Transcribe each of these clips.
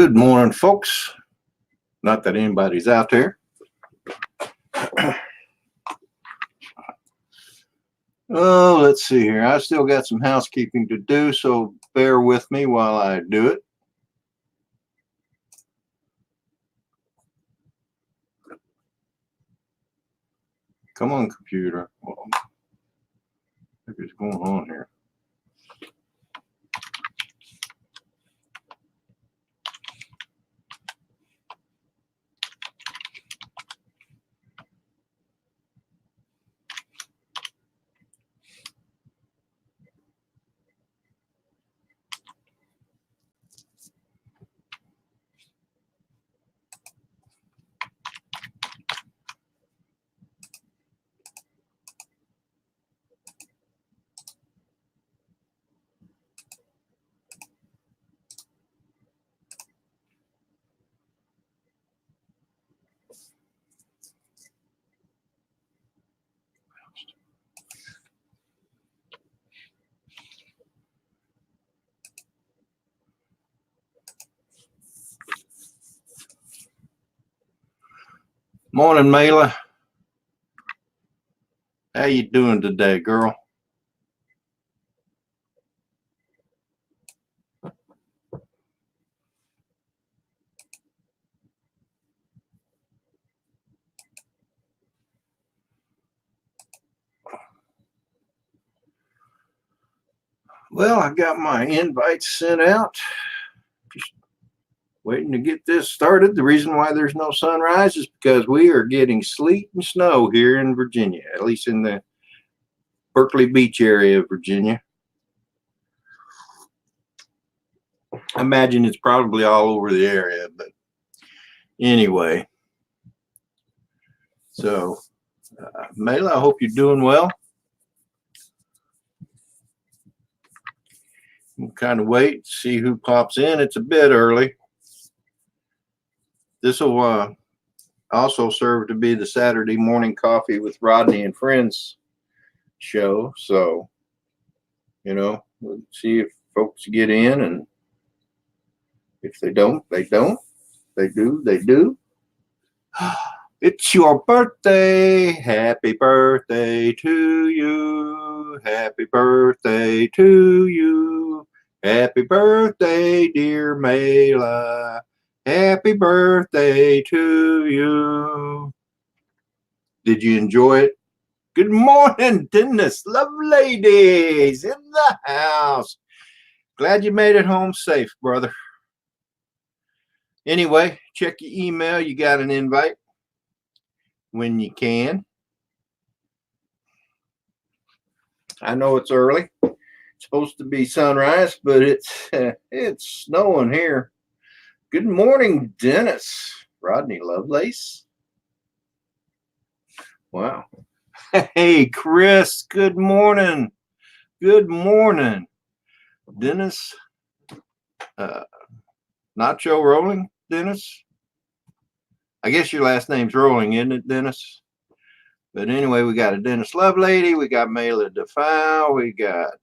Good morning, folks. Not that anybody's out there. Oh, let's see here. I still got some housekeeping to do, so bear with me while I do it. Come on, computer. What is going on here? Morning, Mayla. How you doing today, girl? Well, I got my invites sent out. Just waiting to get this started. The reason why there's no sunrise is because we are getting sleet and snow here in Virginia, at least in the Berkeley Beach area of Virginia. I imagine it's probably all over the area, but anyway. So, Mayla, I hope you're doing well. We'll kind of wait, see who pops in. It's a bit early. This will also serve to be the Saturday morning coffee with Rodney and Friends show. So, you know, we'll see if folks get in, and if they don't, they don't. They do, they do. It's your birthday. Happy birthday to you. Happy birthday to you. Happy birthday, dear Mayla. Happy birthday to you. Did you enjoy it? Good morning, Dennis. Loveladies in the house. Glad you made it home safe, brother. Anyway, check your email. You got an invite when you can. I know it's early. It's supposed to be sunrise, but it's snowing here. Good morning, Dennis. Rodney Lovelace. Wow. Hey, Chris. Good morning. Good morning. Dennis. Nacho Rolling, Dennis. I guess your last name's Rolling, isn't it, Dennis? But anyway, we got a Dennis Lovelady, we got Mayla Defile, we got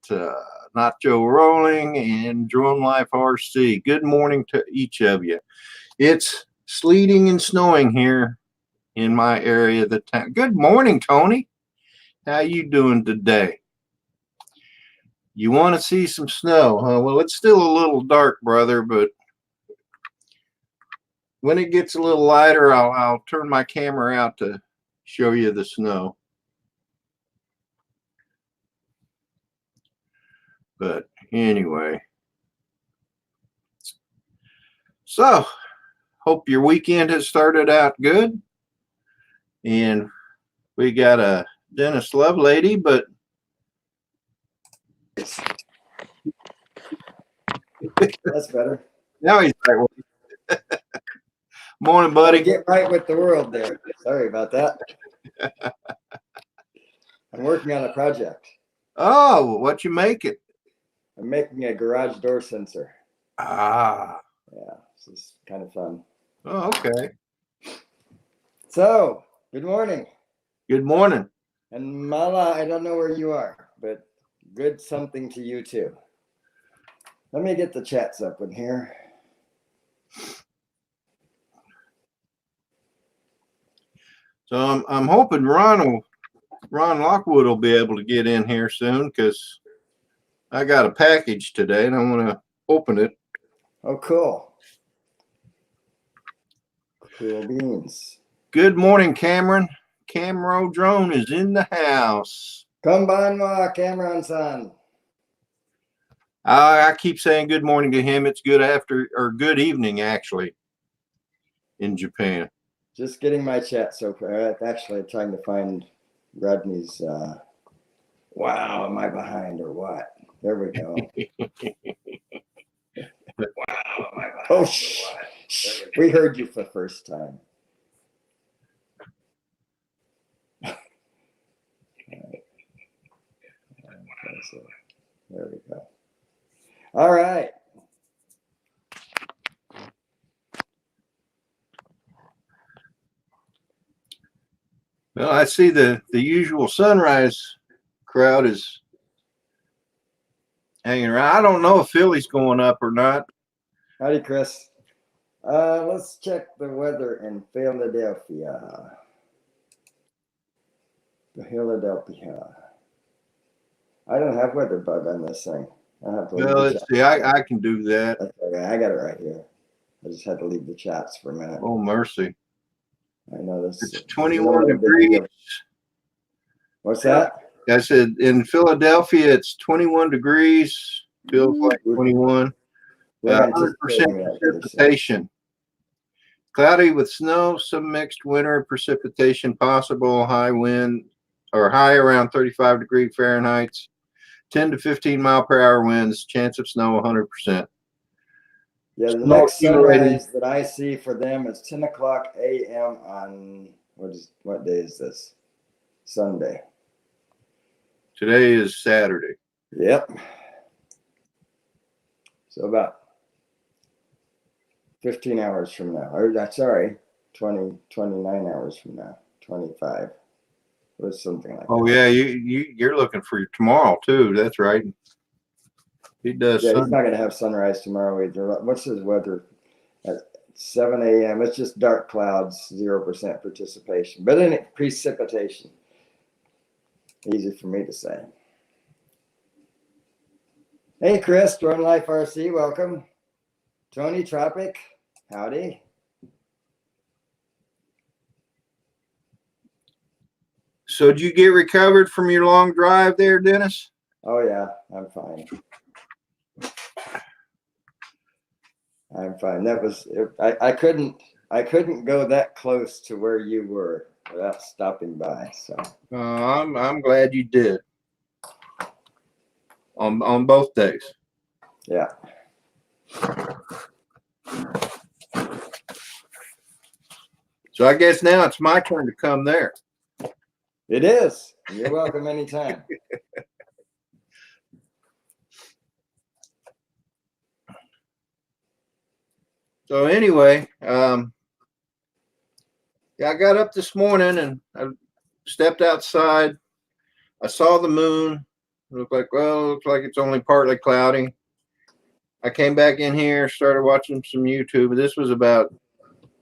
Nacho Rolling, and DroneLife RC. Good morning to each of you. It's sleeting and snowing here in my area of the town. Good morning, Tony. How you doing today? You want to see some snow, huh? Well, it's still a little dark, brother, but when it gets a little lighter, I'll turn my camera out to show you the snow. But anyway, so hope your weekend has started out good. And we got a Dennis Lovelady, but that's better. Now he's right. Morning, buddy. Get right with the world there. Sorry about that. I'm working on a project. Oh, what you making? I'm making a garage door sensor. Ah. Yeah, this is kind of fun. Oh, okay. So, good morning. Good morning. And Mala, I don't know where you are, but good something to you too. Let me get the chats up in here. So I'm hoping Ron Lockwood will be able to get in here soon, because I got a package today and I want to open it. Oh, cool. Cool beans. Good morning, Cameron. Camro Drone is in the house. Konbanwa, Cameron-san. I keep saying good morning to him. It's good good evening, actually, in Japan. Just getting my chat so far. Actually, trying to find Rodney's. Wow, am I behind or what? There we go. Wow, am I behind? Oh, we heard you for the first time. Okay, so there we go. All right. Well, I see the usual sunrise crowd is hanging around. I don't know if Philly's going up or not. Howdy, Chris. Let's check the weather in Philadelphia. Philadelphia. I don't have weather bug on this thing. I have to leave Well, the let's chat. see. I can do that. That's okay. I got it right here. I just had to leave the chats for a minute. Oh, mercy. I know this. It's 21 big degrees. deal. What's that? I said in Philadelphia, it's 21 degrees. Feels like 21. We're 100% anticipating that very soon. precipitation. Cloudy with snow, some mixed winter precipitation possible. High wind or high around 35 degree Fahrenheit. 10 to 15 mile per hour winds. Chance of snow 100%. Yeah, the Snow next accumulating. sunrise that I see for them is 10 o'clock a.m. on what day is this? Sunday. Today is Saturday. Yep. So about 15 hours from now, or sorry, 29 hours from now, 25, or something like that. Oh yeah, you're looking for tomorrow too. That's right. He does. Yeah, he's not going to have sunrise tomorrow either. What's his weather? At 7 a.m. It's just dark clouds, 0% participation, but in it, precipitation. Easy for me to say. Hey, Chris, DroneLife RC, welcome. Tony Tropic, howdy. So did you get recovered from your long drive there, Dennis? Oh yeah, I'm fine. I'm fine. That was I couldn't go that close to where you were without stopping by. So I'm glad you did. On both days. Yeah. So I guess now it's my turn to come there. It is. You're welcome anytime. So anyway, yeah, I got up this morning and I stepped outside. I saw the moon. It looks like it's only partly cloudy. I came back in here, started watching some YouTube. This was about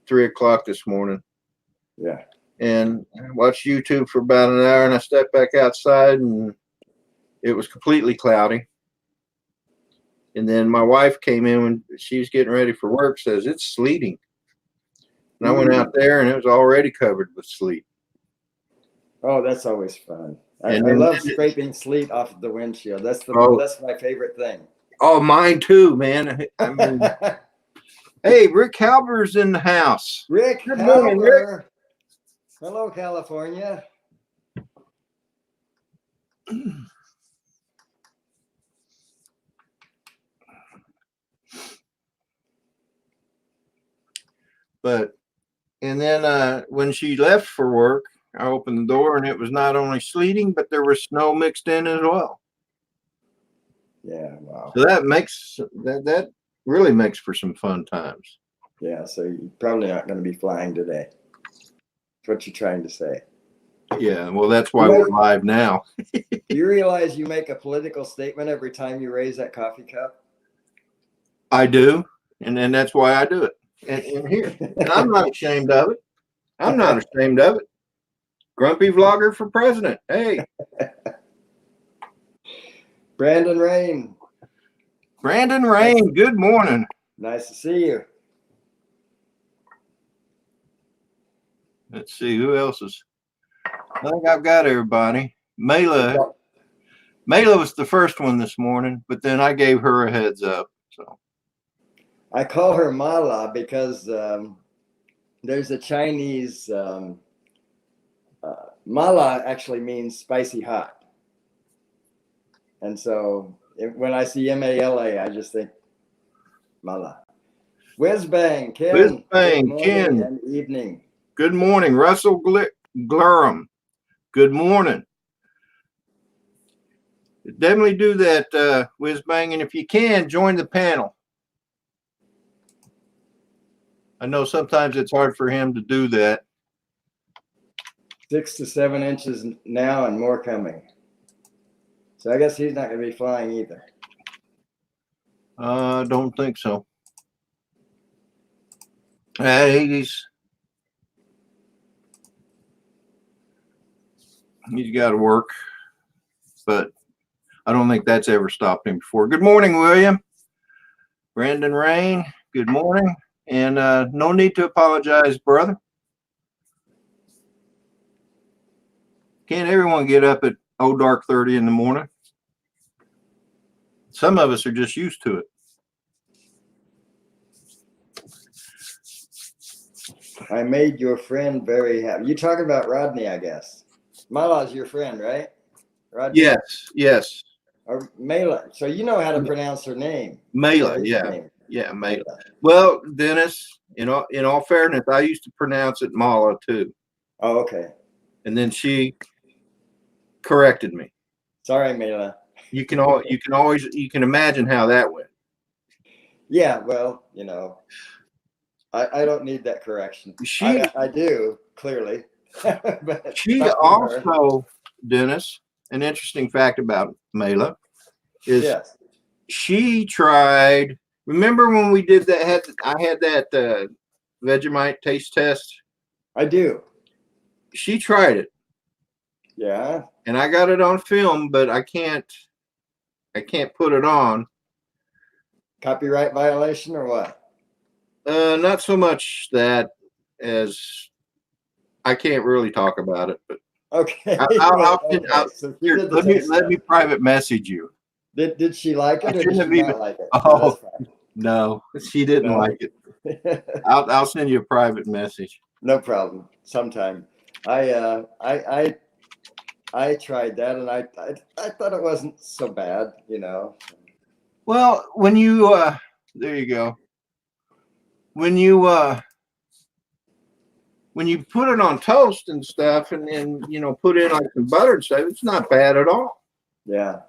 3 o'clock this morning. Yeah. And I watched YouTube for about an hour, and I stepped back outside, and it was completely cloudy. And then my wife came in when she was getting ready for work, says it's sleeting. And I went out there, and it was already covered with sleet. Oh, that's always fun. I love scraping sleet off the windshield. That's my favorite thing. Oh, mine too, man. I mean, hey, Rick Halber's in the house. Rick Good morning, Rick. Hello, California. And then when she left for work, I opened the door, and it was not only sleeting, but there was snow mixed in as well. Yeah, wow. So that really makes for some fun times. Yeah, so you're probably not going to be flying today. That's what you're trying to say. Yeah, well, that's why we're live now. You realize you make a political statement every time you raise that coffee cup? I do, and that's why I do it. and here, and I'm not ashamed of it. I'm not ashamed of it. Grumpy vlogger for president. Hey, Brandon Rain. Brandon Rain, good morning. Nice to see you. Let's see who else is. I think I've got everybody. Mayla was the first one this morning, but then I gave her a heads up. So I call her Mala because there's a Chinese Mala actually means spicy hot, and so when I see MALA, I just think Mala. Whiz bang, Ken. Whiz bang, Good morning Ken. and evening. Good morning, Russell Glurham. Good morning. Definitely do that, whiz bang, and if you can, join the panel. I know sometimes it's hard for him to do that. 6 to 7 inches now and more coming. So I guess he's not going to be flying either. Don't think so. He's got to work, but I don't think that's ever stopped him before. Good morning, William. Brandon Rain, good morning. And no need to apologize, brother. Can't everyone get up at dark 30 in the morning? Some of us are just used to it. I made your friend very happy. You talking about Rodney, I guess. Mala's your friend, right? Rodney? Yes. Or Mela. So you know how to pronounce her name. Mela, yeah. Yeah, Mela. Well, Dennis, in all fairness, I used to pronounce it Mala too. Oh, okay. And then she corrected me. Sorry, Mela. You can imagine how that went. Yeah, well, I don't need that correction. I do, clearly. But she also, Dennis, an interesting fact about Mela is she tried. Remember when we did that? I had that Vegemite taste test. I do. She tried it. Yeah. And I got it on film, but I can't put it on. Copyright violation or what? Not so much that as I can't really talk about it, but okay. Let me private message you. Did she like it or did she not like it? Oh, no, she didn't like it. I'll send you a private message. No problem. Sometime. I tried that and I thought it wasn't so bad, Well, when you there you go. When you put it on toast and stuff and put in like some butter and stuff, it's not bad at all. Yeah.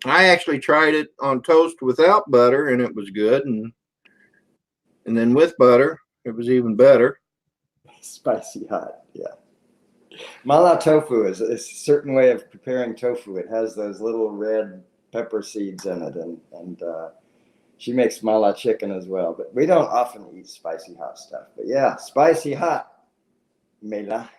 I actually tried it on toast without butter and it was good, and then with butter it was even better. Spicy hot, yeah. Mala tofu is a certain way of preparing tofu. It has those little red pepper seeds in it, and she makes mala chicken as well. But we don't often eat spicy hot stuff. But yeah, spicy hot, Mela.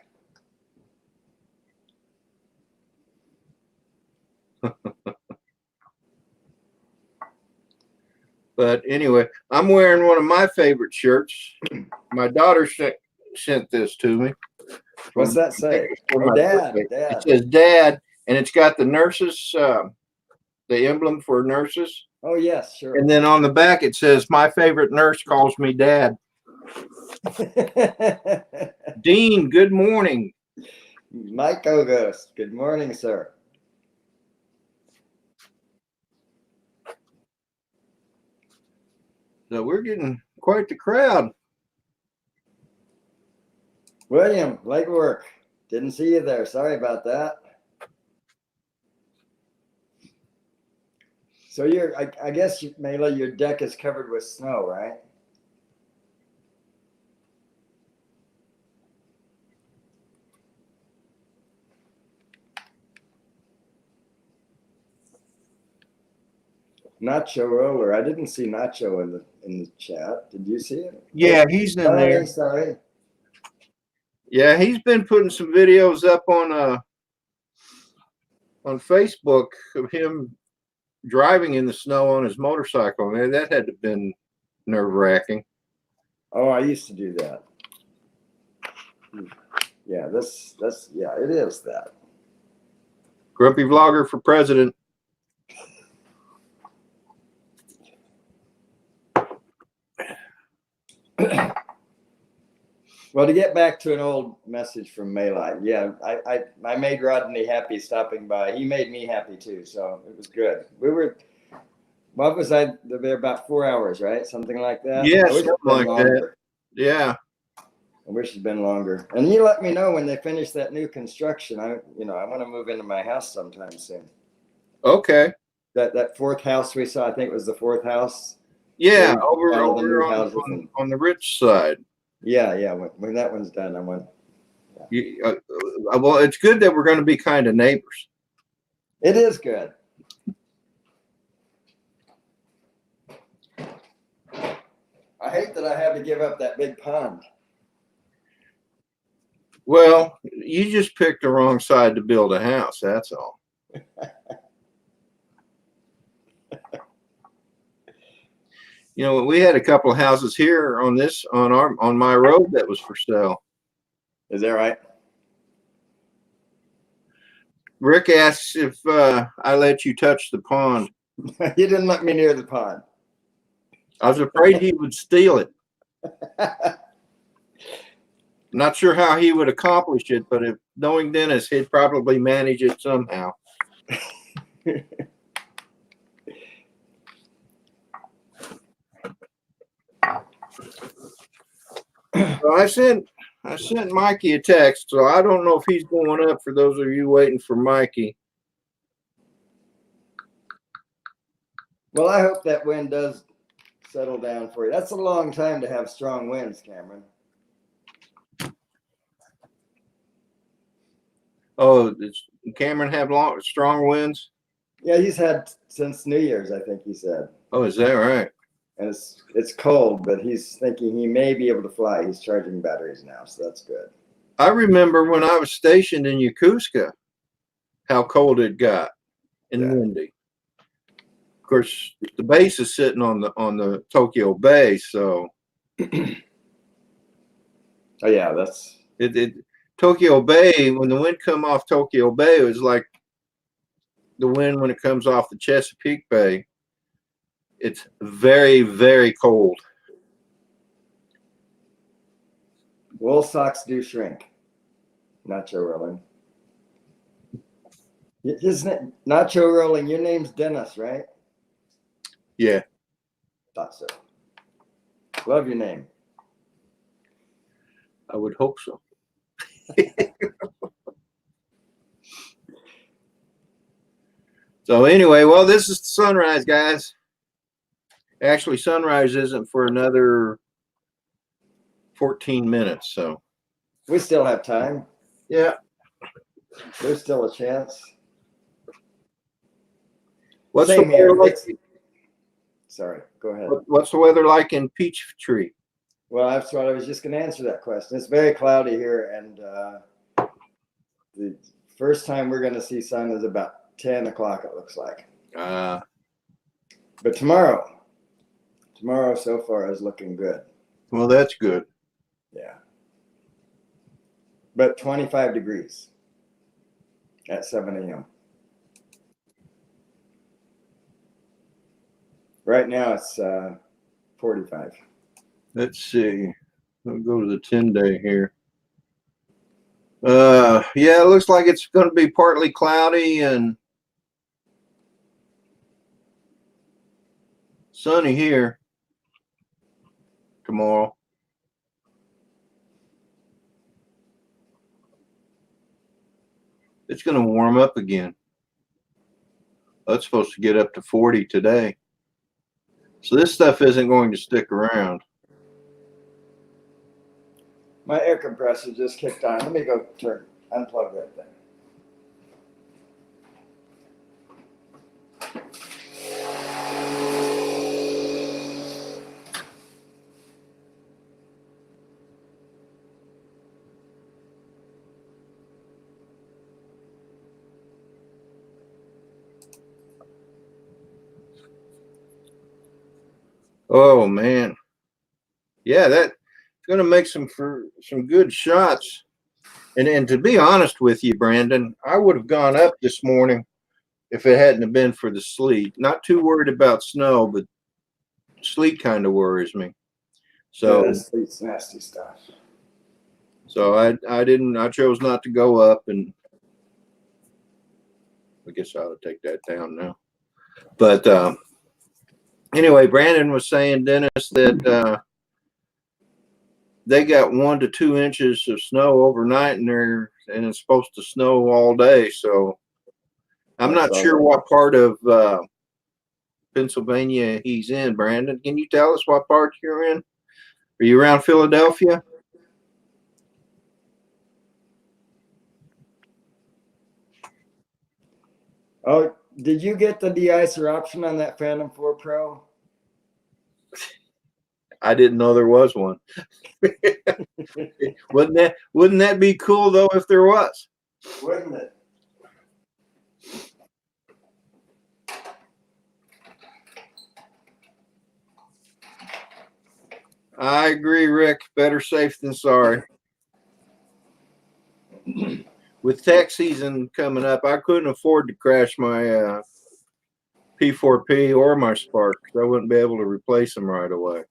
But anyway, I'm wearing one of my favorite shirts. My daughter sent this to me. What's that say? Oh, Dad. It says Dad, and it's got the nurses, the emblem for nurses. Oh, yes, sure. And then on the back, it says, my favorite nurse calls me Dad. Dean, good morning. Mike August, good morning, sir. So we're getting quite the crowd. William, legwork. Didn't see you there. Sorry about that. So I guess, Mela, your deck is covered with snow, right? Nacho Roller. I didn't see Nacho in the chat. Did you see it? Yeah, he's in there. Sorry. Yeah, he's been putting some videos up on Facebook of him driving in the snow on his motorcycle. Man, that had to have been nerve-wracking. Oh, I used to do that. Yeah, yeah, it is that. Grumpy vlogger for president. Well, to get back to an old message from Maylight, yeah, I made Rodney happy stopping by. He made me happy too, so it was good. What was I there about 4 hours, right? Something like that. Yeah, I wish something like longer. that. Yeah. I wish it'd been longer. And you let me know when they finish that new construction. I want to move into my house sometime soon. Okay. That fourth house we saw, I think it was the fourth house. Yeah, over on the rich side. Yeah. When that one's done, I want. Yeah. Well, it's good that we're going to be kind of neighbors. It is good. I hate that I had to give up that big pond. Well, you just picked the wrong side to build a house. That's all. You know, we had a couple of houses here on my road that was for sale. Is that right? Rick asks if I let you touch the pond. He didn't let me near the pond. I was afraid he would steal it. Not sure how he would accomplish it, but if knowing Dennis, he'd probably manage it somehow. So I sent Mikey a text, so I don't know if he's going up for those of you waiting for Mikey. Well, I hope that wind does settle down for you. That's a long time to have strong winds, Cameron. Oh, does Cameron have strong winds? Yeah, he's had since New Year's, I think he said. Oh, is that right? And it's cold, but he's thinking he may be able to fly. He's charging batteries now, so that's good. I remember when I was stationed in Yokosuka, how cold it got and windy. Of course, the base is sitting on the Tokyo Bay, so. Oh yeah, that's it. Tokyo Bay, when the wind come off Tokyo Bay, it was like the wind when it comes off the Chesapeake Bay. It's very, very cold. Wool socks do shrink. Nacho rolling. Isn't it Nacho rolling? Your name's Dennis, right? Yeah. Thought so. Love your name. I would hope so. So anyway, well, this is the sunrise, guys. Actually, sunrise isn't for another 14 minutes, so. We still have time. Yeah. There's still a chance. What's the weather like? Sorry, go ahead. What's the weather like in Peachtree? Well, that's what I was just going to answer that question. It's very cloudy here, and the first time we're going to see sun is about 10 o'clock, it looks like. But tomorrow so far is looking good. Well, that's good. Yeah. But 25 degrees at 7 a.m. Right now it's 45. Let's see. We'll go to the 10-day here. Yeah, it looks like it's going to be partly cloudy and sunny here tomorrow. It's going to warm up again. That's supposed to get up to 40 today. So this stuff isn't going to stick around. My air compressor just kicked on. Let me go unplug that thing. Oh man. Yeah, that's gonna make some good shots. And to be honest with you, Brandon, I would have gone up this morning if it hadn't have been for the sleet. Not too worried about snow, but sleet kind of worries me. Yeah, So that sleet's nasty stuff. so I chose not to go up, and I guess I ought to take that down now. But anyway, Brandon was saying, Dennis, that they got 1 to 2 inches of snow overnight, and it's supposed to snow all day. So I'm not sure what part of Pennsylvania he's in. Brandon, can you tell us what part you're in? Are you around Philadelphia? Oh, did you get the de-icer option on that Phantom 4 Pro? I didn't know there was one. Wouldn't that be cool though if there was? Wouldn't it? I agree, Rick. Better safe than sorry. With tax season coming up, I couldn't afford to crash my P4P or my Spark because I wouldn't be able to replace them right away.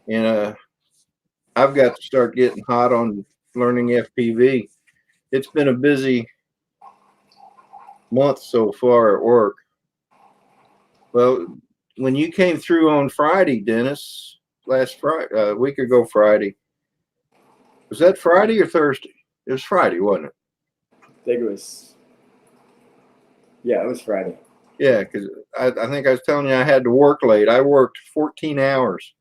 And I've got to start getting hot on learning FPV. It's been a busy month so far at work. Well, when you came through on Friday, Dennis, last Friday, a week ago Friday, was that Friday or Thursday? It was Friday, wasn't it? I think it was. Yeah, it was Friday. Yeah, because I think I was telling you I had to work late. I worked 14 hours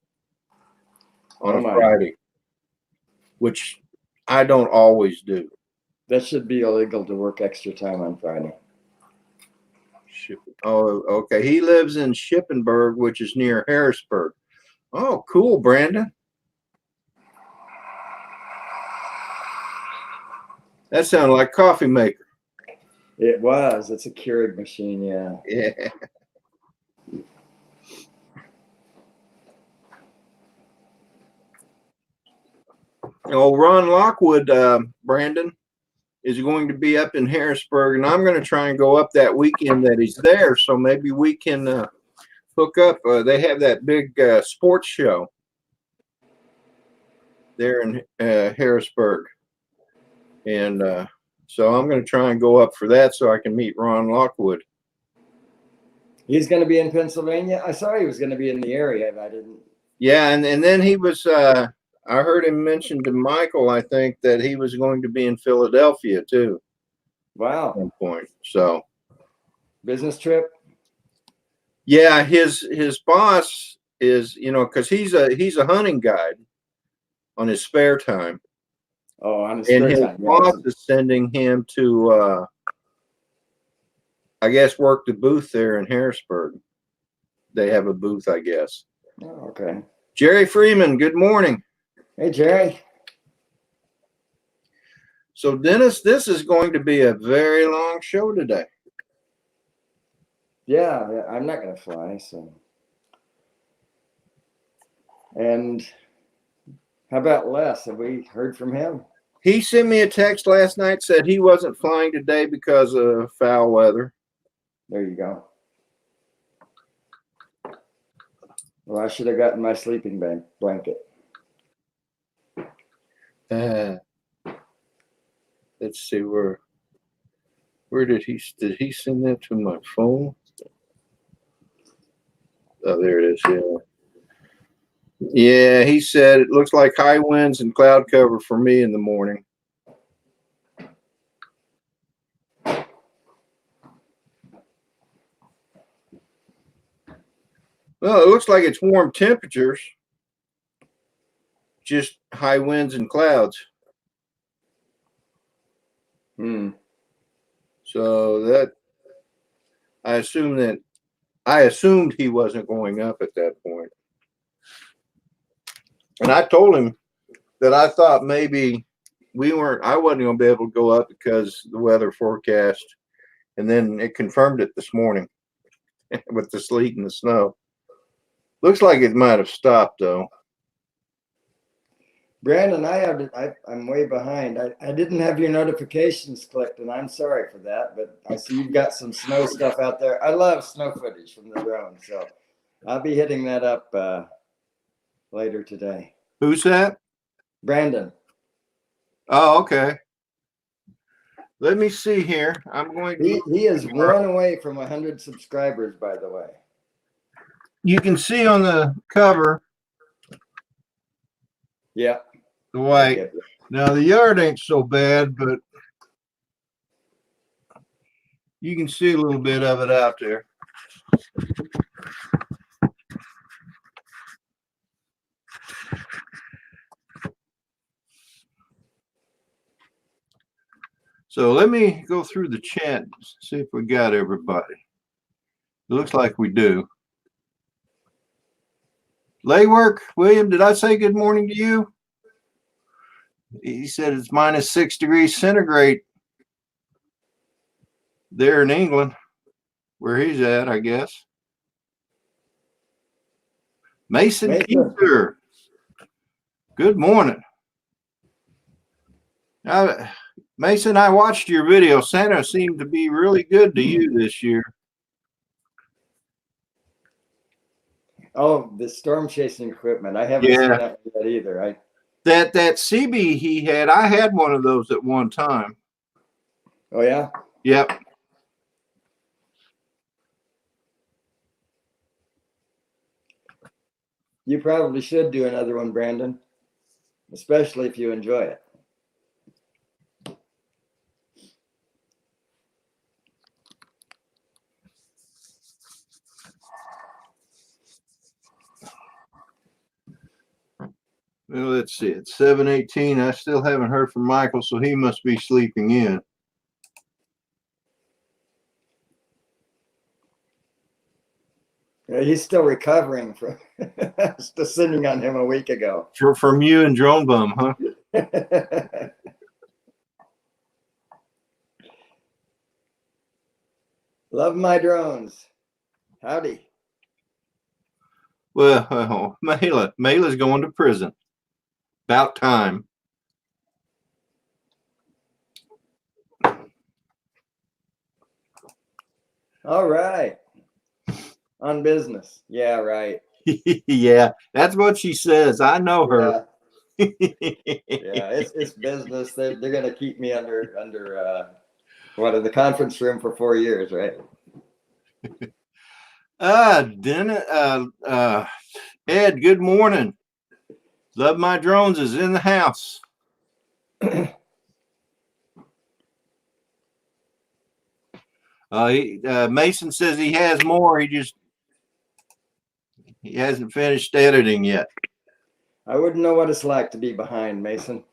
on a Friday, which I don't always do. That should be illegal to work extra time on Friday. Oh, okay. He lives in Shippensburg, which is near Harrisburg. Oh, cool, Brandon. That sounded like coffee maker. It was. It's a Keurig machine, yeah. Yeah. Oh, Ron Lockwood, Brandon, is going to be up in Harrisburg, and I'm going to try and go up that weekend that he's there. So maybe we can hook up. They have that big sports show there in Harrisburg, and so I'm going to try and go up for that so I can meet Ron Lockwood. He's going to be in Pennsylvania. I saw he was going to be in the area, but I didn't. Yeah, and then he was. I heard him mention to Michael, I think, that he was going to be in Philadelphia too. Wow. At one point. So business trip. Yeah, his boss is, because he's a hunting guide on his spare time. Oh, on his spare time. And his boss is sending him to I guess work the booth there in Harrisburg. They have a booth, I guess. Oh, okay. Jerry Freeman, good morning. Hey, Jerry. So, Dennis, this is going to be a very long show today. Yeah, I'm not going to fly, so. And how about Les? Have we heard from him? He sent me a text last night, said he wasn't flying today because of foul weather. There you go. Well, I should have gotten my sleeping blanket. Let's see where did he send that to my phone? Oh, there it is. Yeah, he said it looks like high winds and cloud cover for me in the morning. Well, it looks like it's warm temperatures, just high winds and clouds. So that I assumed he wasn't going up at that point. And I told him that I thought maybe I wasn't going to be able to go up because the weather forecast, and then it confirmed it this morning with the sleet and the snow. Looks like it might have stopped though. Brandon, I'm way behind. I didn't have your notifications clicked, and I'm sorry for that, but I see you've got some snow stuff out there. I love snow footage from the drone, so I'll be hitting that up later today. Who's that? Brandon. Oh, okay. Let me see here. I'm going to. He is one away from 100 subscribers, by the way. You can see on the cover. Yeah. The white. Now the yard ain't so bad, but you can see a little bit of it out there. So let me go through the chat, see if we got everybody. It looks like we do. Laywork, William, did I say good morning to you? He said it's -6 degrees centigrade there in England, where he's at, I guess. Mason Keeper, good morning. Mason, I watched your video. Santa seemed to be really good to you this year. Oh, the storm chasing equipment. I haven't seen that yet either. That CB he had, I had one of those at one time. Oh yeah? Yep. You probably should do another one, Brandon, especially if you enjoy it. Well, let's see. It's 7:18. I still haven't heard from Michael, so he must be sleeping in. Yeah, he's still recovering from just sitting on him a week ago. From you and DroneBum, huh? Love my drones. Howdy. Well, Mayla's going to prison. About time. All right. On business. Yeah, right. Yeah, that's what she says. I know her. Yeah, it's business. They're gonna keep me under what, in the conference room for 4 years, right? Ed, good morning. Love my drones is in the house. Mason says he has more. He hasn't finished editing yet. I wouldn't know what it's like to be behind, Mason.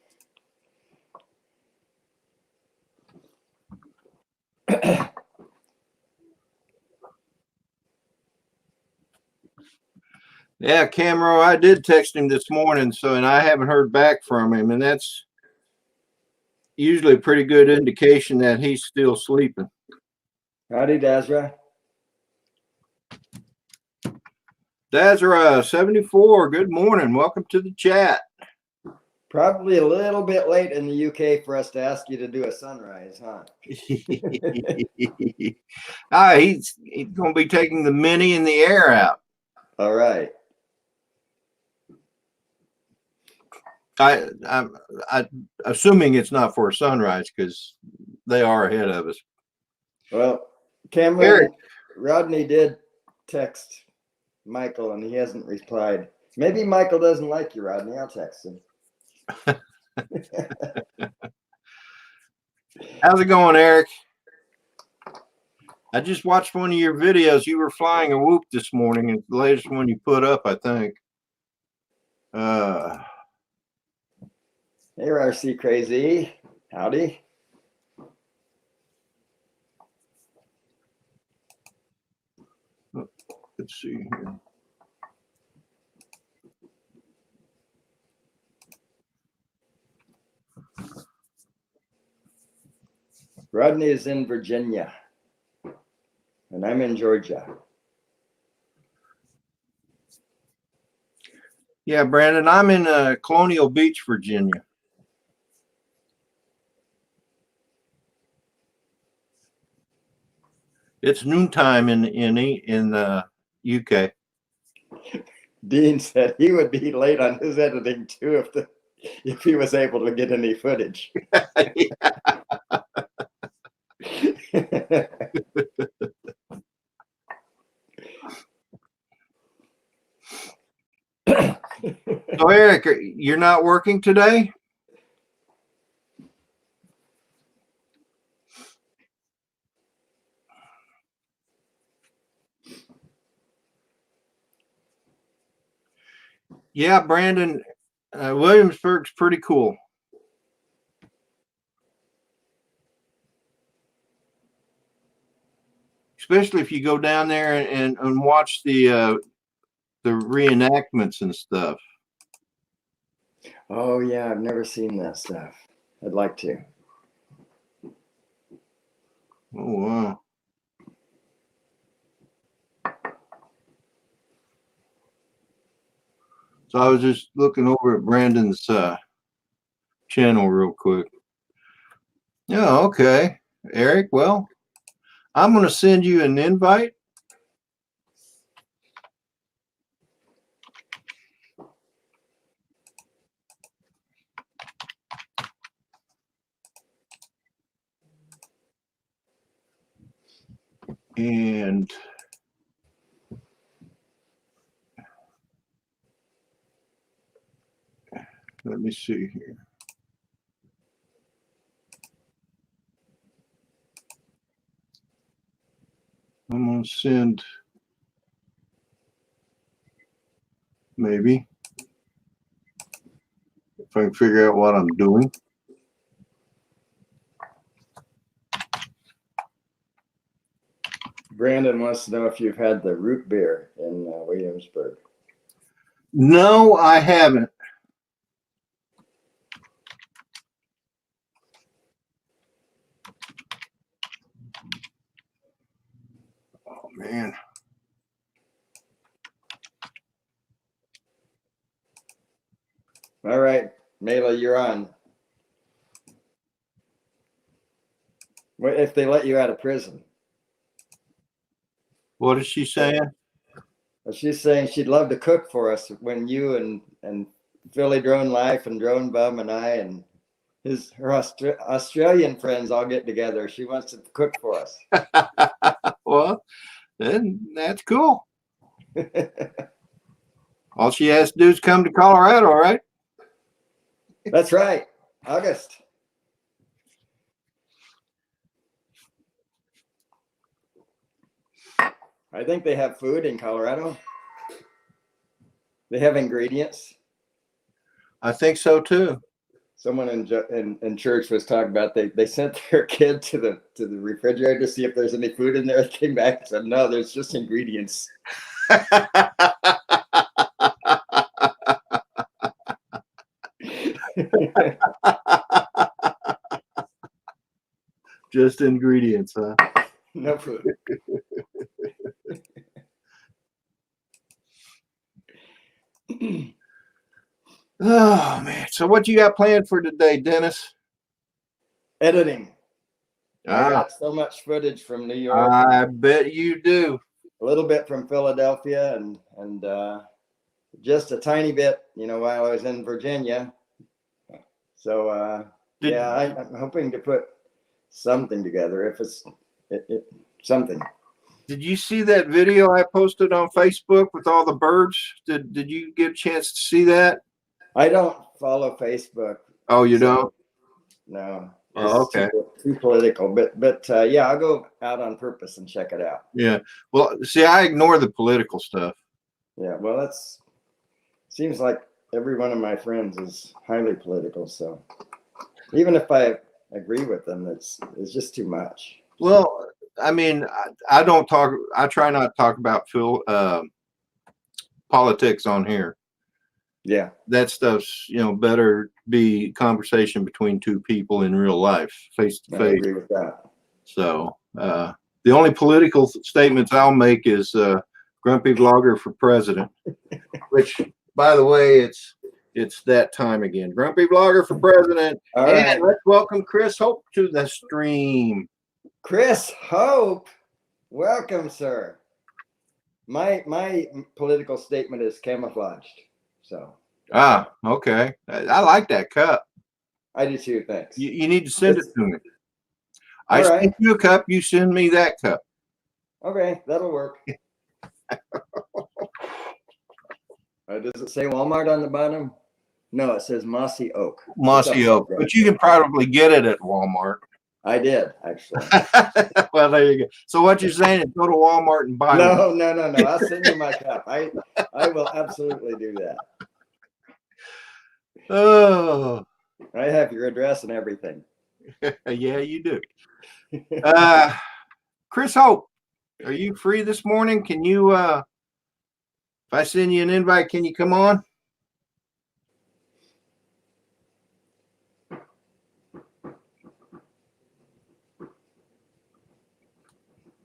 Yeah, Camero, I did text him this morning, and I haven't heard back from him, and that's usually a pretty good indication that he's still sleeping. Howdy, Dazra. Dazra 74, good morning. Welcome to the chat. Probably a little bit late in the UK for us to ask you to do a sunrise, huh? He's going to be taking the Mini and the Air out. All right. I'm assuming it's not for a sunrise because they are ahead of us. Well, Cameron, Rodney did text Michael and he hasn't replied. Maybe Michael doesn't like you, Rodney. I'll text him. How's it going, Eric? I just watched one of your videos. You were flying a whoop this morning. It's the latest one you put up, I think. Hey, RC Crazy. Howdy. Let's see here. Rodney is in Virginia, and I'm in Georgia. Yeah, Brandon, I'm in Colonial Beach, Virginia. It's noontime in the UK. Dean said he would be late on his editing too if he was able to get any footage. So Eric, you're not working today? Yeah, Brandon, Williamsburg's pretty cool. Especially if you go down there and watch the reenactments and stuff. Oh yeah, I've never seen that stuff. I'd like to. Oh wow. So I was just looking over at Brandon's channel real quick. Yeah, okay. Eric, well, I'm going to send you an invite. And let me see here. I'm going to send maybe if I can figure out what I'm doing. Brandon wants to know if you've had the root beer in Williamsburg. No, I haven't. Oh, man. All right, Mela, you're on. What if they let you out of prison? What is she saying? Well, she's saying she'd love to cook for us when you and PhillyDroneLife and DroneBum and I and her Australian friends all get together. She wants to cook for us. Well, then that's cool. All she has to do is come to Colorado, right? That's right. August. I think they have food in Colorado. They have ingredients. I think so too. Someone in church was talking about they sent their kid to the refrigerator to see if there's any food in there. It came back and said, no, there's just ingredients. Just ingredients, huh? No food. Oh man! So what you got planned for today, Dennis? Editing. I got so much footage from New York. I bet you do. A little bit from Philadelphia and just a tiny bit, while I was in Virginia. So yeah, I'm hoping to put something together. If it's something. Did you see that video I posted on Facebook with all the birds? Did you get a chance to see that? I don't follow Facebook. Oh, you don't? No. Oh, okay. Too political, but yeah, I'll go out on purpose and check it out. Yeah. Well, see, I ignore the political stuff. Yeah. Well, seems like every one of my friends is highly political. So even if I agree with them, it's just too much. Well, I mean, I don't talk. I try not to talk about politics on here. Yeah, that stuff's better be conversation between two people in real life, face to face. I agree with that. So the only political statements I'll make is grumpy vlogger for president, which by the way, it's that time again. Grumpy Vlogger for president. All and right. let's welcome Chris Hope to the stream. Chris Hope, welcome, sir. My political statement is camouflaged, so. Ah, okay. I like that cup. I do too. Thanks. You need to send it to me. I All right. send you a cup. You send me that cup. Okay, that'll work. Does it say Walmart on the bottom? No, it says Mossy Oak. Mossy Oak, but you can probably get it at Walmart. I did, actually. Well, there you go. So what you're saying is go to Walmart and buy one. No. I'll send you my cup. I will absolutely do that. Oh, I have your address and everything. yeah, you do. Chris Hope, are you free this morning? Can you, if I send you an invite, can you come on?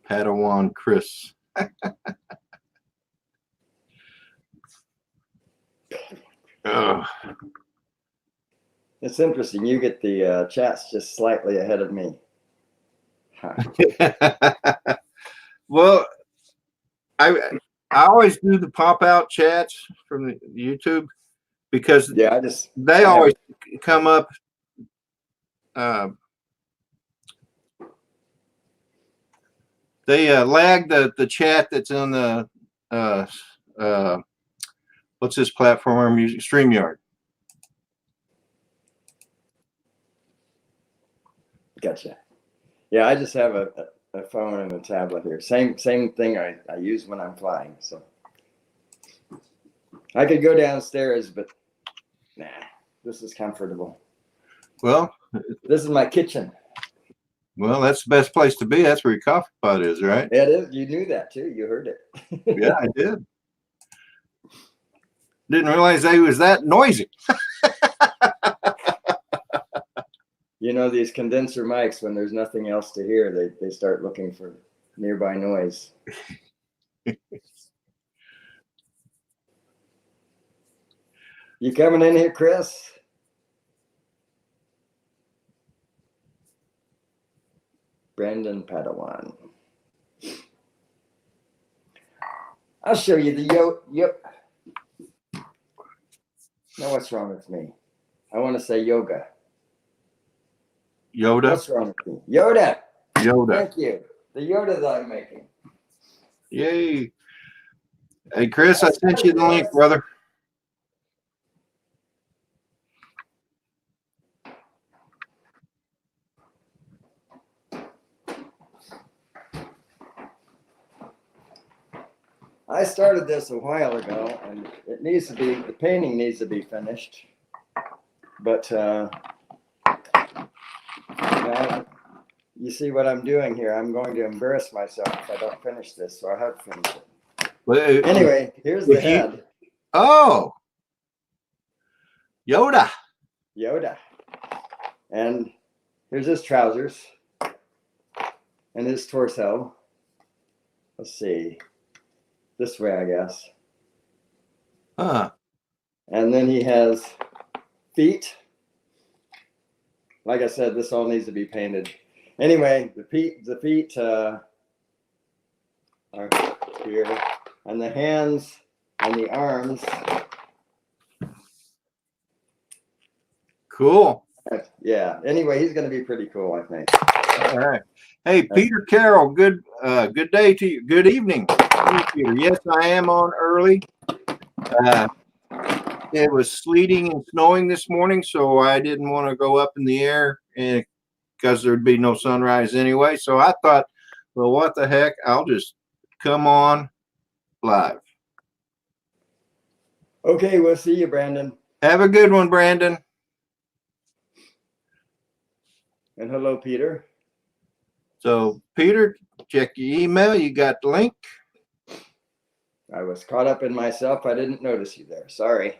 Padawan Chris. It's interesting. You get the chats just slightly ahead of me. Huh. Well, I always do the pop out chats from the YouTube because Yeah, they always come up. They lag the chat that's on the what's this platform I'm using? StreamYard. Gotcha. Yeah, I just have a phone and a tablet here. Same thing I use when I'm flying. So I could go downstairs, but nah, this is comfortable. Well, this is my kitchen. Well, that's the best place to be. That's where your coffee pot is, right? It is. You knew that too. You heard it. Yeah, I did. Didn't realize they was that noisy. You know, these condenser mics, when there's nothing else to hear, they start looking for nearby noise. You coming in here, Chris? Brandon Padawan. I'll show you the Yep. Now, what's wrong with me? I want to say yoga. Yoda. What's wrong with me? Yoda. Yoda. Thank you. The Yoda that I'm making. Yay. Hey, Chris, I sent you the link, brother. I started this a while ago, and it needs to be, the painting needs to be finished. But you see what I'm doing here. I'm going to embarrass myself if I don't finish this, so I have to finish it. Well, anyway, here's the head. Oh, Yoda. Yoda. And here's his trousers and his torso. Let's see. This way, I guess. Huh. And then he has feet. Like I said, this all needs to be painted. Anyway, the feet are here, and the hands and the arms. Cool. Yeah. Anyway, he's going to be pretty cool, I think. All right. Hey, Peter Carroll. Good day to you. Good evening, Peter. Yes, I am on early. It was sleeting and snowing this morning, so I didn't want to go up in the air because there'd be no sunrise anyway. So I thought, well, what the heck? I'll just come on live. Okay, we'll see you, Brandon. Have a good one, Brandon. And hello, Peter. So, Peter, check your email. You got the link. I was caught up in myself. I didn't notice you there. Sorry.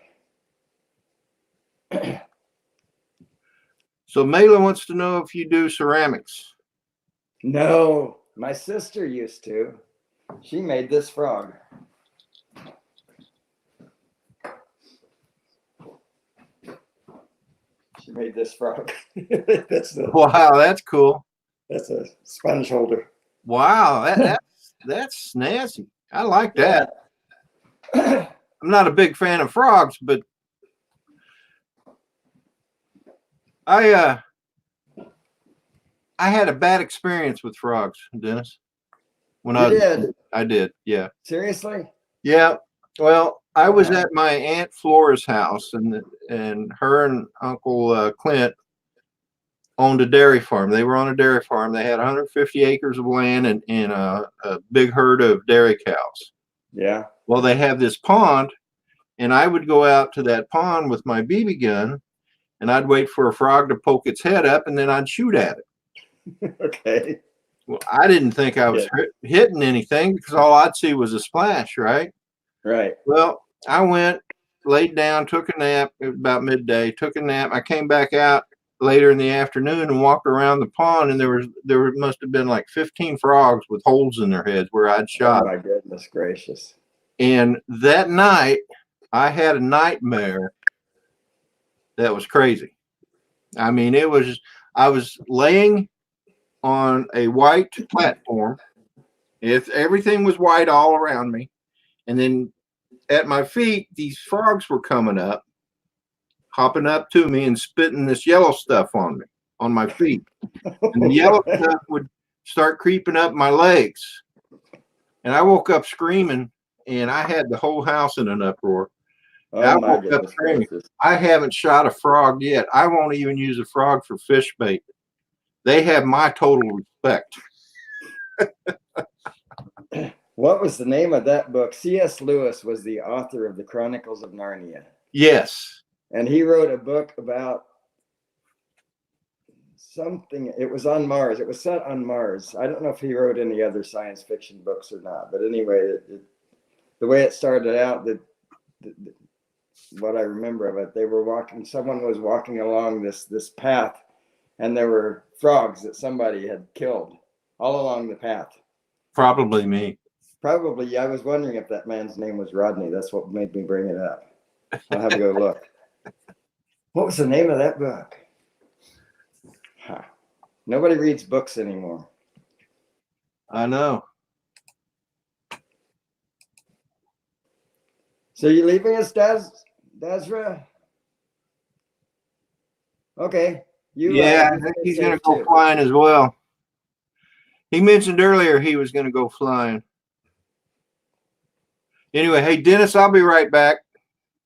So, Mela wants to know if you do ceramics. No, my sister used to. She made this frog. She made this frog. that's Wow, that's cool. a sponge holder. Wow, that's snazzy. I like that. Yeah. I'm not a big fan of frogs, but I had a bad experience with frogs, Dennis. When I did, yeah. Seriously? Yeah. Well, I was Wow. at my Aunt Flora's house, and her and Uncle Clint owned a dairy farm. They were on a dairy farm. They had 150 acres of land and a big herd of dairy cows. Yeah. Well, they have this pond, and I would go out to that pond with my BB gun, and I'd wait for a frog to poke its head up, and then I'd shoot at it. Okay. Well, I didn't think I was hitting anything because all I'd see was a splash, right? Right. Well, I went, laid down, took a nap. It was about midday. Took a nap. I came back out later in the afternoon and walked around the pond, and there must have been like 15 frogs with holes in their heads where I'd shot. Oh my goodness gracious! And that night, I had a nightmare that was crazy. I mean, I was laying on a white platform. Everything was white all around me, and then at my feet, these frogs were coming up, hopping up to me and spitting this yellow stuff on me, on my feet. And the yellow stuff would start creeping up my legs. And I woke up screaming, and I had the whole house in an uproar. I woke up screaming. I haven't shot a frog yet. I won't even use a frog for fish bait. They have my total respect. What was the name of that book? C.S. Lewis was the author of the Chronicles of Narnia. Yes. And he wrote a book about something. It was on Mars. It was set on Mars. I don't know if he wrote any other science fiction books or not. But anyway, the way it started out, what I remember of it, they were walking. Someone was walking along this path, and there were frogs that somebody had killed all along the path. Probably me. Probably. I was wondering if that man's name was Rodney. That's what made me bring it up. I'll have to go look. What was the name of that book? Huh. Nobody reads books anymore. I know. So you leaving us, Dazra? Okay. Yeah, I think he's going to go flying as well. He mentioned earlier he was going to go flying. Anyway, hey, Dennis, I'll be right back.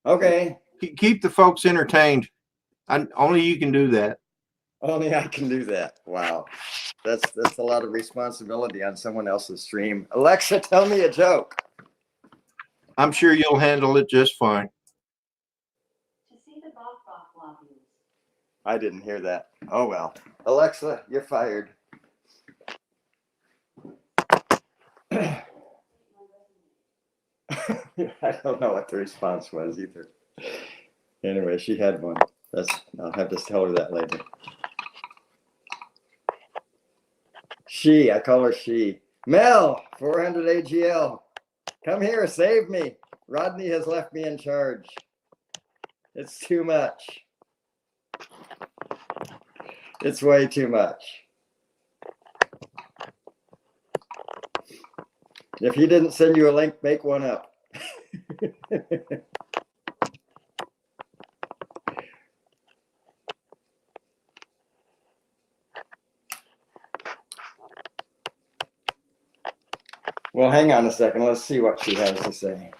Okay. Keep the folks entertained. Only you can do that. Only I can do that. Wow. That's a lot of responsibility on someone else's stream. Alexa, tell me a joke. I'm sure you'll handle it just fine. To see the bok lobbies. I didn't hear that. Oh, well. Alexa, you're fired. I don't know what the response was either. Anyway, she had one. I'll have to tell her that later. I call her she. Mel, 400 AGL. Come here, save me. Rodney has left me in charge. It's too much. It's way too much. If he didn't send you a link, make one up. Well, hang on a second. Let's see what she has to say.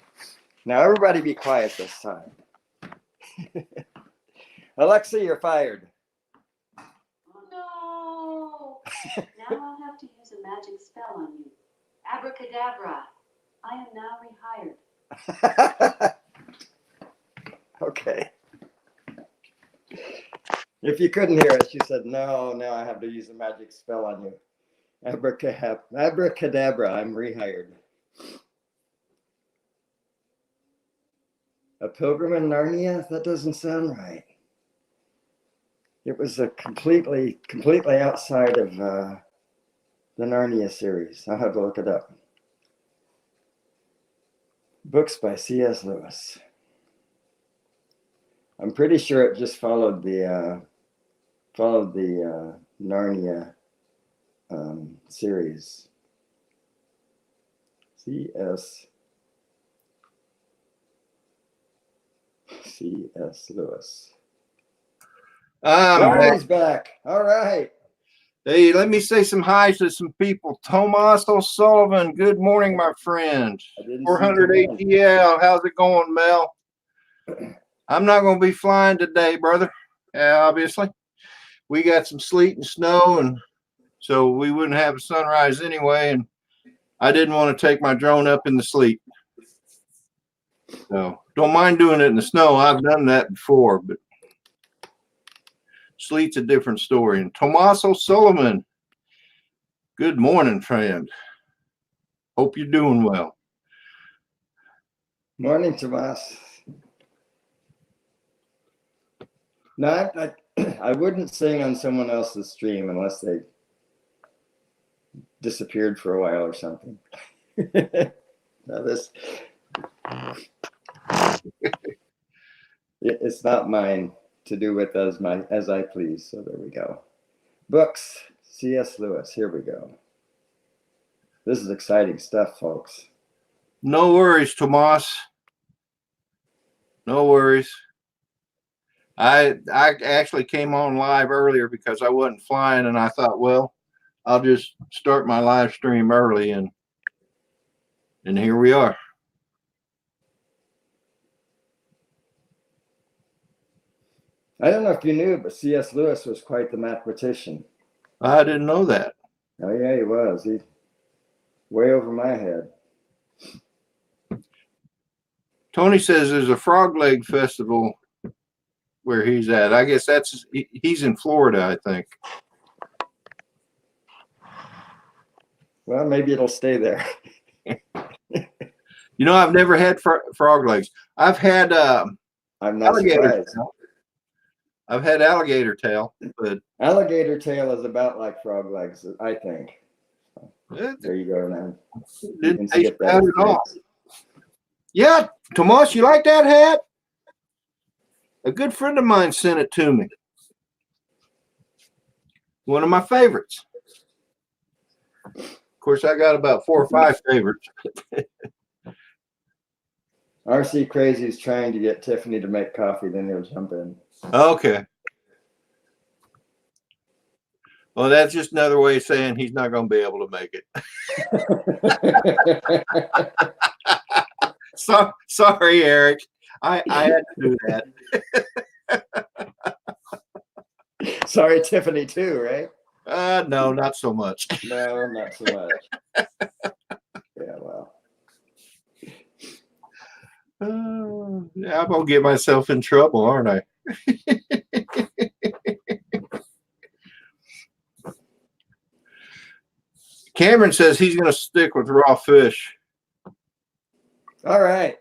Now, everybody be quiet this time. Alexa, you're fired. Oh, no. Now I'll have to use a magic spell on you. Abracadabra. I am now rehired. Okay. If you couldn't hear it, she said, no, now I have to use a magic spell on you. Abracadabra, I'm rehired. A Pilgrim in Narnia? That doesn't sound right. It was a completely outside of the Narnia series. I'll have to look it up. Books by C.S. Lewis. I'm pretty sure it just followed the followed the Narnia series. C.S. Lewis. Rodney's back. All right. Hey, let me say some hi to some people. Tomas O'Sullivan, good morning, my friend. 400 ATL, how's it going, Mel? I'm not going to be flying today, brother. Obviously, we got some sleet and snow, and so we wouldn't have a sunrise anyway. And I didn't want to take my drone up in the sleet. So don't mind doing it in the snow. I've done that before, but sleet's a different story. And Tomas O'Sullivan, good morning, friend. Hope you're doing well. Morning, Tomas. No, I wouldn't sing on someone else's stream unless they disappeared for a while or something. Now this, it's not mine to do with as I please. So there we go. Books, C.S. Lewis. Here we go. This is exciting stuff, folks. No worries, Tomas. No worries. I actually came on live earlier because I wasn't flying, and I thought, well, I'll just start my live stream early, and here we are. I don't know if you knew, but C.S. Lewis was quite the mathematician. I didn't know that. Oh yeah, he was. He way over my head. Tony says there's a Frog Leg Festival where he's at. I guess he's in Florida, I think. Well, maybe it'll stay there. You know, I've never had frog legs. I've had I'm not surprised. I've had alligator tail, but alligator tail is about like frog legs, I think. There you go, man. Didn't taste bad at all. Yeah, Tomas, you like that hat? A good friend of mine sent it to me. One of my favorites. Of course, I got about 4 or 5 favorites. RC Crazy is trying to get Tiffany to make coffee, then he'll jump in. Okay. Well, that's just another way of saying he's not going to be able to make it. Sorry, Eric. I had to do that. Sorry, Tiffany, too, right? No, not so much. No, not so much. Yeah, well. Yeah, I'm going to get myself in trouble, aren't I? Cameron says he's going to stick with raw fish. All right.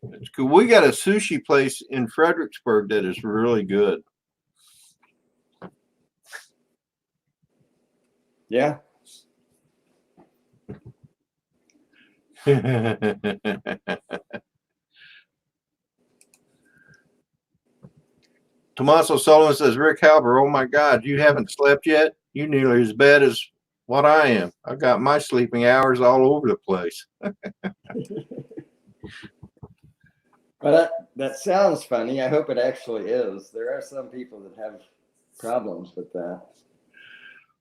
It's cool. We got a sushi place in Fredericksburg that is really good. Yeah. Tomas O'Sullivan says, Rick Halber, oh my God, you haven't slept yet? You nearly as bad as what I am. I've got my sleeping hours all over the place. Well, that sounds funny. I hope it actually is. There are some people that have problems with that.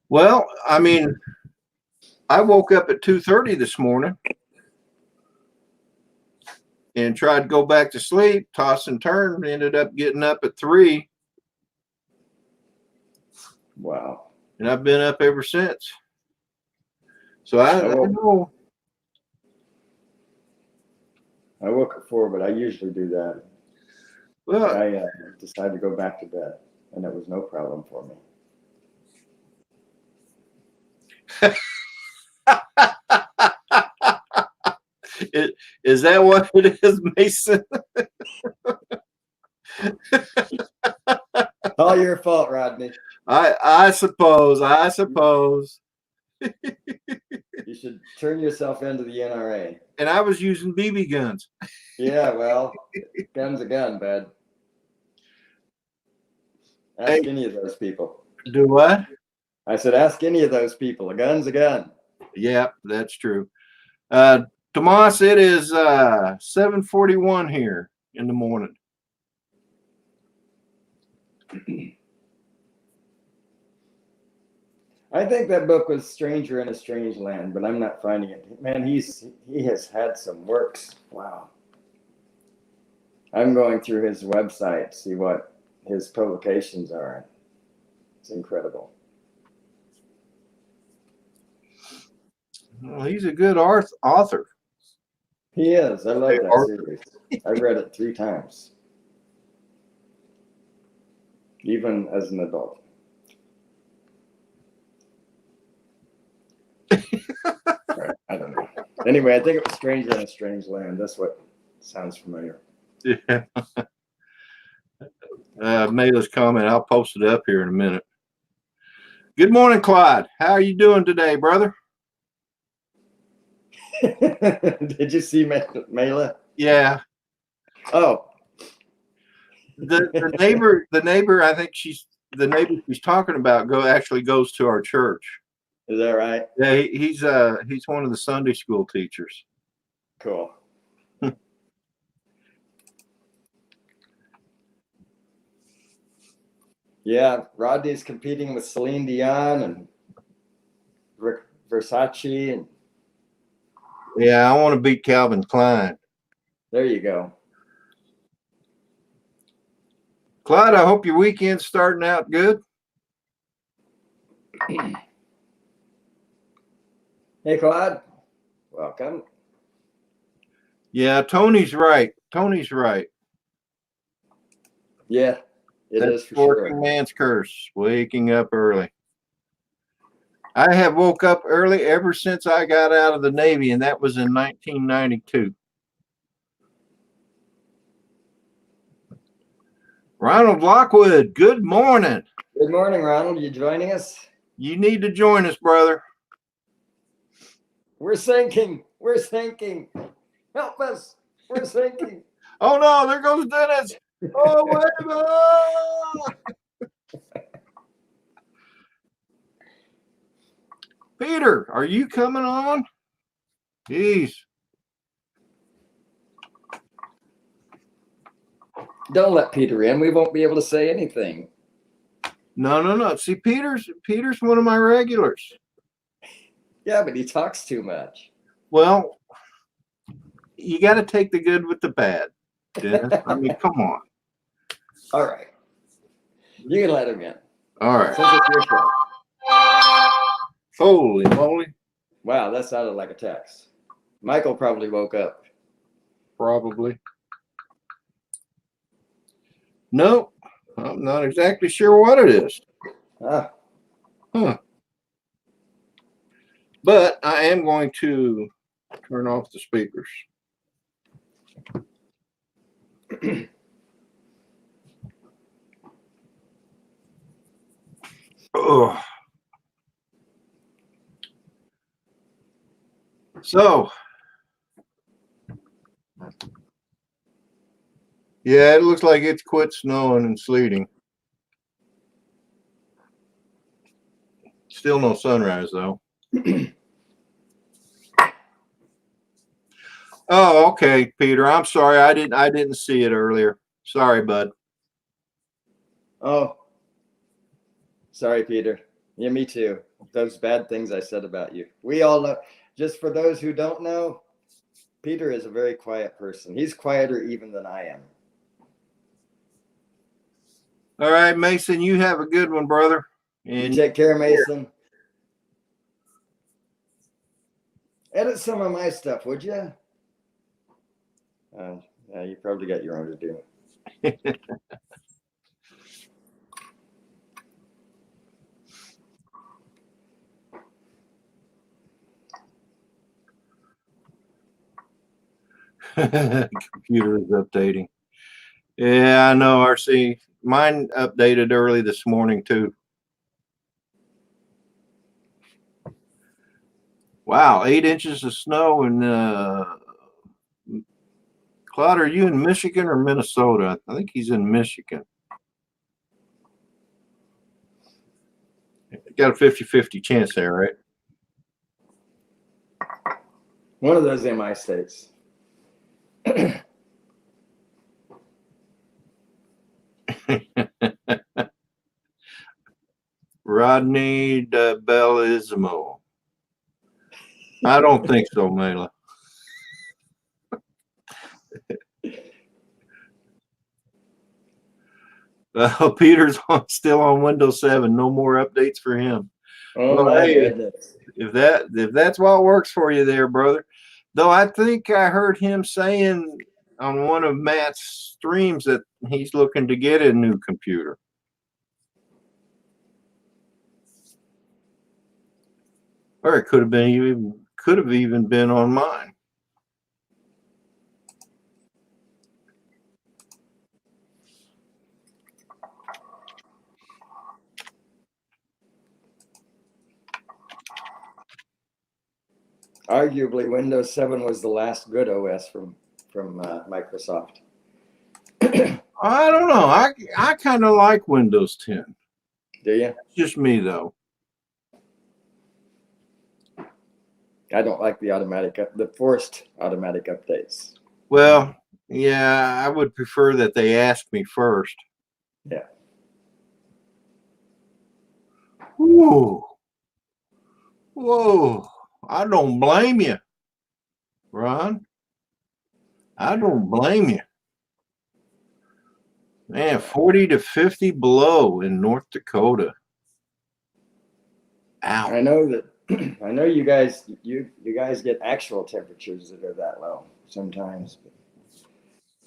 Well, I mean, I woke up at 2:30 this morning and tried to go back to sleep, toss and turn, ended up getting up at 3. Wow. And I've been up ever since. So I know. I woke at 4, but I usually do that. Well, I decided to go back to bed, and it was no problem for me. Is that what it is, Mason? All your fault, Rodney. I suppose. You should turn yourself into the NRA. And I was using BB guns. Yeah, well, gun's a gun, bud. Ask any of those people. Do what? I said, ask any of those people. A gun's a gun. Yeah, that's true. Tomas, it is 7:41 here in the morning. I think that book was Stranger in a Strange Land, but I'm not finding it. Man, he has had some works. Wow. I'm going through his website to see what his publications are. It's incredible. Well, he's a good author. He is. I love that series. I read it 3 times, even as an adult. Right, I don't know. Anyway, I think it was Stranger in a Strange Land. That's what sounds familiar. Yeah. Mayla's comment. I'll post it up here in a minute. Good morning, Clyde. How are you doing today, brother? Did you see Mayla? Yeah. Oh. The neighbor, I think the neighbor she's talking about actually goes to our church. Is that right? Yeah, he's one of the Sunday school teachers. Cool. Yeah, Rodney's competing with Celine Dion and Versace, and yeah, I want to beat Calvin Klein. there you go. Clyde, I hope your weekend's starting out good. Hey, Claude. Welcome. Yeah, Tony's right. Tony's right. Yeah, it That's is for sure. working man's curse, waking up early. I have woke up early ever since I got out of the Navy, and that was in 1992. Ronald Lockwood, good morning. Good morning, Ronald. You joining us? You need to join us, brother. We're sinking. We're sinking. Help us. We're sinking. Oh, no, there goes Dennis. Oh, wait a minute. Peter, are you coming on? Jeez. Don't let Peter in. We won't be able to say anything. No. See, Peter's one of my regulars. Yeah, but he talks too much. Well, you got to take the good with the bad, Dennis. I mean, come on. All right. You can let him in. All right. Since it's your show. Holy moly. Wow, that sounded like a text. Michael probably woke up. Probably. No, I'm not exactly sure what it is. Ah. Huh. But I am going to turn off the speakers. Oh. So, yeah, it looks like it's quit snowing and sleeting. Still no sunrise though. Oh, okay, Peter. I'm sorry. I didn't see it earlier. Sorry, bud. Oh. Sorry, Peter. Yeah, me too. Those bad things I said about you. We all know. Just for those who don't know, Peter is a very quiet person. He's quieter even than I am. All right, Mason, you have a good one, brother. And you take care, Mason. Edit some of my stuff, would you? Yeah, you probably got your own to do. Computer is updating. Yeah, I know, RC. Mine updated early this morning too. Wow, 8 inches of snow. And Claude, are you in Michigan or Minnesota? I think he's in Michigan. Got a 50-50 chance there, right? One of those MI states. Rodney Bellismo. I don't think so, Mela. Peter's still on Windows 7. No more updates for him. Oh, Well, my hey, goodness. if that's what works for you there, brother. Though I think I heard him saying on one of Matt's streams that he's looking to get a new computer. Or it could have even been on mine. Arguably, Windows 7 was the last good OS from Microsoft. I don't know. I kind of like Windows 10. Do you? It's just me though. I don't like the forced automatic updates. Well, yeah, I would prefer that they ask me first. Yeah. Whoa. Whoa. I don't blame you, Ron. I don't blame you. Man, 40 to 50 below in North Dakota. Ow. I know that. I know you guys get actual temperatures that are that low sometimes. But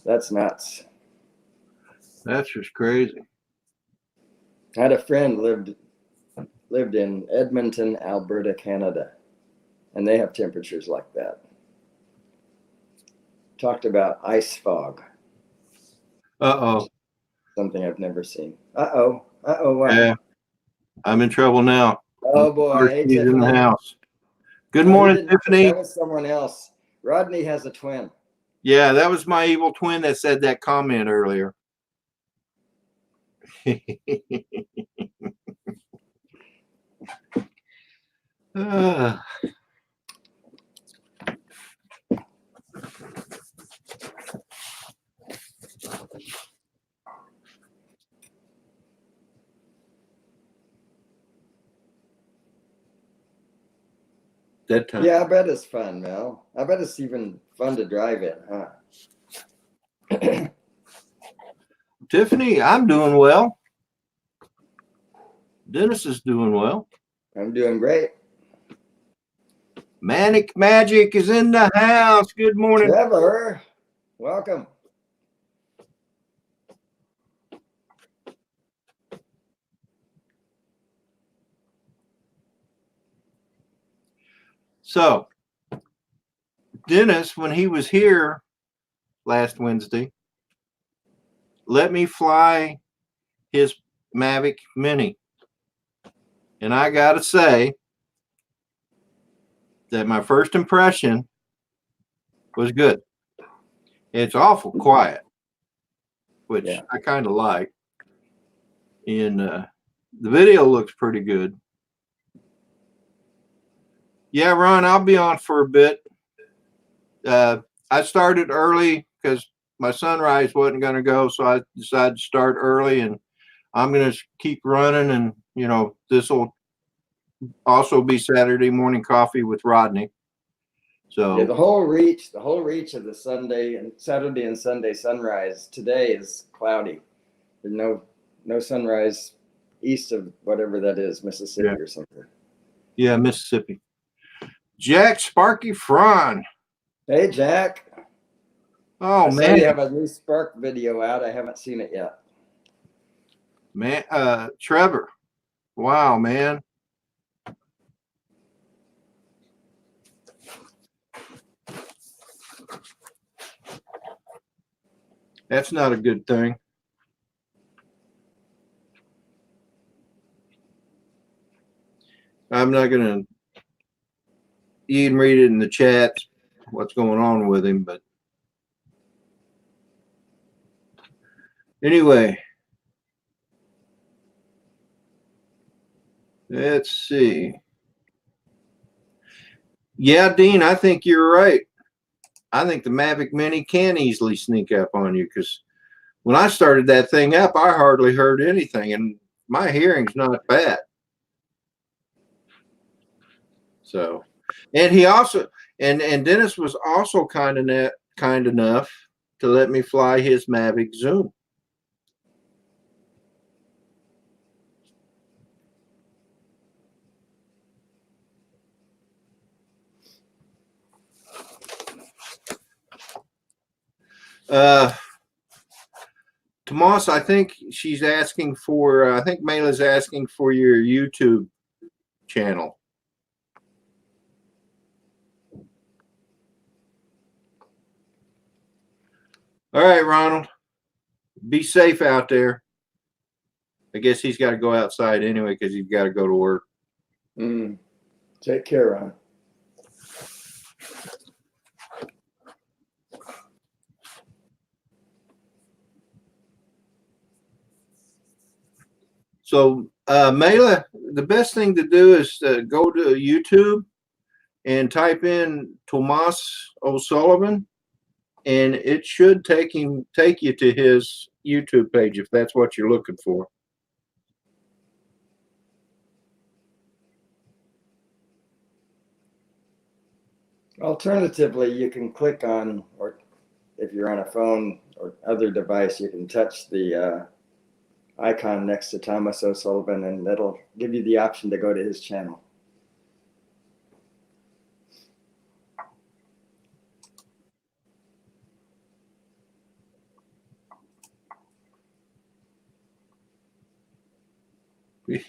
that's nuts. That's just crazy. I had a friend lived in Edmonton, Alberta, Canada, and they have temperatures like that. Talked about ice fog. Uh-oh. Something I've never seen. Uh-oh. What? Yeah. I'm in trouble now. Oh boy. Hey, He's in the Tiffany. house. Good No, morning, Tiffany. That was someone else. Rodney has a twin. Yeah, that was my evil twin that said that comment earlier. That time. Yeah, I bet it's fun, Mel. I bet it's even fun to drive it, huh? Tiffany, I'm doing well. Dennis is doing well. I'm doing great. Manic Magic is in the house. Good morning. Trevor, welcome. So, Dennis, when he was here last Wednesday, let me fly his Mavic Mini. And I got to say that my first impression was good. It's awful quiet, which I kind of like. And the video looks pretty good. Yeah, Ron, I'll be on for a bit. I started early because my sunrise wasn't going to go, so I decided to start early, and I'm going to keep running. And you know, this will also be Saturday morning coffee with Rodney. So yeah, the whole reach of the Saturday and Sunday sunrise today is cloudy. There's no sunrise east of whatever that is, Mississippi or something. Yeah, Mississippi. Jack Sparky Fron. Hey, Jack. Oh, man. You have a new Spark video out. I haven't seen it yet. Man, Trevor. Wow, man. That's not a good thing. I'm not going to you can read it in the chat what's going on with him. But anyway, let's see. Yeah, Dean, I think you're right. I think the Mavic Mini can easily sneak up on you, because when I started that thing up, I hardly heard anything, and my hearing's not bad. So, and he also, and Dennis was also kind enough to let me fly his Mavic Zoom. Tomas, I think she's asking for, I think Mayla's asking for your YouTube channel. All right, Ronald, be safe out there. I guess he's got to go outside anyway because he's got to go to work. Take care, Ron. So, Mayla, the best thing to do is to go to YouTube and type in Tomas O'Sullivan, and it should take you to his YouTube page if that's what you're looking for. Alternatively, you can click on, or if you're on a phone or other device, you can touch the icon next to Thomas O'Sullivan, and it'll give you the option to go to his channel.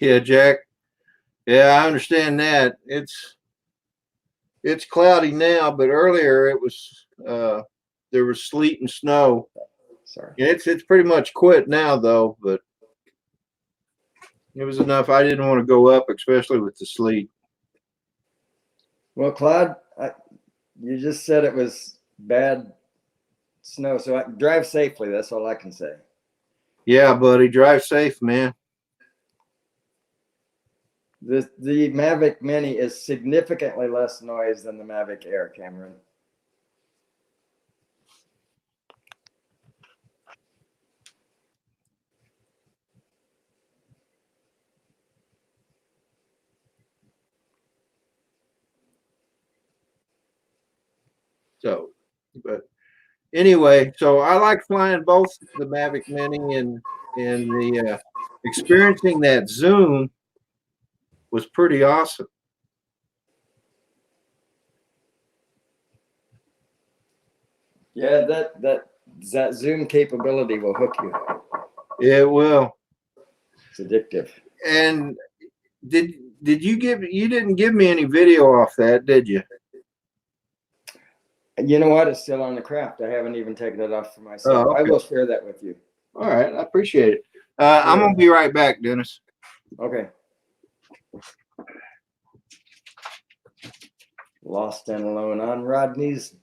Yeah, Jack. Yeah, I understand that. It's cloudy now, but earlier it was there was sleet and snow. Sorry. It's pretty much quit now though, but it was enough. I didn't want to go up, especially with the sleet. Well, Claude, you just said it was bad snow, so drive safely. That's all I can say. Yeah, buddy, drive safe, man. The Mavic Mini is significantly less noise than the Mavic Air, Cameron. So, but anyway, so I like flying both the Mavic Mini and the experiencing that zoom was pretty awesome. Yeah, that zoom capability will hook you. It will. It's addictive. And did you didn't give me any video off that, did you? You know what? It's still on the craft. I haven't even taken it off for myself. Oh, okay. I will share that with you. All right, I appreciate it. I'm gonna be right back, Dennis. Okay. Lost and alone on Rodney's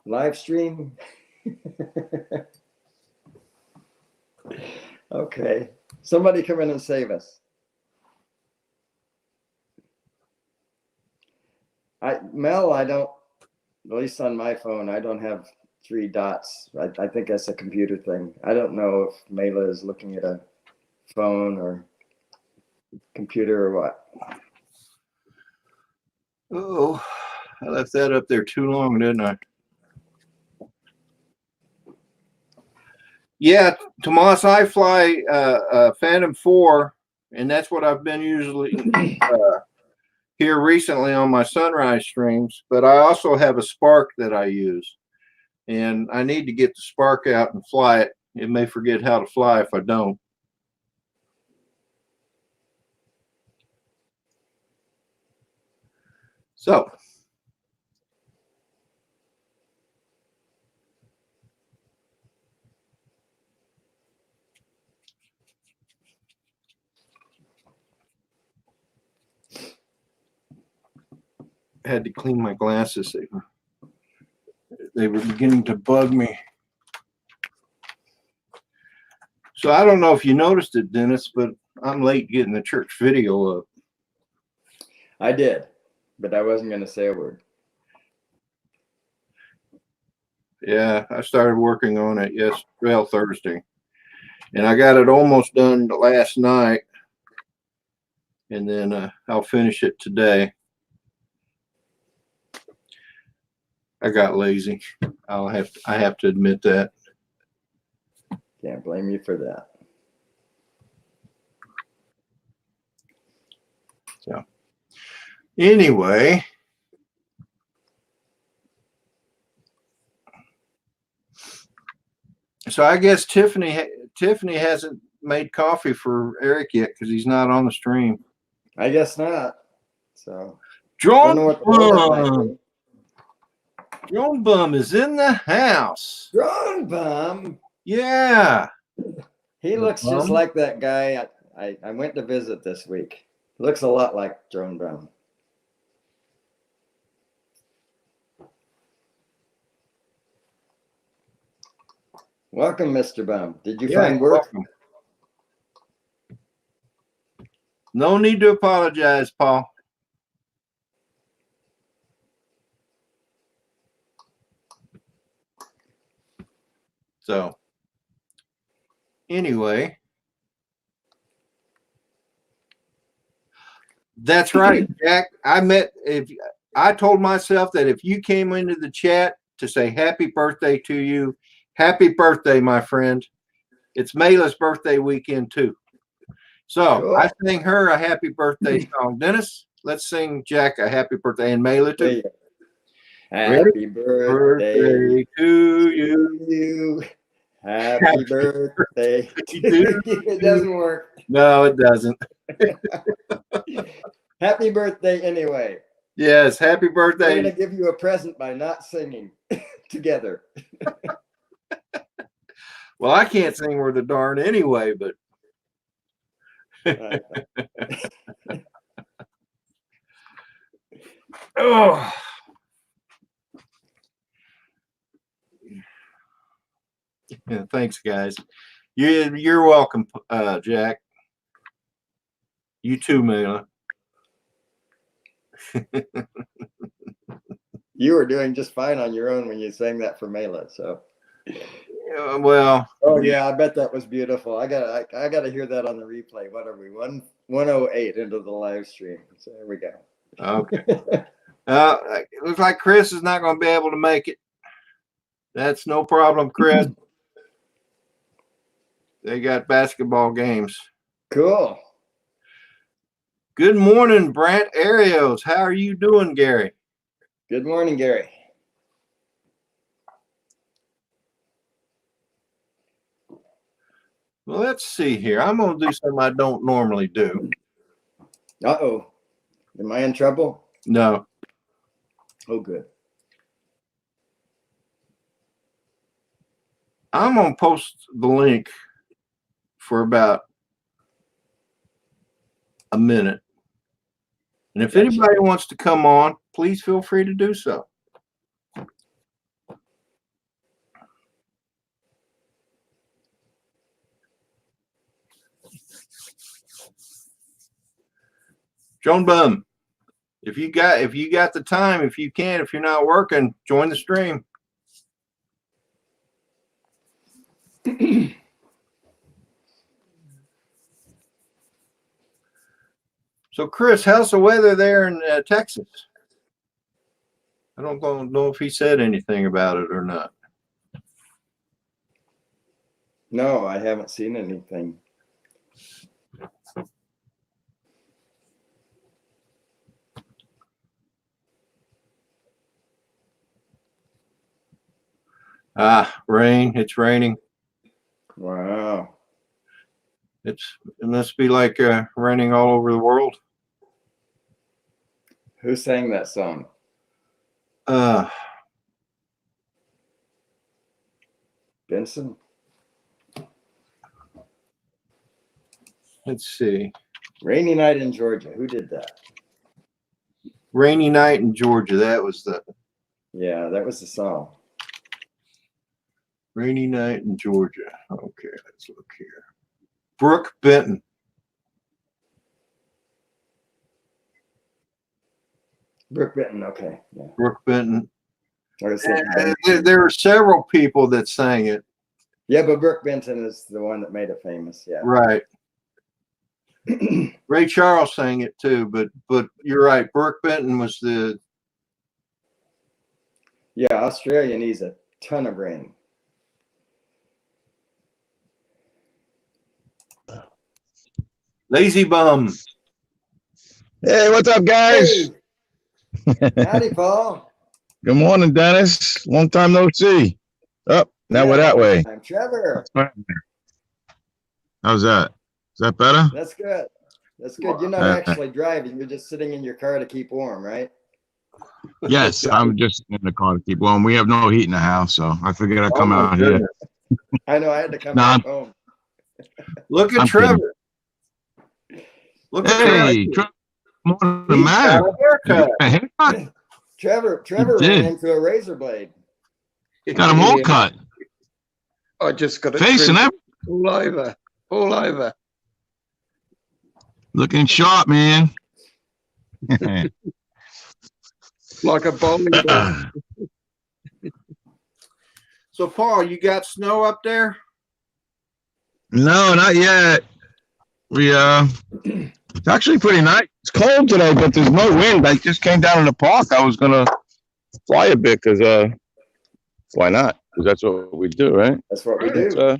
live stream. Okay. Somebody come in and save us. Mel, I don't, at least on my phone, I don't have 3 dots. I think that's a computer thing. I don't know if Mela is looking at a phone or computer or what. Oh, I left that up there too long, didn't I? Yeah, Tomas, I fly Phantom 4, and that's what I've been usually here recently on my sunrise streams. But I also have a Spark that I use, and I need to get the Spark out and fly it. It may forget how to fly if I don't. So, had to clean my glasses. They were beginning to bug me. So I don't know if you noticed it, Dennis, but I'm late getting the church video up. I did, but I wasn't going to say a word. Yeah, I started working on it Thursday. And I got it almost done last night. And then I'll finish it today. I got lazy. I have to admit that. Can't blame you for that. So anyway, so I guess Tiffany hasn't made coffee for Eric yet because he's not on the stream. I guess not. So DroneBum is in the house. DroneBum. Yeah. He looks just like that guy I went to visit this week. Looks a lot like DroneBum. Welcome, Mr. Bum. Did you find work? Welcome. No need to apologize, Paul. So anyway, that's right, Jack. I told myself that if you came into the chat to say happy birthday to you, happy birthday, my friend. It's Mayla's birthday weekend too. So cool. I sang her a happy birthday song. Dennis, let's sing Jack a happy birthday and Mayla too. Happy birthday to you. Happy birthday. It doesn't work. No, it doesn't. Happy birthday anyway. Yes, happy birthday. I'm going to give you a present by not singing together. Well, I can't sing worth a darn anyway, but oh. Yeah, thanks, guys. You're welcome, Jack. You too, Mayla. You were doing just fine on your own when you sang that for Mayla. So, well. Oh yeah, I bet that was beautiful. I gotta hear that on the replay. What are we 108 into the live stream? So there we go. Okay. It looks like Chris is not going to be able to make it. That's no problem, Chris. They got basketball games. Cool. Good morning, Brant Arios. How are you doing, Gary? Good morning, Gary. Well, let's see here. I'm going to do something I don't normally do. Uh-oh. Am I in trouble? No. Oh, good. I'm going to post the link for about a minute. And if anybody wants to come on, please feel free to do so. DroneBum, if you got the time, if you can, if you're not working, join the stream. So, Chris, how's the weather there in Texas? I don't know if he said anything about it or not. No, I haven't seen anything. Rain. It's raining. Wow. It must be like raining all over the world. Who sang that song? Benson? Let's see. Rainy Night in Georgia. Who did that? Rainy Night in Georgia. That was the Yeah, that was the song. Rainy Night in Georgia. Okay, let's look here. Brooke Benton. Brooke Benton. Okay. Yeah. Brooke Benton. I was thinking There were several people that sang it. yeah, but Brooke Benton is the one that made it famous. Yeah. Right. Ray Charles sang it too, but you're right. Brooke Benton was the. Yeah, Australia needs a ton of rain. Lazy Bum. Hey, what's up, guys? Hey, howdy, Paul. Good morning, Dennis. Long time no see. Oh, now we're that way. I'm Trevor. How's that? Is that better? That's good. That's good. You're not actually driving. You're just sitting in your car to keep warm, right? Yes, I'm just in the car to keep warm. We have no heat in the house, so I figured I'd come out here. I know. I had to come back home. Look at I'm Trevor. Look at Hey, Trevor. Morning, man. Trevor did. ran into a razor blade. Got him all cut. I just got it Face and trimmed everything. all over. Looking sharp, man. Like a bowling ball. So, Paul, you got snow up there? No, not yet. It's actually pretty nice. It's cold today, but there's no wind. I just came down in the park. I was gonna fly a bit because why not? Because that's what we do, right? That's what we It's, do.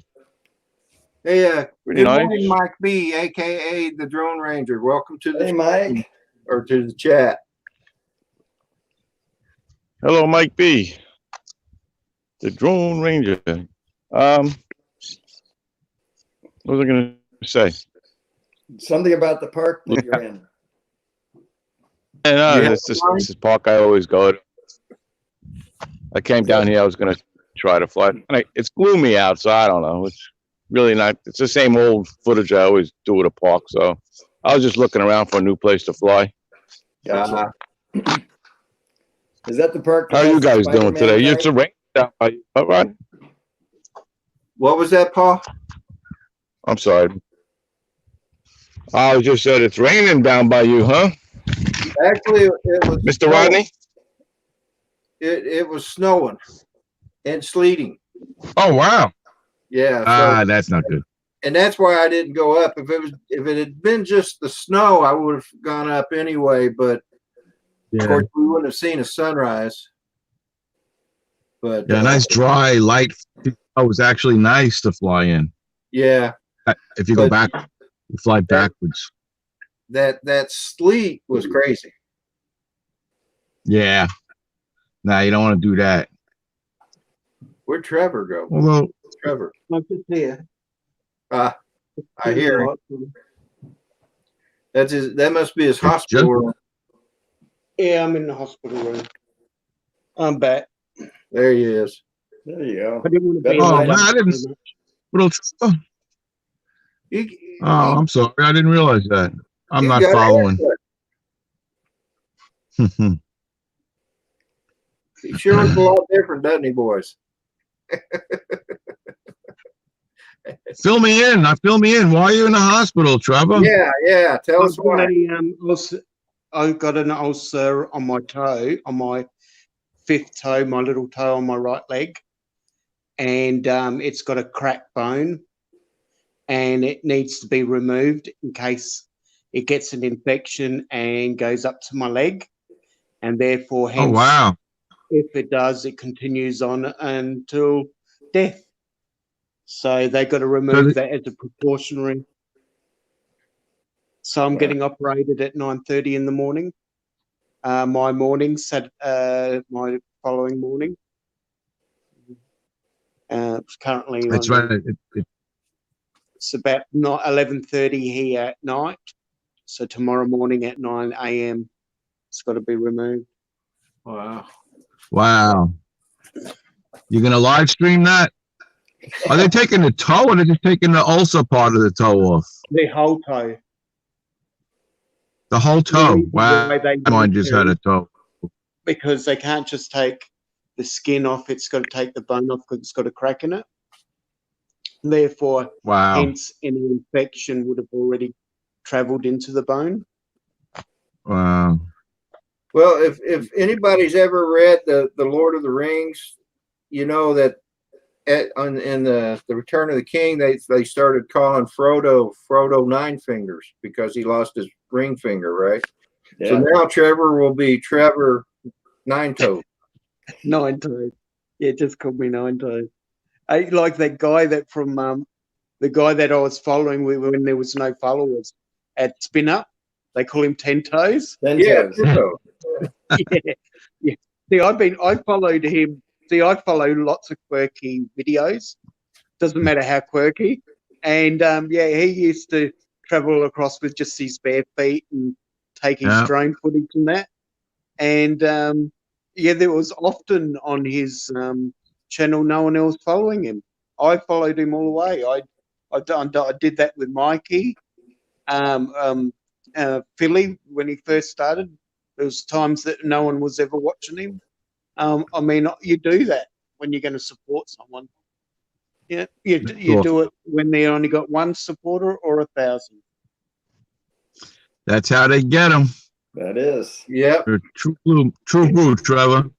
Hey, pretty good nice. morning, Mike B, aka the Drone Ranger. Welcome to the Hey, Mike. or to the chat. Hello, Mike B, the Drone Ranger. What was I gonna say? Something about the park that you're in. Yeah, no, Yeah. this is park I always go to. I came down here. I was gonna try to fly. It's gloomy out, so I don't know. It's really not. It's the same old footage I always do at a park. So I was just looking around for a new place to fly. Gotcha. Is that the park? How are you guys doing today? It's a rain down by you, right? What was that, Paul? I'm sorry. I just said it's raining down by you, huh? Actually, it was Mr. Rodney? It was snowing and sleeting. Oh, wow. Yeah. So, that's not good. and that's why I didn't go up. If it had been just the snow, I would have gone up anyway. But of course, we wouldn't have seen a sunrise. But Yeah, nice dry light. It was actually nice to fly in. Yeah. If you go back, you fly backwards. That sleet was crazy. Yeah. Nah, you don't want to do that. Where'd Trevor go? Although, Trevor. I'm just here. I hear him. That's his. That must be his hospital room. Yeah, I'm in the hospital room. I'm back. There he is. There you go. I didn't want to be oh, in man, I didn't. Little, oh, I'm sorry. I didn't realize that. I'm not following. He sure looks a lot different, doesn't he, boys? Fill me in. Fill me in. Why are you in the hospital, Trevor? Yeah. Tell us why. I've got an ulcer on my toe, on my fifth toe, my little toe on my right leg, and it's got a cracked bone, and it needs to be removed in case it gets an infection and goes up to my leg, and therefore, hence, Oh, wow. if it does, it continues on until death. So they got to remove that as a precautionary. So I'm getting operated at 9:30 in the morning. My following morning. It's currently That's on right. it's about 11:30 here at night. So tomorrow morning at 9 a.m. it's got to be removed. Wow. You're going to live stream that? Are they taking the toe or are they just taking the ulcer part of the toe off? The whole toe. The whole toe. reason Wow. why they Mine need just to, had a toe. because they can't just take the skin off. It's got to take the bone off because it's got a crack in it. Therefore, Wow. hence any infection would have already traveled into the bone. Wow. Well, if anybody's ever read the Lord of the Rings, you know that in the Return of the King, they started calling Frodo Nine Fingers because he lost his ring finger, right? Yeah. So now Trevor will be Trevor Nine Toes. Nine toes. Yeah, just called me Nine Toes. I like that guy that from the guy that I was following when there was no followers at Spin Up. They call him 10 Toes. 10 Yeah, toes. 10 Toes. Yeah, yeah. See, I followed him. See, I follow lots of quirky videos. Doesn't matter how quirky. And yeah, he used to travel across with just his bare feet and take his Yeah. drone footage and that. And yeah, there was often on his channel no one else following him. I followed him all the way. I did that with Mikey, Philly when he first started. There was times that no one was ever watching him. I mean, you do that when you're going to support someone. Yeah, you Sure. do it when they only got one supporter or 1,000. That's how they get them. That is. Yep. True blue, Trevor.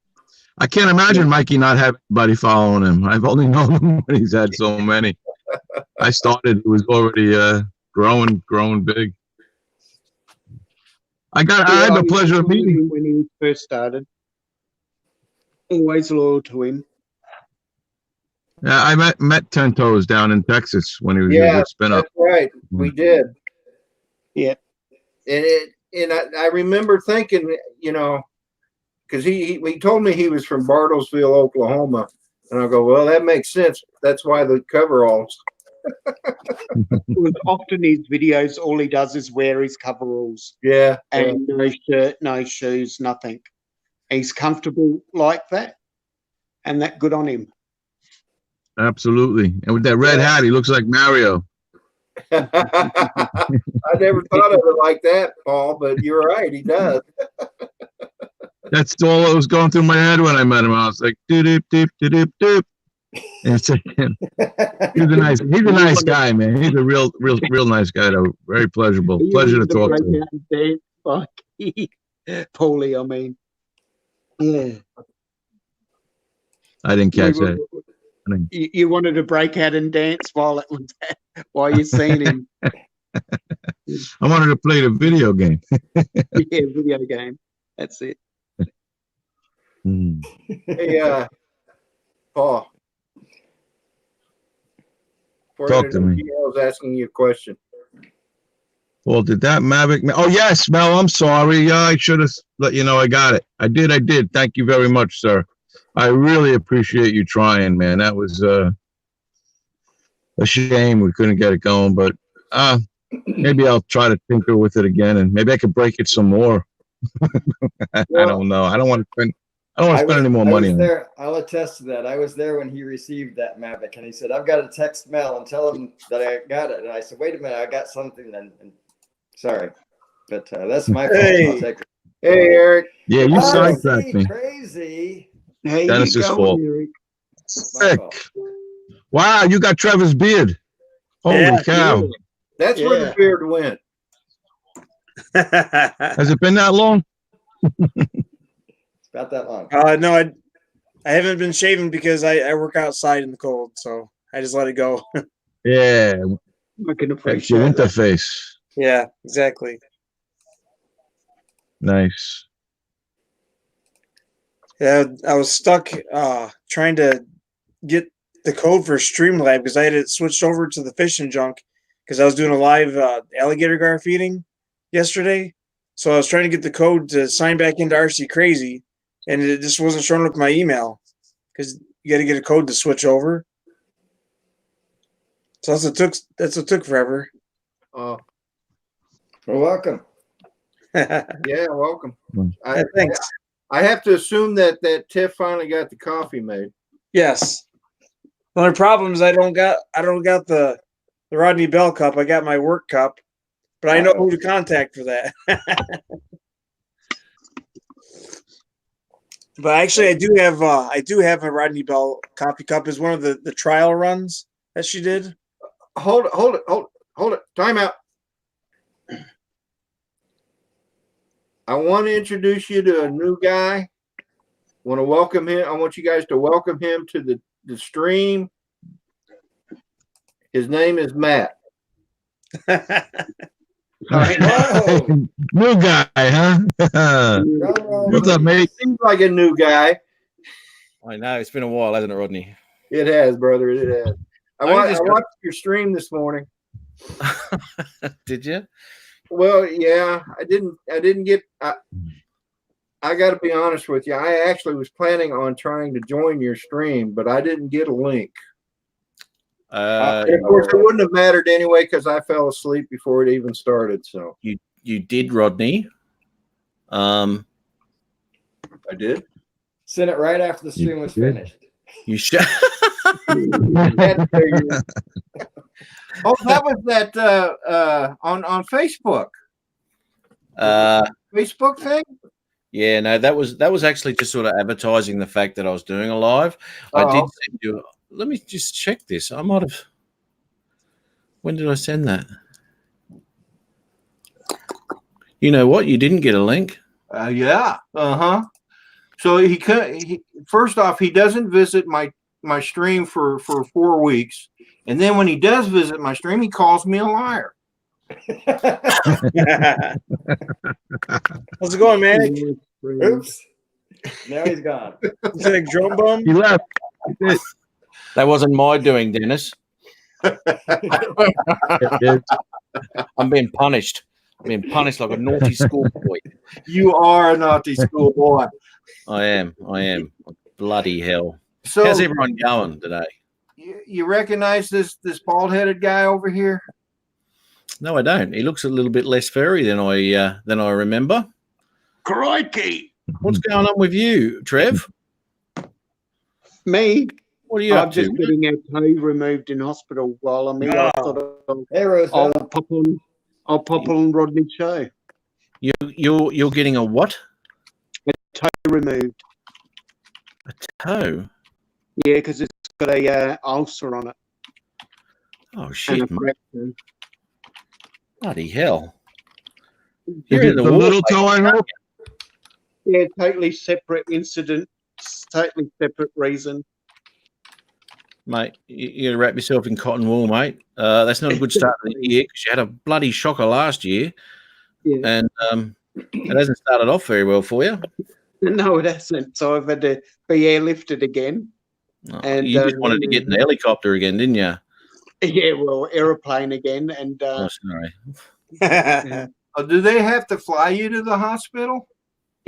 I can't imagine Mikey not having anybody following him. I've only known him when he's had so many. I started, he was already growing big. I had the pleasure of meeting. Him when he first started. Always loyal to him. Yeah, I met 10 Toes down in Texas when he was Yeah, at Spin Up. that's right. We did. Yeah. And I remember thinking, you know, because he told me he was from Bartlesville, Oklahoma. And I go, well, that makes sense. That's why the coveralls. With often his videos, all he does is wear his coveralls. Yeah. And no shirt, no shoes, nothing. He's comfortable like that. And that good on him. Absolutely. And with that red hat, he looks like Mario. I never thought of it like that, Paul, but you're right. He does. That's all that was going through my head when I met him. I was like, doop, doop, doop, doop, doop. And it's like, he's a nice guy, man. He's a real nice guy, though. Very pleasurable. Pleasure to talk to him. Paulie, I mean. Yeah. I didn't catch that. You wanted to break out and dance while you're seeing him. I wanted to play the video game. Yeah, video game. That's it. Hey, Paul. Talk to me. I was asking you a question. Well, did that Mavic? Oh, yes, Mel, I'm sorry. I should have let you know I got it. I did. Thank you very much, sir. I really appreciate you trying, man. That was a shame we couldn't get it going, but maybe I'll try to tinker with it again, and maybe I could break it some more. I don't know. I don't want to spend any more money on it. I'll attest to that. I was there when he received that Mavic, and he said, "I've got to text Mel and tell him that I got it." And I said, "Wait a minute, I got something." And sorry, but that's my fault. Hey. I'll take it. Hey, Eric. Yeah, you sidetracked me. Crazy. Hey, Dennis's fault. Eric. Sick. Wow, you got Trevor's beard. Holy cow. That's where the beard went. Has it been that long? It's about that long. No, I haven't been shaving because I work outside in the cold, so I just let it go. Yeah. I can That's appreciate your winter that. face. Yeah, exactly. Nice. Yeah, I was stuck trying to get the code for Streamlab because I had it switched over to the fishing junk because I was doing a live alligator gar feeding yesterday. So I was trying to get the code to sign back into RC Crazy, and it just wasn't showing up my email because you got to get a code to switch over. So that's what took forever. Oh, Well, welcome. yeah, welcome. Thanks. I have to assume that Tiff finally got the coffee made. Yes. The only problem is I don't got the Rodney Bell cup. I got my work cup, but I know who to contact for that. But actually, I do have a Rodney Bell coffee cup as one of the trial runs that she did. Hold it. Time out. I want to introduce you to a new guy. Want to welcome him. I want you guys to welcome him to the stream. His name is Matt. Whoa. New guy, huh? What's up, mate? Seems like a new guy. I know it's been a while, hasn't it, Rodney? It has, brother. It has. I just watched your stream this morning. Did you? Well, yeah, I didn't get. I got to be honest with you. I actually was planning on trying to join your stream, but I didn't get a link. And of course, it wouldn't have mattered anyway because I fell asleep before it even started. So you did, Rodney. I did. Sent it right after the stream was finished. You should. Oh, that was that on Facebook. Facebook thing. Yeah, no, that was actually just sort of advertising the fact that I was doing a live. I did send you. Let me just check this. I might have. When did I send that? You know what? You didn't get a link. Yeah. So first off, he doesn't visit my stream for 4 weeks, and then when he does visit my stream, he calls me a liar. How's it going, man? Oops. Now he's gone. Is it like DroneBum? He left. That wasn't my doing, Dennis. I'm being punished. I'm being punished like a naughty schoolboy. You are a naughty schoolboy. I am. Bloody hell. So how's everyone going today? You recognize this bald-headed guy over here? No, I don't. He looks a little bit less furry than I remember. Crikey! What's going on with you, Trev? Me? What are you I'm up to? just getting a toe removed in hospital while I'm here. I thought Hey, Rose. I'll pop on Rodney's show. You're getting a what? A toe removed. A toe? Yeah, because it's got a ulcer on it. Oh shit! And a fracture. Bloody hell! Is You're it in the the war, little mate. toe I hope? Yeah, totally separate incident, totally separate reason. Mate, you got to wrap yourself in cotton wool, mate. That's not a good start to the year because you had a bloody shocker last year, Yeah. and it hasn't started off very well for you. No, it hasn't. So I've had to be airlifted again. Oh, And, you just wanted to get in the helicopter again, didn't you? Yeah, well, aeroplane again. And Oh, sorry. Do they have to fly you to the hospital?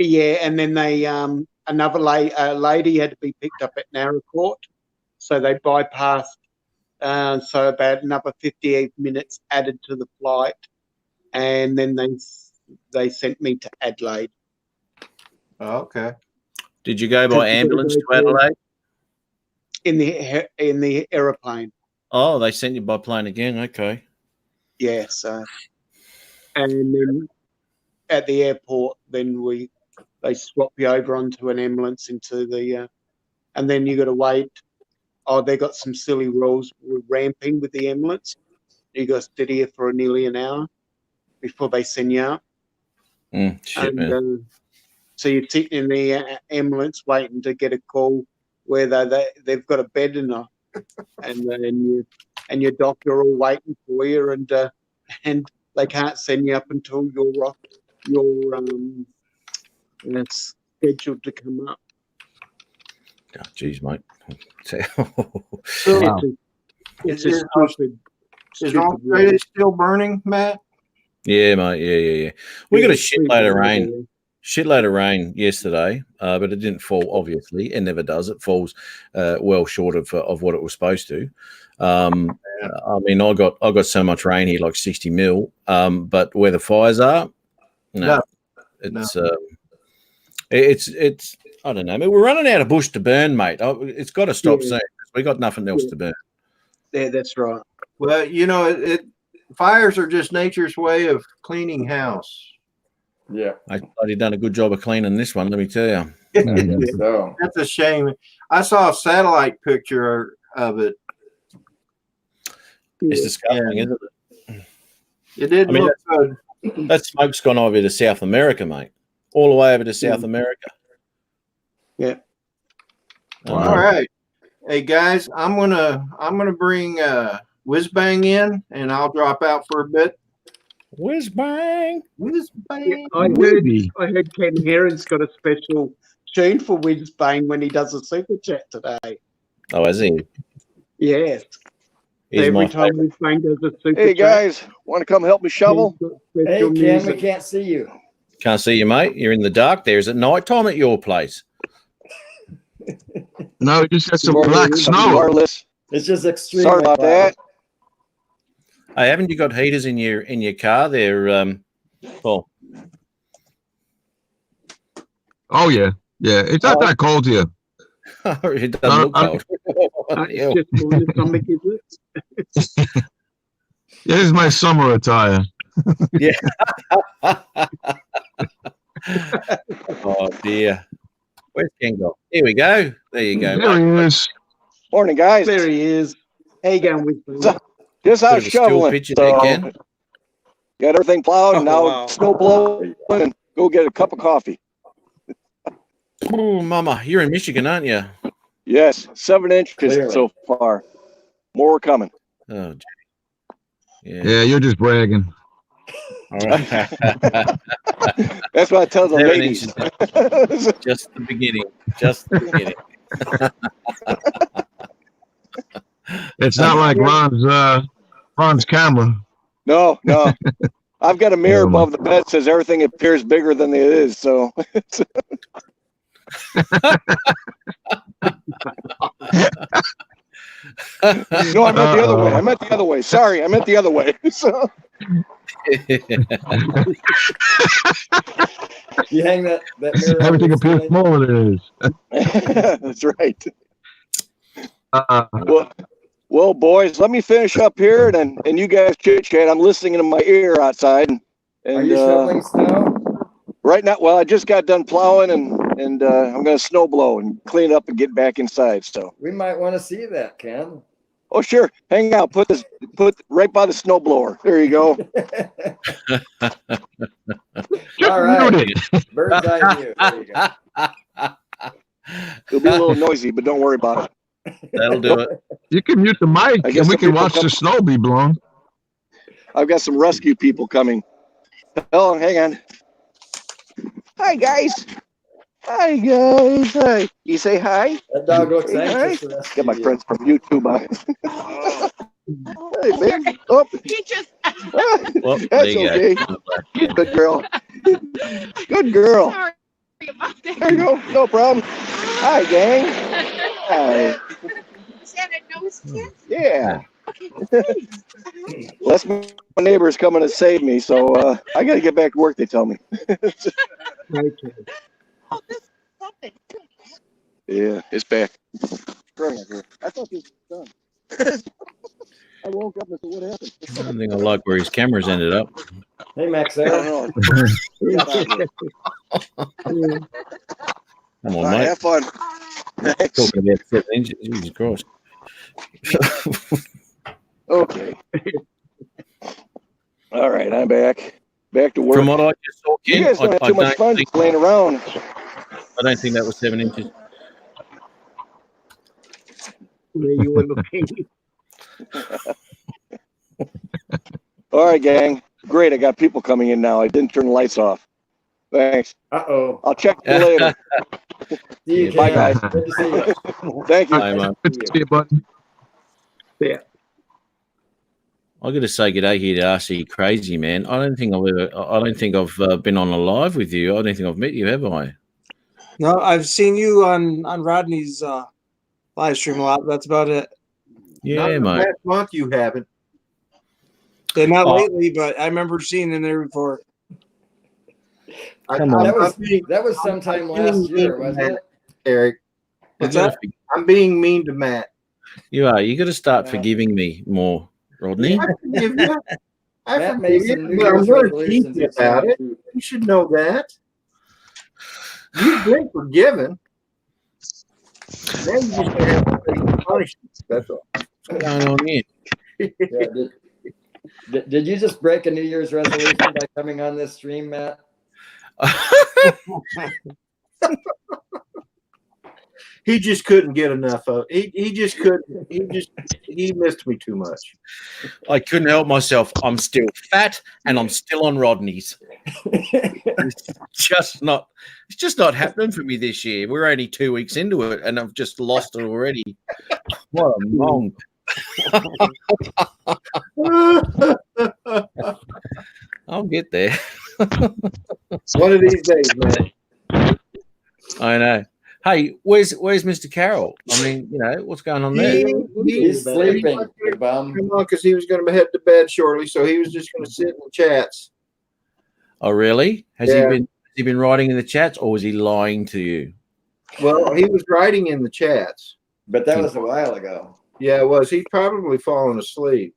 yeah, and then they another lady had to be picked up at Narrow Court, so they bypassed. So about another 58 minutes added to the flight, and then they sent me to Adelaide. Oh, okay. Did you go by ambulance to Adelaide? In the aeroplane. Oh, they sent you by plane again. Okay. Yeah, so and then at the airport, then they swap you over onto an ambulance into the, and then you got to wait. Oh, they got some silly rules with ramping with the ambulance. You got to sit here for nearly an hour before they send you out. Shit, man. So you're sitting in the ambulance waiting to get a call where they've got a bed and then your doctor all waiting for you, and they can't send you up until you're scheduled to come up. Oh, geez, mate. So, It's is Australia still burning, Matt? Yeah, mate. Yeah. We got a shitload of rain yesterday, but it didn't fall. Obviously, it never does. It falls well short of what it was supposed to. I mean, I got so much rain here, like 60 mil. But where the fires are, it's I don't know. I mean, we're running out of bush to burn, mate. It's got to stop soon. We got nothing else to burn. Yeah, that's right. Well, you know, fires are just nature's way of cleaning house. Yeah. I thought he'd done a good job of cleaning this one. Let me tell you. I think so. That's a shame. I saw a satellite picture of it. It's disgusting, Yeah. isn't it? It didn't I mean, look good. That smoke's gone over to South America, mate. All the way over to South America. Yeah. All right. Hey guys, I'm gonna bring Whiz Bang in and I'll drop out for a bit. Whiz bang. Whiz Bang. I heard Ken Heron's got a special tune for Whiz Bang when he does a super chat today. Oh, is he? Yes. He's Every my time favorite. Whiz Bang does a super Hey chat. guys, want to come help me shovel? Hey, Ken, we can't see you. Can't see you, mate. You're in the dark there. Is it night time at your place? No, you just got some black snow. Wireless. It's just extreme. Sorry about that. Hey, haven't you got heaters in your car there, Paul? Oh yeah, yeah. It's not that cold here. It doesn't look cold. It's just more the stomach, is it? Yeah, this is my summer attire. Yeah. Oh dear. Where's Ken go? Here we go. There you go. There mate. he is. Morning, guys. There he is. How you going, Whiz Bang? Just Bit out of a still shoveling. picture there, Ken. Got everything plowed and now wow. snow blowing and go get a cup of coffee. Oh, Mama, you're in Michigan, aren't you? Yes, 7 inches Clearly. so far. More coming. Oh, gee. Yeah. Yeah, you're just bragging. All right. That's what I tell the 7 ladies. inches. Just the beginning. Just the beginning. It's not like Ron's camera. No. I've got a mirror Never mind. above the bed that says everything appears bigger than it is. So no, I meant the other way. I meant the other way. Sorry, I meant the other way. So You hang that mirror. Everything over your appears ceiling. smaller than it is. that's right. Uh, Well, boys, let me finish up here and you guys chit chat. I'm listening in my ear outside. And Are you shoveling snow? right now, well, I just got done plowing and I'm going to snow blow and clean up and get back inside. So, We might want to see that, Ken. oh sure, hang out. Put right by the snow blower. There you go. All right. muted. Bird's eye view. There you go. It'll be a little noisy, but don't worry about it. That'll do it. You can mute the mic I and guess we the can people watch come- the snow be blown. I've got some rescue people coming. Oh, hang on. Hi guys. Hi guys. Hi. You say hi? That dog looks Hey, anxious to rescue Get my you. friends from YouTube on. Hey, man. Oh. Well, there That's you okay. go. Good girl. Good girl. There you go. No problem. Hi, gang. Hi. Yeah. Well, that's my neighbor's coming to save me, so I got to get back to work, they tell me. Okay. Yeah, it's back. I thought this was done. I woke up and said, what happened? I don't think I like where his camera's ended up. Hey, Max. I don't know. Come on, All right, mate. have fun. Thanks. Talking about 7 inches. Jesus Christ. Okay. All right, I'm back. Back to work. From what I just saw, You Ken, guys don't have too much fun just laying around. I don't think that was 7 inches. Where you were looking. All right, gang. Great, I got people coming in now. I didn't turn the lights off. Thanks. Uh-oh. I'll check you later. See you, Bye, Ken. guys. Good to see you. Thank you. Hey, mate. Good to see you, buddy. I got to say good day here to RC Crazy, man. I don't think I've been on a live with you. I don't think I've met you, have I? No, I've seen you on Rodney's live stream a lot. That's about it. Yeah, Not in the mate. last month you haven't. Yeah, not Oh. lately, but I remember seeing him there before. Come on. That was sometime last year, wasn't it? Eric. What's You that? gotta- I'm being mean to Matt. You are. You got to start Yeah. forgiving me more, Rodney. I forgive you. I Matt forgive made you, some New but I'm Year's going to teach resolutions you in about it. 22. You should know that. You've been forgiven. Now you just gonna have to face the punishment. That's all. What's going on here? Yeah, did you just break a New Year's resolution by coming on this stream, Matt? He just couldn't get enough of it. He just couldn't. He missed me too much. I couldn't help myself. I'm still fat and I'm still on Rodney's. It's just not happening for me this year. We're only 2 weeks into it and I've just lost it already. What a monk. I'll get there. One of these days, man. I know. Hey, where's Mr. Carroll? I mean, what's going on there? He's sleeping, the bum. Come on, because he was going to head to bed shortly, so he was just going to sit in the chats. Oh, really? Has he been writing in the chats, or was he lying to you? Well, he was writing in the chats. But that was a while ago. Yeah, it was. He'd probably fallen asleep.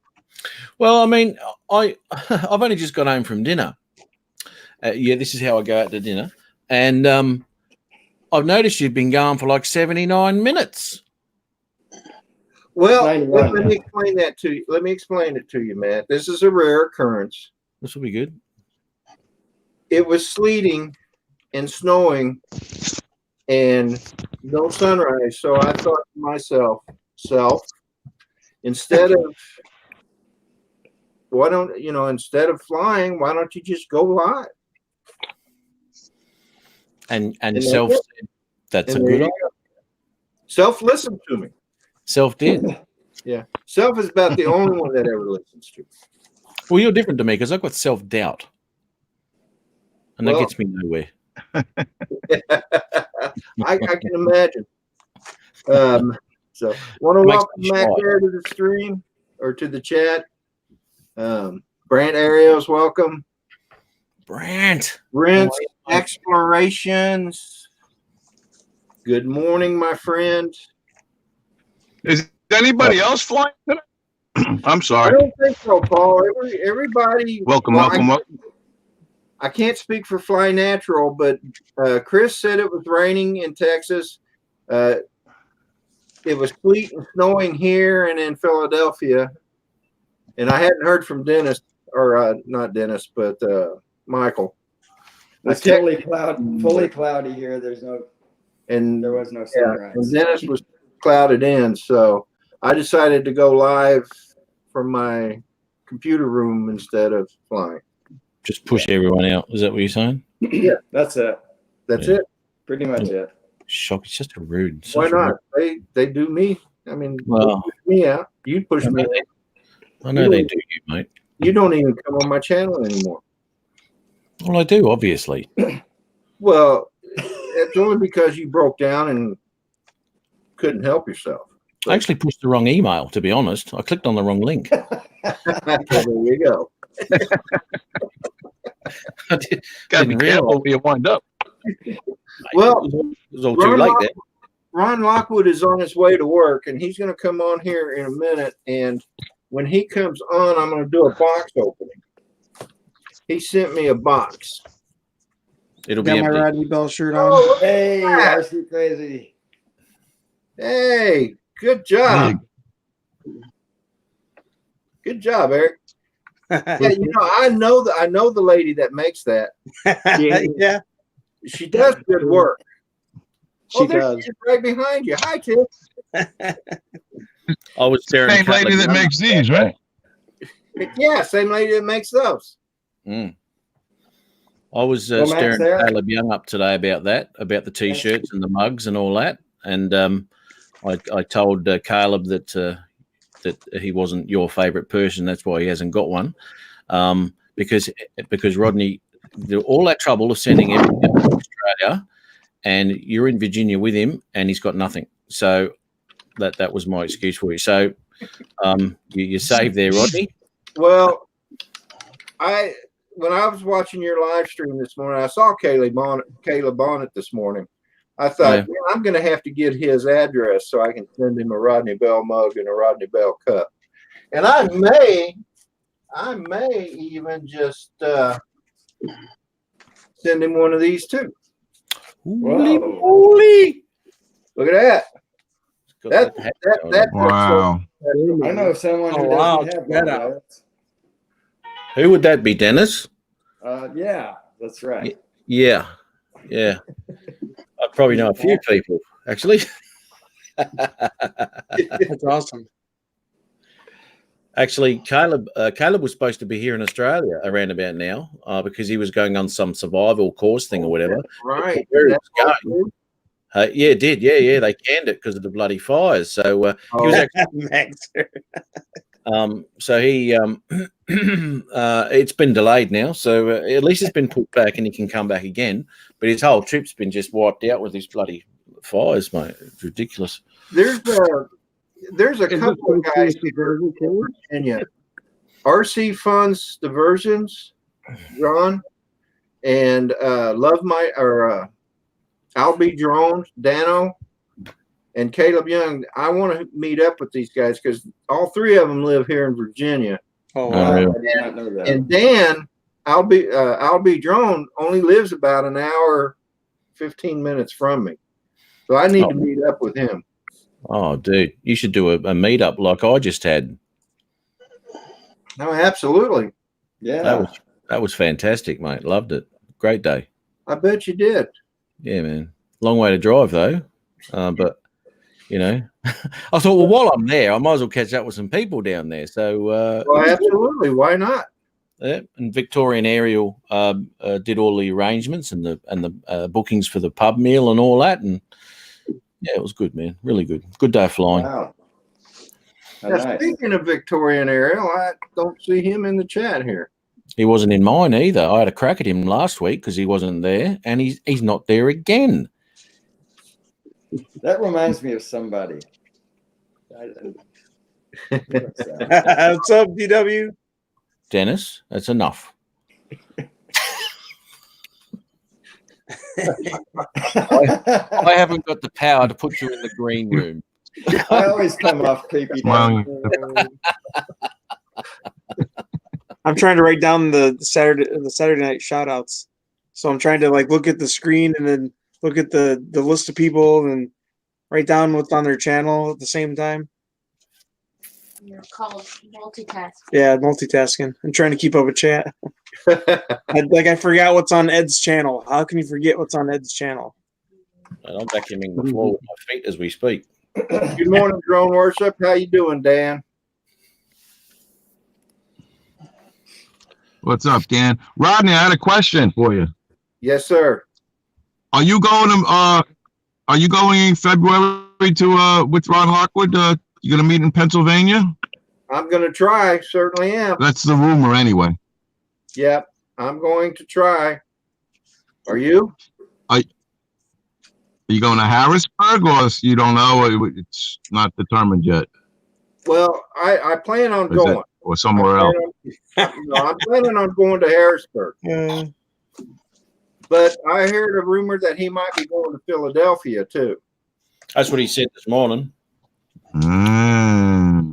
Well, I mean, I've only just got home from dinner. This is how I go out to dinner, and I've noticed you've been going for like 79 minutes. Well, let me explain that to you. Let me explain it to you, Matt. This is a rare occurrence. This will be good. It was sleeting and snowing and no sunrise. So I thought to myself, instead of flying, why don't you just go live? And Self said that's a good idea. Self listened to me. Self did. Yeah. Self is about the only one that ever listens to me. Well, you're different to me because I've got self-doubt. And that gets me nowhere. I can imagine. So want to welcome Matt there to the stream or to the chat. Brant Ariels, welcome. Brant Explorations. Good morning, my friend. Is anybody else flying today? I'm I sorry. don't think so, Paul. Everybody. Welcome. I can't speak for Fly Natural, but Chris said it was raining in Texas. It was sleet and snowing here and in Philadelphia. And I hadn't heard from Dennis, or not Dennis, but Michael. It's fully cloudy here. There was no sunrise. And Dennis was clouded in, so I decided to go live from my computer room instead of flying. Just push everyone out. Is that what you're saying? Yeah, that's it. That's it. Pretty much it. Shock! It's just a rude. Why not? They do me. I mean, well, push me out. You push me out. I know they do you, mate. You don't even come on my channel anymore. Well, I do, obviously. Well, it's only because you broke down and couldn't help yourself. I actually pushed the wrong email, to be honest. I clicked on the wrong link. There you go. Gotta be careful where you wind up. Well, it was all too late then. Ron Lockwood is on his way to work, and he's going to come on here in a minute. And when he comes on, I'm going to do a box opening. He sent me a box. It'll be Got my empty. Rodney Bell shirt on. Oh, Hey, RC Crazy. hey, good job. Good job, Eric. Yeah, I know the lady that makes that. Yeah, She does good work. she there does. she is right behind you. Hi, Tiff. I was staring. Same lady that makes these, right? Yeah, same lady that makes those. I was Well, staring Matt's there. Caleb Young up today about the T-shirts and the mugs and all that. And I told Caleb that he wasn't your favourite person. That's why he hasn't got one. Because Rodney, all that trouble of sending everything to Australia, and you're in Virginia with him, and he's got nothing. So that was my excuse for you. So you saved there, Rodney. Well, when I was watching your live stream this morning, I saw Caleb Bonnet this morning. I thought, man, I'm going to have to get his address so I can send him a Rodney Bell mug and a Rodney Bell cup. And I I may even just send him one of these too. Holy Whoa. moly! Look at that. Got That hat that going that on. Wow. I know someone who Oh, wow, doesn't have check that one. out. Alex. Who would that be, Dennis? Yeah, that's right. Yeah. I probably know a few people, actually. That's awesome. Actually, Caleb was supposed to be here in Australia around about now because he was going on some survival course thing or whatever. right. Where it That's was all going, true. yeah, it did. Yeah. They canned it because of the bloody fires. So he was actually, Max. so he, it's been delayed now. So at least it's been put back and he can come back again. But his whole trip's been just wiped out with these bloody fires, mate. It's ridiculous. There's a couple of guys here in Virginia. RC Funds Diversions, John, and I'll Be Drone, Dano, and Caleb Young. I want to meet up with these guys because all three of them live here in Virginia. Oh, Oh, wow. really? I did not know that. And Dan, I'll Be Drone only lives about an hour, 15 minutes from me. So I need to meet up with him. Oh, dude, you should do a meetup like I just had. No, absolutely. Yeah. That was fantastic, mate. Loved it. Great day. I bet you did. Yeah, man. Long way to drive though. But you know, I thought, well, while I'm there, I might as well catch up with some people down there. So, Well, absolutely. Why not? yeah, and Victorian Aerial did all the arrangements and the bookings for the pub meal and all that, and yeah, it was good, man. Really good. Good day of flying. Wow. How Now, nice. speaking of Victorian Aerial, I don't see him in the chat here. He wasn't in mine either. I had a crack at him last week because he wasn't there, and he's not there again. That reminds me of somebody. What's up, DW? Dennis, that's enough. I haven't got the power to put you in the green room. I always come off creepy. Well, I'm trying to write down the Saturday night shout outs. So I'm trying to like look at the screen and then look at the list of people and write down what's on their channel at the same time. You're called multitask. Yeah, multitasking. I'm trying to keep up with chat. I forgot what's on Ed's channel. How can you forget what's on Ed's channel? And I'm vacuuming the floor with my feet as we speak. Good morning, Drone Worship. How you doing, Dan? what's up, Dan? Rodney, I had a question for you. Yes, sir. Are you going in February to with Ron Lockwood? You gonna meet in Pennsylvania? I'm going to try. Certainly am. That's the rumor anyway. Yep. I'm going to try. Are you? Are you going to Harrisburg, or you don't know? It's not determined yet. Well, I plan on Is it- going. or somewhere else. I'm planning on going to Harrisburg. But I heard a rumor that he might be going to Philadelphia too. That's what he said this morning.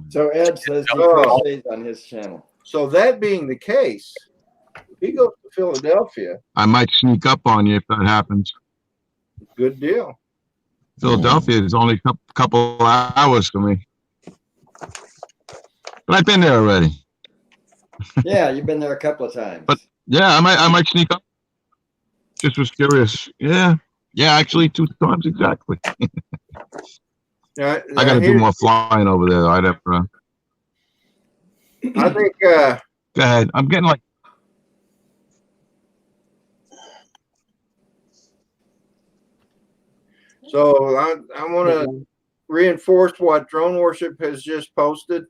So Ed says he Oh. crochets on his channel. So that being the case, if he goes to Philadelphia, I might sneak up on you if that happens. good deal. Philadelphia is only a couple hours for me. But I've been there already. Yeah, you've been there a couple of times. But yeah, I might sneak up. Just was curious. Yeah, actually 2 times exactly. I got to do more flying over there. I'd have to. I think. Go ahead. I'm getting like. So I want to reinforce what Drone Worship has just posted.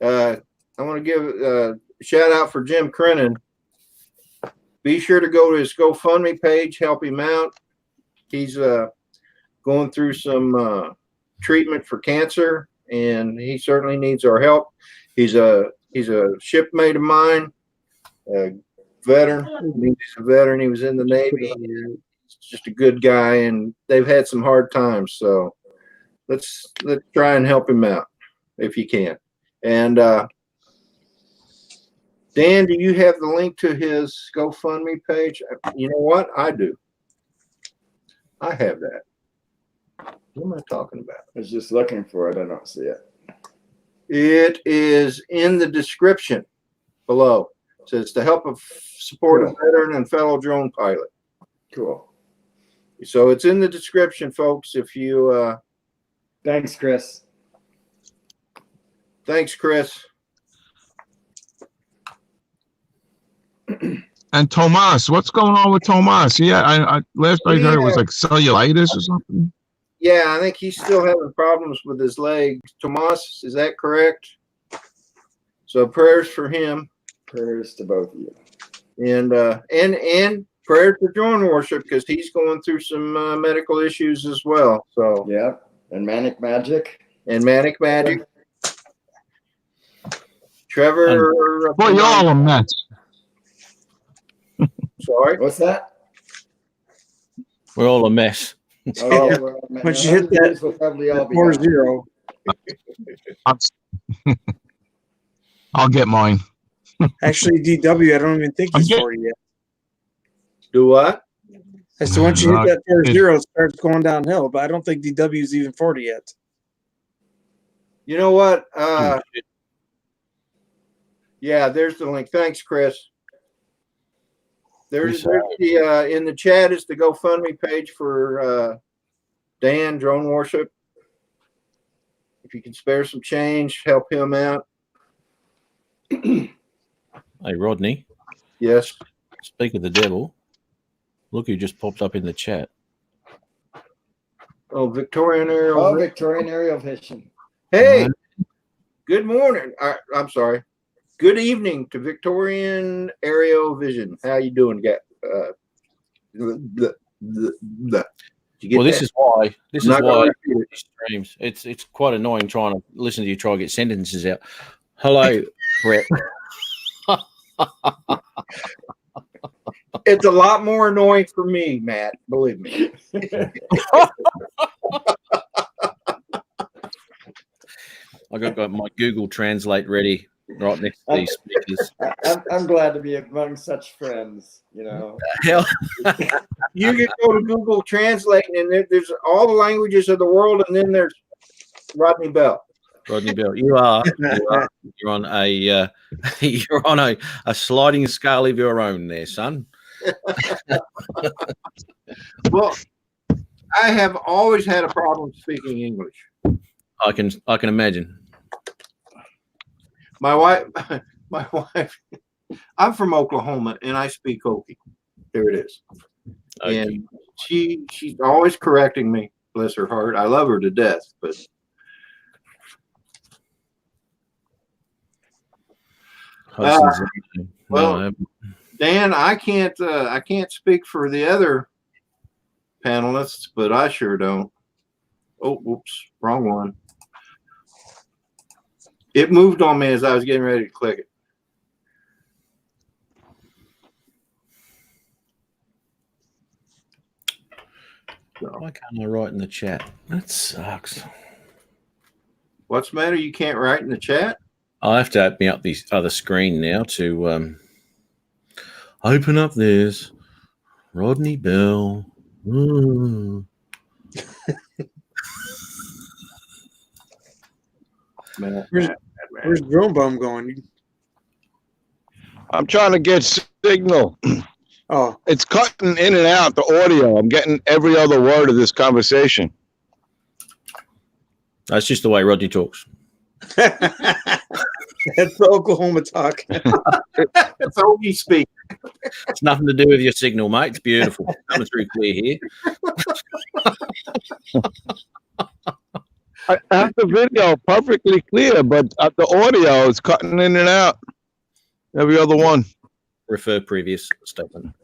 I want to give a shout out for Jim Crennan. Be sure to go to his GoFundMe page, help him out. He's going through some treatment for cancer, and he certainly needs our help. He's a shipmate of mine, a veteran. He's a veteran. He was in the Navy. He's just a good guy, and they've had some hard times. So let's try and help him out if you can. And Dan, do you have the link to his GoFundMe page? You know what? I do. I have that. What am I talking about? I was just looking for it. I don't see it. It is in the description below. It says to help support a veteran and fellow drone pilot. Cool. So it's in the description, folks. If you Thanks, Chris. Thanks, Chris. And Tomas, what's going on with Tomas? Yeah, I last I heard it was like cellulitis or something. Yeah, I think he's still having problems with his leg. Tomas, is that correct? So prayers for him. Prayers to both of you. And prayers for drone worship because he's going through some medical issues as well. So yeah, and Manic Magic. Trevor. Boy, you're all a mess. Sorry. What's that? We're all a mess. Oh, yeah, we're all a mess. Once you hit that we'll probably all be 4-0. I'll get mine. Actually, DW, I don't even think he's 40 yet. Do what? I said once you hit that 4-0, it starts going downhill. But I don't think DW is even 40 yet. You know what? Yeah, there's the link. Thanks, Chris. There's the in the chat is the GoFundMe page for Dan Drone Worship. If you can spare some change, help him out. Hey, Rodney. Yes. Speak of the devil. Look who just popped up in the chat. Oh, Victorian Aerial. Oh, Victorian Aerial Vision. Hey, good morning. I'm sorry. Good evening to Victorian Aerial Vision. How you doing, guys? This is why these streams. It's quite annoying trying to listen to you try to get sentences out. Hello, Brett. It's a lot more annoying for me, Matt. Believe me. I got my Google Translate ready right next to these speakers. I'm glad to be among such friends. You know, You can go to Google Translate, and there's all the languages of the world, and then there's Rodney Bell. Rodney Bell, you're on a sliding scale of your own, there, son. Well, I have always had a problem speaking English. I can imagine. My wife, I'm from Oklahoma, and I speak Okie. There it is. Okay. And she's always correcting me. Bless her heart. I love her to death, but well, Dan, I can't speak for the other panelists, but I sure don't. Oh, whoops, wrong one. It moved on me as I was getting ready to click it. Why can't I write in the chat? That sucks. What's the matter? You can't write in the chat? I'll have to open up the other screen now to open up this Rodney Bell. Where's DroneBum going? I'm trying to get signal. Oh, It's cutting in and out the audio. I'm getting every other word of this conversation. That's just the way Rodney talks. that's the Oklahoma talk. That's Okie speak. It's nothing to do with your signal, mate. It's beautiful. Coming through clear here. I have the video perfectly clear, but the audio is cutting in and out. Every other one. Refer previous statement.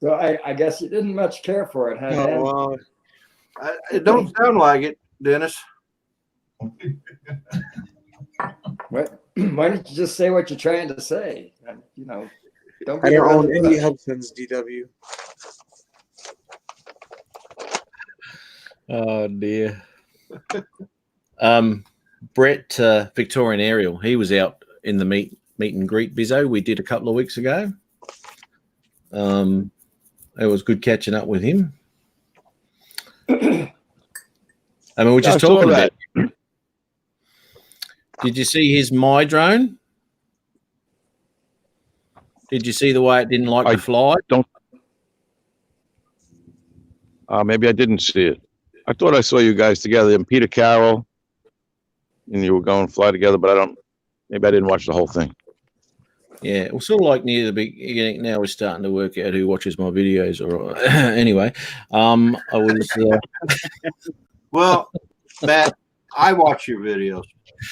So I guess you didn't much care for it, huh? Dan? Well, It don't sound like it, Dennis. Why don't you just say what you're trying to say? You know, don't I be don't around own the any bush. Hudson's DW. Oh dear. Brett Victorian Aerial, he was out in the meet and greet bizzo we did a couple of weeks ago. It was good catching up with him. I mean, we're just talking about. Did you see his My Drone? Did you see the way it didn't like to fly? Don't. Maybe I didn't see it. I thought I saw you guys together, and Peter Carroll, and you were going to fly together, but I don't. Maybe I didn't watch the whole thing. Yeah, well, sort of like near the beginning. Now we're starting to work out who watches my videos. Or anyway, I was. Well, Matt, I watch your videos.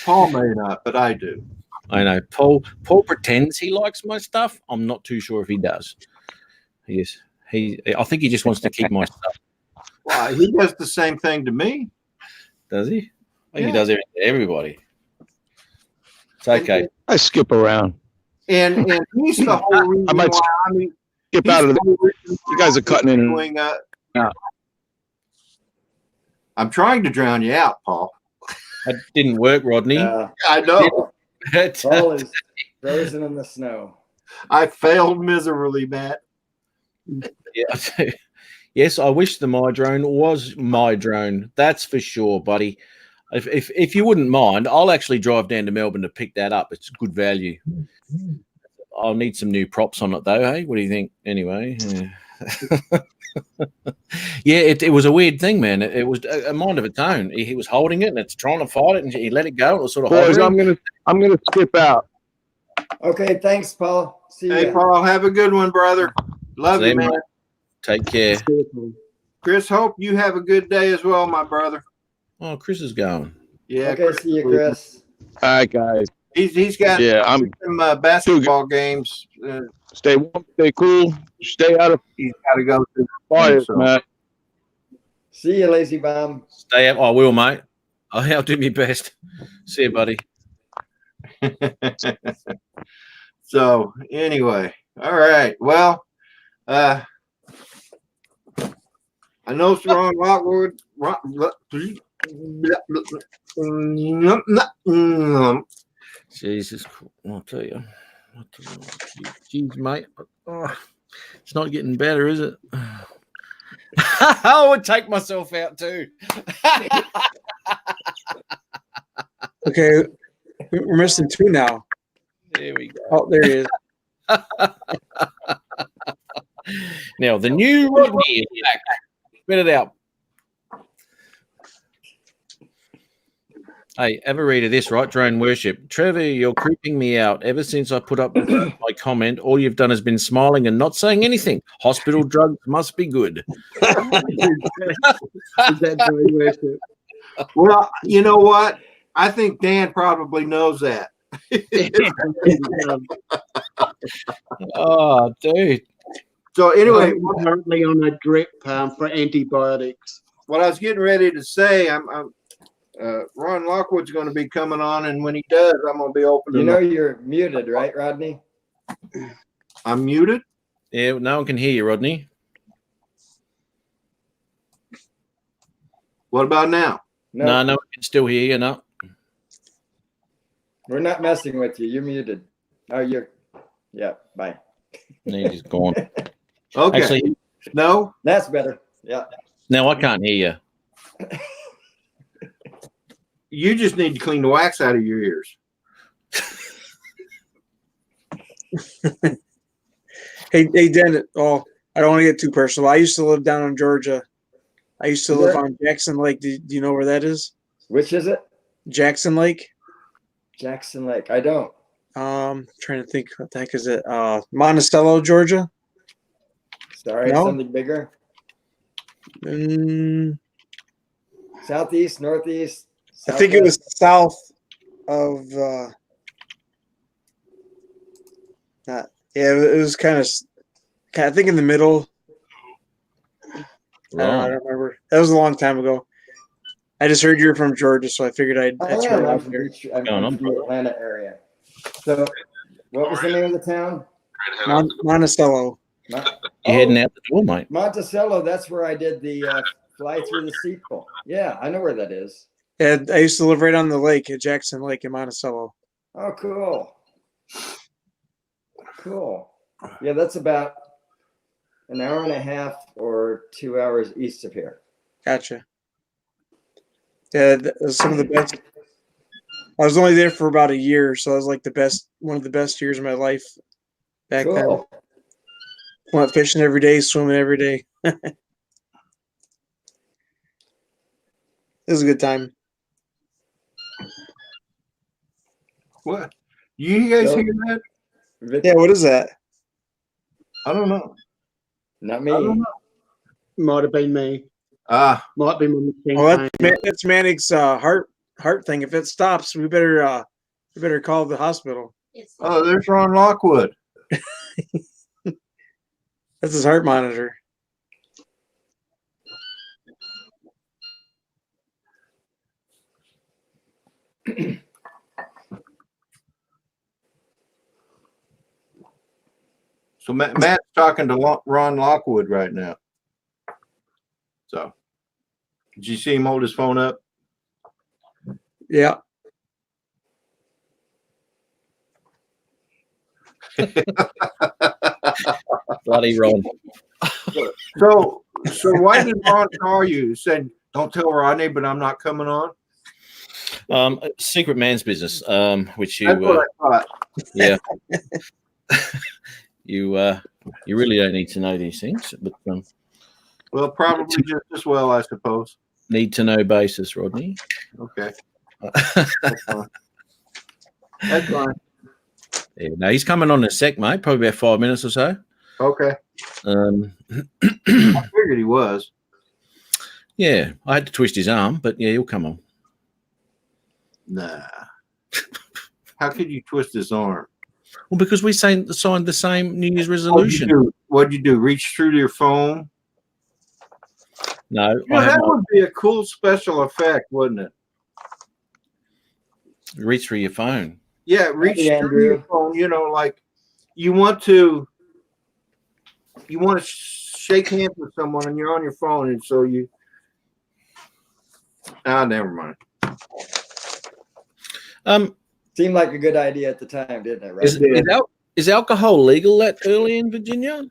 Paul may not, but I do. I know Paul pretends he likes my stuff. I'm not too sure if he does. Yes, I think he just wants to keep my stuff. Well, he does the same thing to me. Does he? I think he does everything to everybody. It's okay. I skip around. And he's the whole reason I might skip out of the. You guys are cutting in. I'm trying to drown you out, Paul. That didn't work, Rodney. I know. Paul is frozen in the snow. I failed miserably, Matt. Yeah. Yes, I wish the My Drone was my drone. That's for sure, buddy. If you wouldn't mind, I'll actually drive down to Melbourne to pick that up. It's good value. I'll need some new props on it though. Hey, what do you think? Anyway, yeah, it was a weird thing, man. It was a mind of its own. He was holding it and it's trying to fight it, and he let it go. It was sort of Boys, hovering. I'm gonna skip out. Okay, thanks, Paul. See you. Hey, Paul, have a good one, brother. Love you, man. Take care. Chris, hope you have a good day as well, my brother. Oh, Chris is going. Yeah. Okay, see you, Chris. All right, guys. He's got some basketball games. Stay warm, stay cool, stay out of. He's got to go to the fires, Matt. See you, Lazy Bomb. Stay up. I will, mate. I'll do my best. See you, buddy. So anyway, all right. Well, I know it's Ron Lockwood. Jesus, I'll tell you. Jeez, mate. Oh, it's not getting better, is it? I would take myself out too. Okay, we're missing two now. There we go. Oh, there he is. Now, the new Rodney is back. Spit it out. Hey, have a read of this, right? Drone worship. Trevor, you're creeping me out. Ever since I put up my comment, all you've done has been smiling and not saying anything. Hospital drugs must be good. Well, you know what? I think Dan probably knows that. Oh, dude. So anyway, I'm currently on a drip for antibiotics. what I was getting ready to say, Ron Lockwood's going to be coming on, and when he does, I'm going to be opening. You know you're muted, right, Rodney? I'm muted? Yeah, no one can hear you, Rodney. What about now? No one can still hear you, no. We're not messing with you. You're muted. Oh, yeah, bye. He's gone. Okay. Actually, no? That's better. Yeah. No, I can't hear you. You just need to clean the wax out of your ears. Hey, Dan. Oh, I don't want to get too personal. I used to live down in Georgia. I used to live on Jackson Lake. Do you know where that is? Which is it? Jackson Lake. Jackson Lake. I don't. Trying to think what the heck is it? Monticello, Georgia. Sorry, No? something bigger. Southeast, northeast. I think it was south of. It was kind of. I think in the middle. I don't remember. That was a long time ago. I just heard you're from Georgia, so I figured I'd try it I'm out from there. the Atlanta area. So, what was the name of the town? Monticello. You're heading out the door, mate. Monticello. That's where I did the fly through the steeple. Yeah, I know where that is. And I used to live right on the lake at Jackson Lake in Monticello. Oh, cool. Cool. Yeah, that's about an hour and a half or 2 hours east of here. Gotcha. Yeah, that was some of the best. I was only there for about a year, so it was like one of the best years of my life back then. Cool. Went fishing every day, swimming every day. It was a good time. What? You guys So- hear that? Yeah, what is that? I don't know. Not I don't me. know. Might have been me. Ah, Might be my machine. Well, playing. that's Manic's heart thing. If it stops, we better call the hospital. It's oh, there's Ron Lockwood. That's his heart monitor. So Matt's talking to Ron Lockwood right now. So, did you see him hold his phone up? Yeah. Bloody Ron. So why did Ron call you? He said, "Don't tell Rodney, but I'm not coming on." Secret man's business, which That's you, what I thought. yeah, you really don't need to know these things, but Well, probably just as well, I suppose. need to know basis, Rodney. Okay, that's fine. That's fine. Yeah, no, he's coming on in a sec, mate. Probably about 5 minutes or so. Okay, Um, I figured he was. yeah, I had to twist his arm, but yeah, he'll come on. Nah. How could you twist his arm? Well, because we signed the same New Year's resolution. What'd you do? Reach through to your phone? No, You know, I have that my would be a cool special effect, wouldn't it? reach through your phone. Yeah, reach Hey, through your Andrew. phone. You know, like you want to shake hands with someone, and you're on your phone, and so you. Never mind. Seemed like a good idea at the time, didn't it? Right? Is alcohol legal that early in Virginia?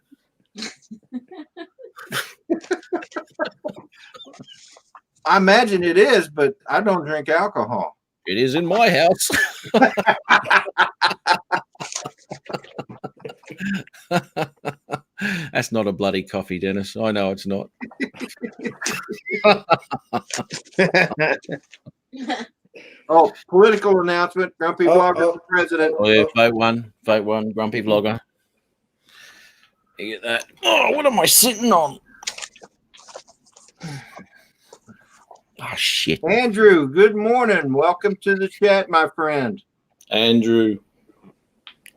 I imagine it is, but I don't drink alcohol. It is in my house. That's not a bloody coffee, Dennis. I know it's not. Oh, political announcement. Grumpy Vlogger for president. Oh, yeah, vote one, grumpy vlogger. You get that? Oh, what am I sitting on? Oh, shit. Andrew, good morning. Welcome to the chat, my friend. Andrew,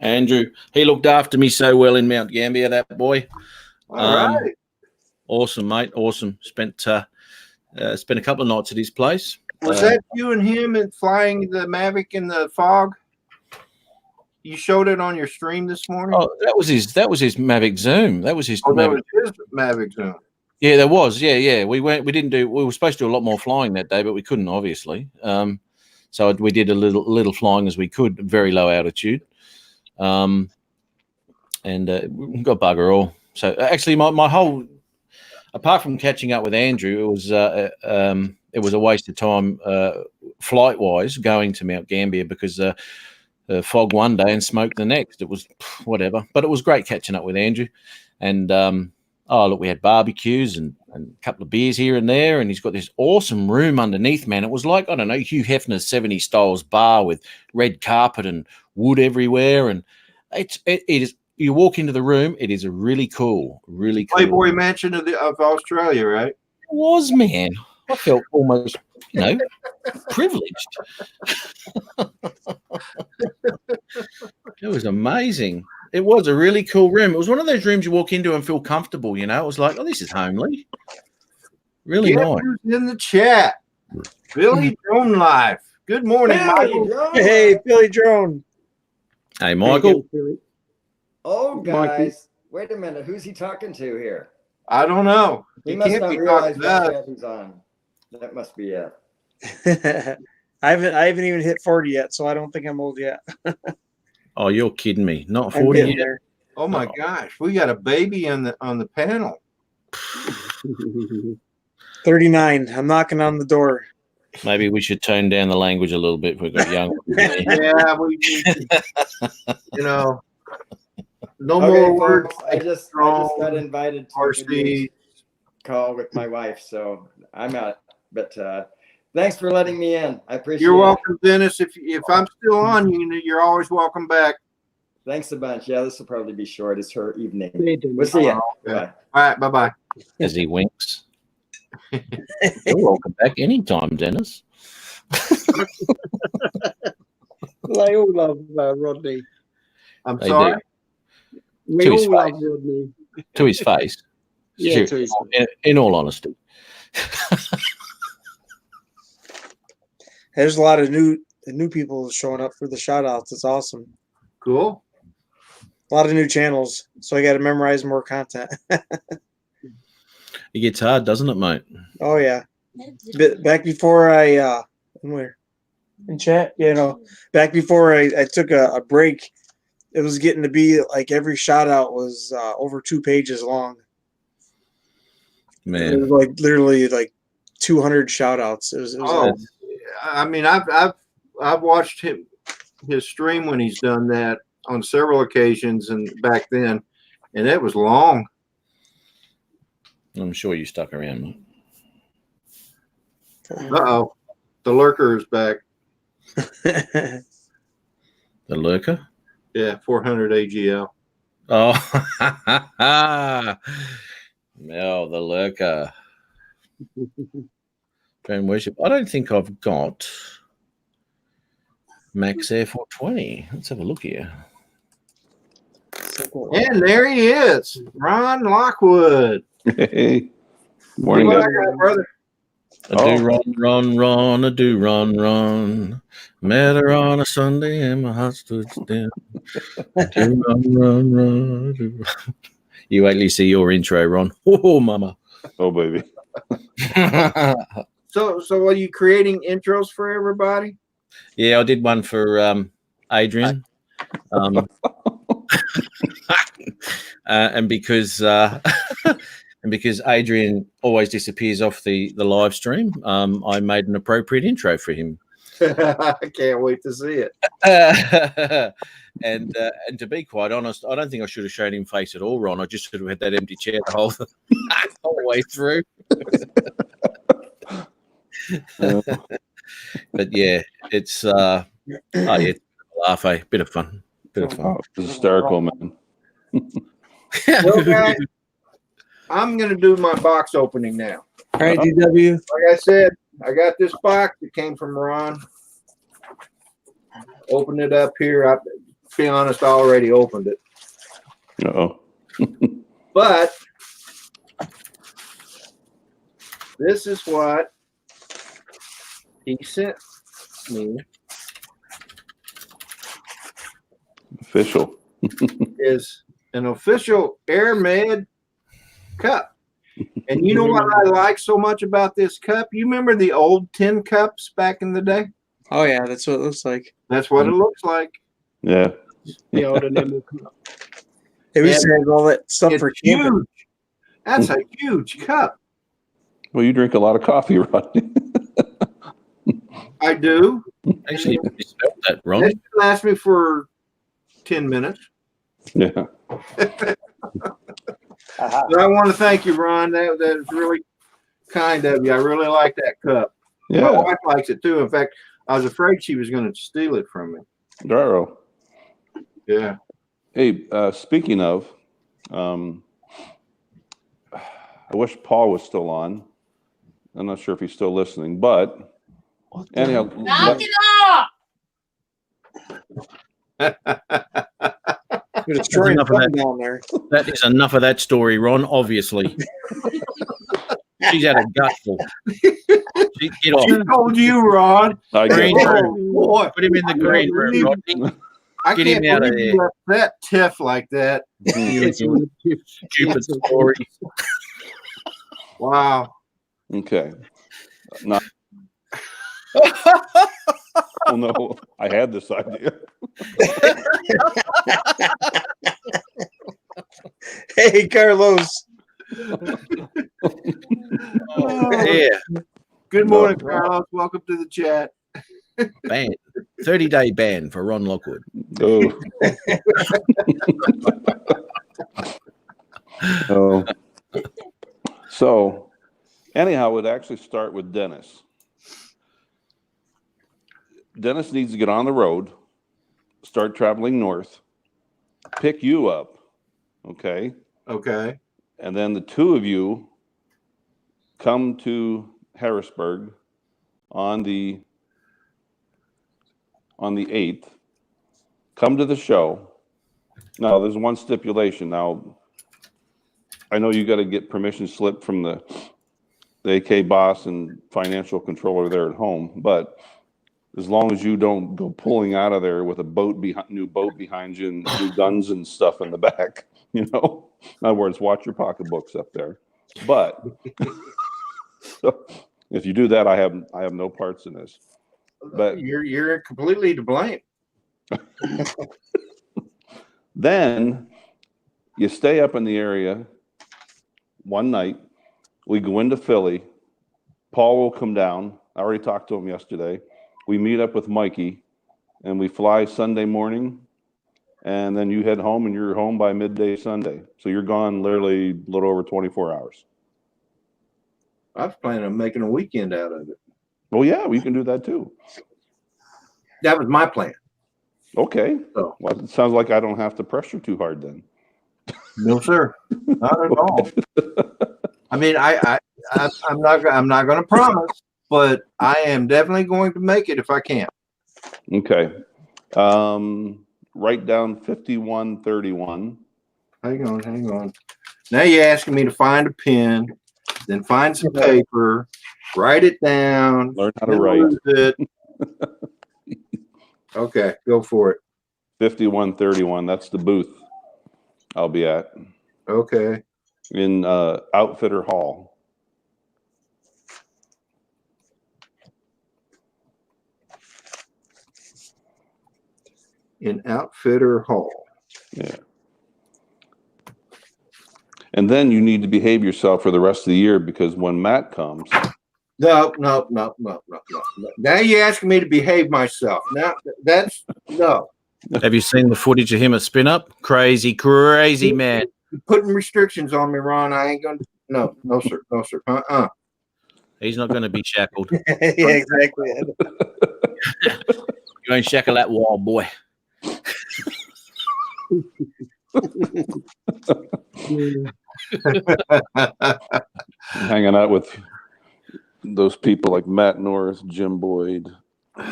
he looked after me so well in Mount Gambier, that boy. All right. Awesome, mate. Awesome. Spent a couple of nights at his place. Was that you and him and flying the Mavic in the fog? You showed it on your stream this morning. Oh, that was his Mavic Zoom. That was his That Mavic. was his Mavic Zoom. Yeah, there was. Yeah. We were supposed to do a lot more flying that day, but we couldn't, obviously. So we did a little flying as we could, very low altitude. And we got bugger all. So actually, my whole, apart from catching up with Andrew, it was a waste of time flight wise going to Mount Gambier because fog one day and smoke the next. It was whatever, but it was great catching up with Andrew. And look, we had barbecues and a couple of beers here and there, and he's got this awesome room underneath, man. It was like, I don't know, Hugh Hefner's 70 styles bar with red carpet and wood everywhere, and it is. You walk into the room, it is a really cool. Playboy Mansion of Australia, right? It was, man. I felt almost, privileged. It was amazing. It was a really cool room. It was one of those rooms you walk into and feel comfortable, It was like, oh, this is homely. Really nice. Who's in the chat? PhillyDroneLife. Good morning, Michael. Hey, Philly Drone. Hey, Michael. Oh, Mikey. guys. Wait a minute. Who's he talking to here? I don't know. He You must can't not be realize talking what to us. chat he's on. That must be it. I haven't even hit 40 yet, so I don't think I'm old yet. Oh, you're kidding me. Not I'm 40 getting yet. there. Oh my gosh, we got a baby on the panel. 39. I'm knocking on the door. Maybe we should tone down the language a little bit if we've got young ones there. Yeah, we you know, no Okay, more words. folks, I just got invited to a video call with my wife, so I'm out. But thanks for letting me in. I appreciate You're it. welcome, Dennis. If I'm still on, you're always welcome back. Thanks a bunch. Yeah, this will probably be short. It's her evening. We'll see you. Okay. All right, bye-bye. As he winks. You're welcome back anytime, Dennis. They all love Rodney. I'm They sorry. do. We To his all love face. Rodney. To his face. Yeah, to his In all honesty. There's a lot of new people showing up for the shout outs. It's awesome. Cool. A lot of new channels, so I got to memorize more content. It gets hard, doesn't it, mate? Oh yeah. Back before I where in chat, back before I took a break, it was getting to be like every shout out was over 2 pages long. Man. It was like literally like 200 shout outs. It was awesome. I mean, I've watched his stream when he's done that on several occasions and back then, and it was long. I'm sure you stuck around, mate. Uh-oh. The lurker is back. The lurker? Yeah, 400 AGL. Oh, no, the lurker. Drone worship. I don't think I've got Max Air 420. Let's have a look here. And there he is, Ron Lockwood. Hey, morning, What guys. I got, brother? I do run, I do run. Met her on a Sunday and my heart stood still. I do run, I do run. You wait till you see your intro, Ron. Oh, mama. Oh, baby. So are you creating intros for everybody? Yeah, I did one for Adrian. And because Adrian always disappears off the live stream, I made an appropriate intro for him. I can't wait to see it. And to be quite honest, I don't think I should have shown him face at all, Ron. I just should have had that empty chair the whole way through. But yeah, it's oh yeah, it's a laugh, eh? Bit of fun. Oh, it's hysterical, man. Well, guys, I'm gonna do my box opening now. All right, DW. Like I said, I got this box that came from Ron. Opened it up here. To be honest, I already opened it. Uh-oh. But this is what he sent me. Official. Is an official AirMed cup. And you know what I like so much about this cup? You remember the old tin cups back in the day? Oh yeah, that's what it looks like. That's what it looks like. Yeah. The old enamel cup. Hey, we used to have all that stuff for camping. Huge. That's a huge cup. Well, you drink a lot of coffee, Rodney. I do. Actually, you spelled that wrong. It lasts me for 10 minutes. Yeah. But I want to thank you, Ron. That is really kind of you. I really like that cup. My Yeah. wife likes it too. In fact, I was afraid she was going to steal it from me. Darrow. Yeah. Hey, speaking of, I wish Paul was still on. I'm not sure if he's still listening, but anyhow, Knock it off! You're destroying Enough of something that. down there. That is enough of that story, Ron. Obviously, she's had a gutful. Get off. She told you, Ron. I Green guess. room. Boy, Put him in the green room, Rodney. I Get can't him out of believe you left that tiff like that. Stupid story. Wow. Okay. Not no, I had this idea. Hey, Carlos. Yeah, Good No. morning, Carlos. Welcome to the chat. ban 30-day ban for Ron Lockwood. Oh. Oh. So, anyhow, it would actually start with Dennis. Dennis needs to get on the road, start traveling north, pick you up, okay? Okay. And then the two of you come to Harrisburg on the 8th. Come to the show. Now, there's one stipulation. Now, I know you got to get permission slip from the AK boss and financial controller there at home, but as long as you don't go pulling out of there with a new boat behind you and new guns and stuff in the back, in other words, watch your pocketbooks up there. But so if you do that, I have no parts in this. But you're completely to blame. Then you stay up in the area one night. We go into Philly. Paul will come down. I already talked to him yesterday. We meet up with Mikey, and we fly Sunday morning, and then you head home, and you're home by midday Sunday. So you're gone literally a little over 24 hours. I was planning on making a weekend out of it. Well, yeah, we can do that too. That was my plan. Okay. So. Well, it sounds like I don't have to pressure too hard then. No, sir. Not at all. I mean, I'm not going to promise, but I am definitely going to make it if I can. Okay. Write down 5131. Hang on. Now you're asking me to find a pen, then find some paper, write it down. Learn how to write. It. Okay, go for it. 5131. That's the booth I'll be at. Okay. In Outfitter Hall. In Outfitter Hall. Yeah. And then you need to behave yourself for the rest of the year, because when Matt comes. No. Now you're asking me to behave myself. Now that's no. Have you seen the footage of him at Spin Up? Crazy man. You're putting restrictions on me, Ron. I ain't gonna. No, sir. He's not going to be shackled. Yeah, exactly. You ain't shackle that wild boy. Hanging out with those people like Matt Norris, Jim Boyd. I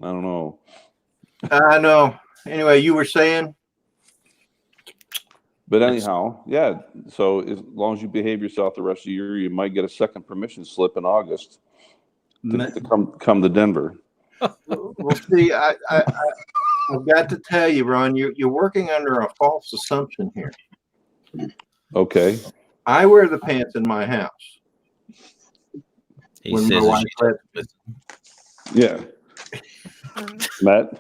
don't know. I know. Anyway, you were saying? But anyhow, yeah. So as long as you behave yourself the rest of the year, you might get a second permission slip in August to come to Denver. Well, see, I've got to tell you, Ron, you're working under a false assumption here. Okay. I wear the pants in my house. He says yeah. Matt,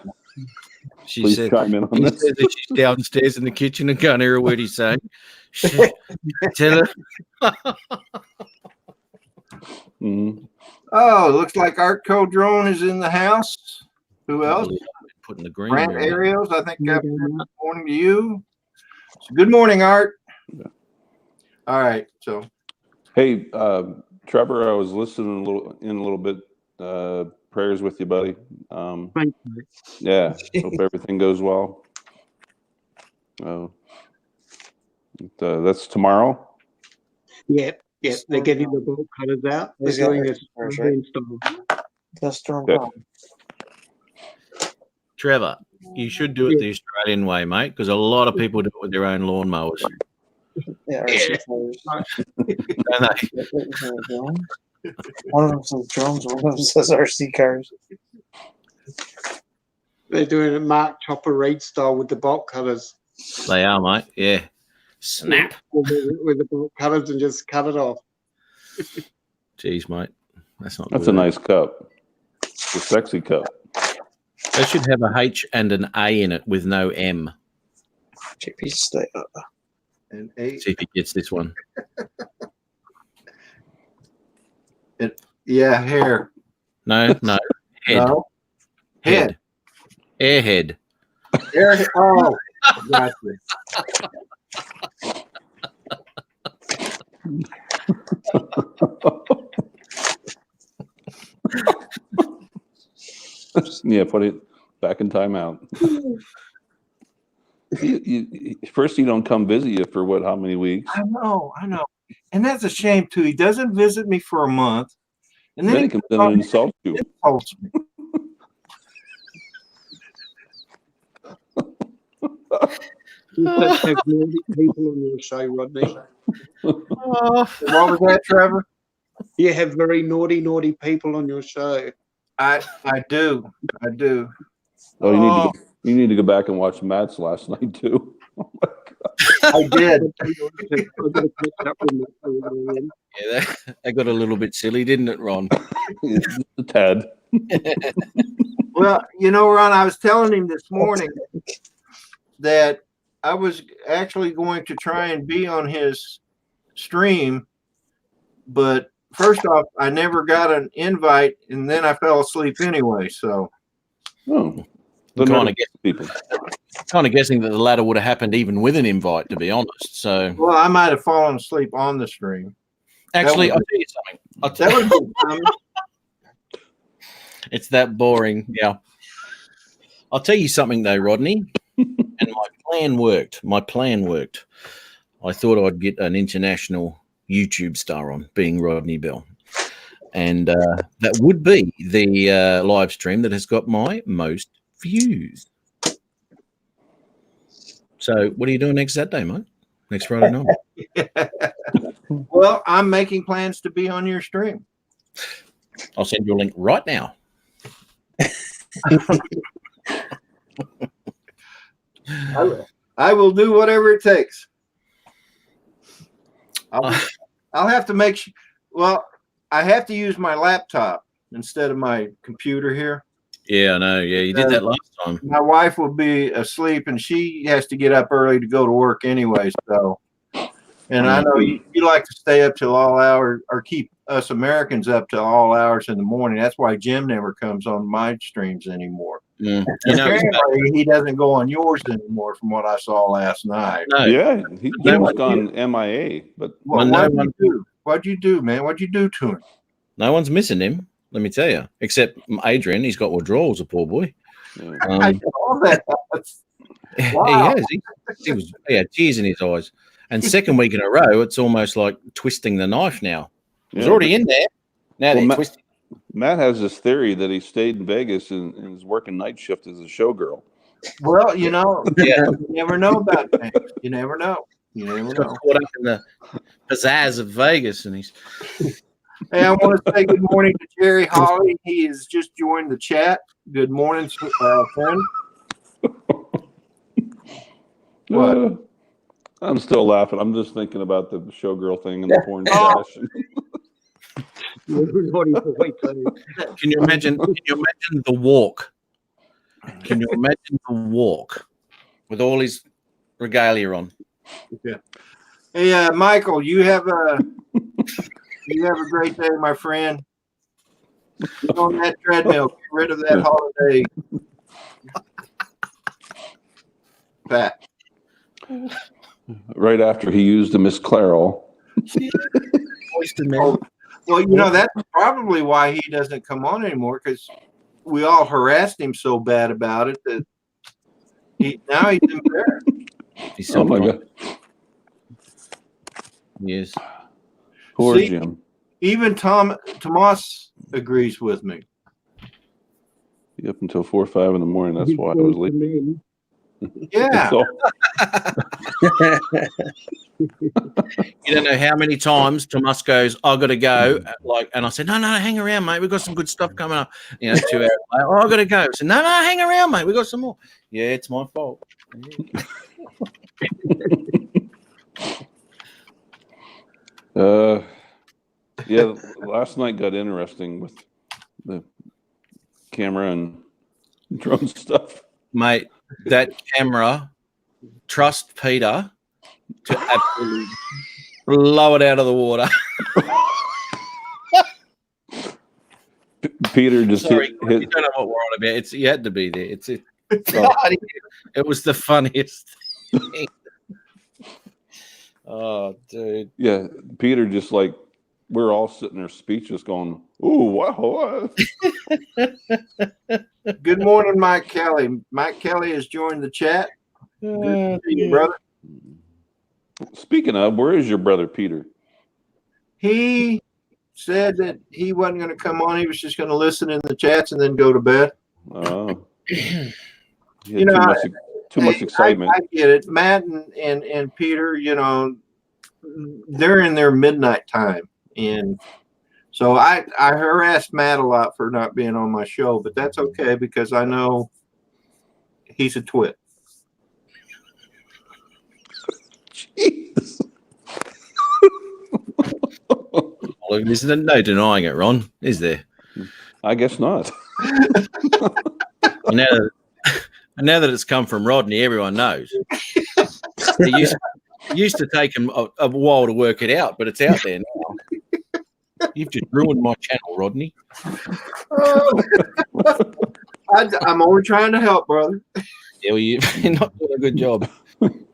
she please said, chime in on this. Says that she's downstairs in the kitchen and can't hear a word he's saying. Tell her. Mm-hmm. Oh, looks like Art Code Drone is in the house. Who else? Putting the green. Grant Ariels, I think good morning to you. So good morning, Art. Yeah. All right. So, hey, Trevor, I was listening a little bit. Prayers with you, buddy. Thank you. Yeah. Hope everything goes well. That's tomorrow. Yeah. They're getting the bolt cutters out. They're doing this install. That's DroneBum. Trevor, you should do it the Australian way, mate, because a lot of people do it with their own lawnmowers. Yeah. Don't they? One of them says drones, one of them says RC cars. They're doing a Mark Chopper raid style with the bolt cutters. They are, mate. Yeah. Snap. With the bolt cutters and just cut it off. Jeez, mate. That's not That's good. a nice cup. It's a sexy cup. They should have a H and an A in it with no M. JP, stay up. And 8. See if he gets this one. Yeah, hair. No. Head. No. Head. Airhead. Hair. Oh, gotcha. Yeah, put it back in timeout. First, you don't come visit you for what? How many weeks? I know. And that's a shame too. He doesn't visit me for a month, and then Then he comes in and insults you. insults me. You don't have naughty people on your show, Rodney. What was that, Trevor? You have very naughty people on your show. I do. Oh, you need to go back and watch Matt's last night too. I did. Yeah, that got a little bit silly, didn't it, Ron? A tad. Well, Ron, I was telling him this morning that I was actually going to try and be on his stream, but first off, I never got an invite, and then I fell asleep anyway. So, Kind of guessing that the latter would have happened even with an invite, to be honest. So, well, I might have fallen asleep on the stream. Actually, I'll tell you something. It's that boring. Yeah. I'll tell you something though, Rodney. And my plan worked. I thought I'd get an international YouTube star on, being Rodney Bell. And that would be the live stream that has got my most views. So what are you doing next Saturday, mate? Next Friday night? Well, I'm making plans to be on your stream. I'll send you a link right now. I will do whatever it takes. I'll have to make sure. Well, I have to use my laptop instead of my computer here. Yeah, I know. Yeah, you did that last time. My wife will be asleep, and she has to get up early to go to work anyway. So, and I know you like to stay up till all hours, or keep us Americans up till all hours in the morning. That's why Jim never comes on my streams anymore. Apparently, he doesn't go on yours anymore, from what I saw last night. No. Yeah, Jim's gone MIA. But what'd you do, man? What'd you do to him? No one's missing him. Let me tell you, except Adrian. He's got withdrawals, a poor boy. I saw that. Wow. He had tears in his eyes. And second week in a row, it's almost like twisting the knife now. It's already in there. Now they're twisting. Matt has this theory that he stayed in Vegas and is working night shift as a showgirl. Well, you never know about things. You never know. He's got caught up in the pizzazz of Vegas, and he's. Hey, I want to say good morning to Jerry Holly. He has just joined the chat. Good morning, friend. What? I'm still laughing. I'm just thinking about the showgirl thing and the porn stash. Can you imagine the walk? Can you imagine the walk with all his regalia on? Yeah. Hey, Michael, you have a great day, my friend. Get on that treadmill. Get rid of that holiday fat. Right after he used the Miss Clairol. Well, that's probably why he doesn't come on anymore, because we all harassed him so bad about it that now he's embarrassed. He's so God. Yes. Poor Jim. Even Tomas agrees with me. Up until 4 or 5 in the morning. That's why I was leaving. Yeah. You don't know how many times Tomas goes, I got to go. And I said, no, hang around, mate. We've got some good stuff coming up. 2 hours later, I got to go. I said, no, hang around, mate. We've got some more. Yeah, it's my fault. Last night got interesting with the camera and drone stuff. Mate, that camera, trust Peter to absolutely blow it out of the water. Peter just Sorry, hit you don't know what we're on about. You had to be there. It was the funniest thing. Oh, dude. Yeah, Peter just like, we're all sitting there speechless going, "Ooh, wow." Good morning, Mike Kelly. Mike Kelly has joined the chat. Good to see you, brother. Speaking of, where is your brother Peter? He said that he wasn't going to come on. He was just going to listen in the chats and then go to bed. Oh, You know, too much excitement. I get it. Matt and Peter, you know, they're in their midnight time. And so I harassed Matt a lot for not being on my show, but that's okay because I know he's a twit. Jeez. Well, there's no denying it, Ron, is there? I guess not. Now that it's come from Rodney, everyone knows. It used to take him a while to work it out, but it's out there now. You've just ruined my channel, Rodney. I'm only trying to help, brother. Yeah, well, you're not doing a good job. I'm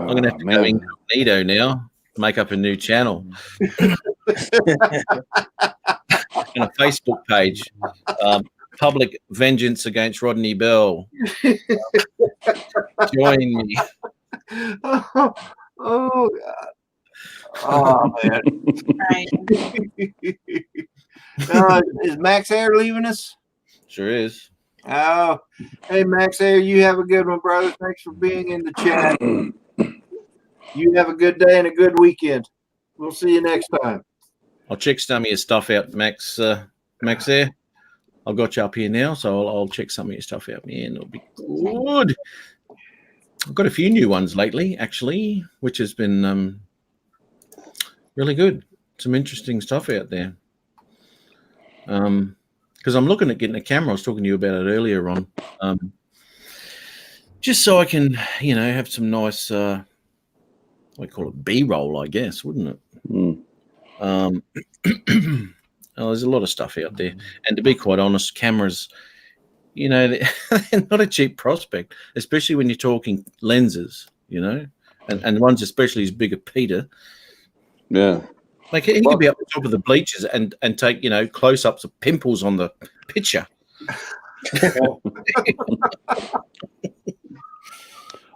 going to have to go incognito now, make up a new channel. And a Facebook page. Public vengeance against Rodney Bell. Join me. Oh, God. Oh, man. Is Max Air leaving us? Sure is. Oh, hey, Max Air, you have a good one, brother. Thanks for being in the chat. You have a good day and a good weekend. We'll see you next time. I'll check some of your stuff out, Max there. I've got you up here now, so I'll check some of your stuff out, man. It'll be good. I've got a few new ones lately, actually, which has been really good. Some interesting stuff out there. Because I'm looking at getting a camera. I was talking to you about it earlier, Ron. Just so I can, have some nice, we call it B-roll, I guess, wouldn't it? Mm. There's a lot of stuff out there. And to be quite honest, cameras, they're not a cheap prospect, especially when you're talking lenses, and one's especially as big as Peter. Yeah. Like he could be up the top of the bleachers and take, close-ups of pimples on the picture.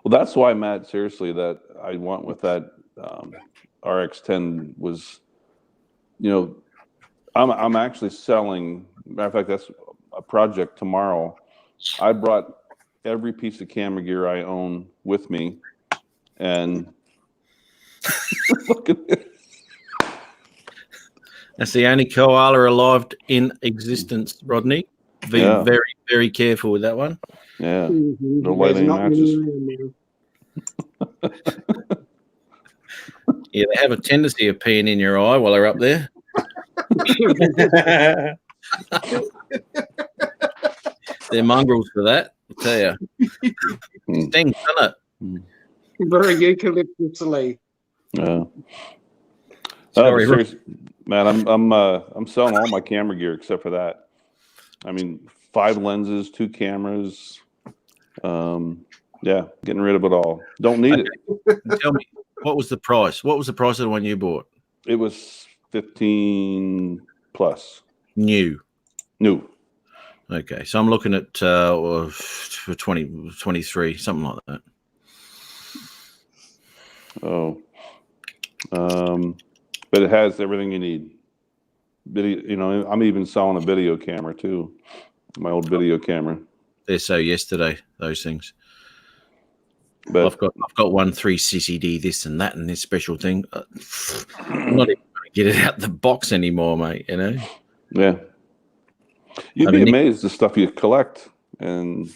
Well, that's why, Matt, seriously, that I went with that RX-10 was, I'm actually selling. Matter of fact, that's a project tomorrow. I brought every piece of camera gear I own with me, and look at it. That's the only koala alive in existence, Rodney. Be very, very careful with that one. Yeah, no lighting matches. Yeah, they have a tendency of peeing in your eye while they're up there. They're mongrels for that, I tell you. Stinks, doesn't it? Very eucalyptusly. Yeah. Sorry, man. I'm selling all my camera gear except for that. I mean, 5 lenses, 2 cameras. Yeah, getting rid of it all. Don't need it. Tell me, what was the price? What was the price of the one you bought? It was 15 plus. New. Okay, so I'm looking at for 23, something like that. Oh. But it has everything you need. Video, I'm even selling a video camera too. My old video camera. They're so yesterday, those things. But I've got one 3CCD, this and that, and this special thing. I'm not even going to get it out the box anymore, mate. Yeah. You'd be amazed the stuff you collect, and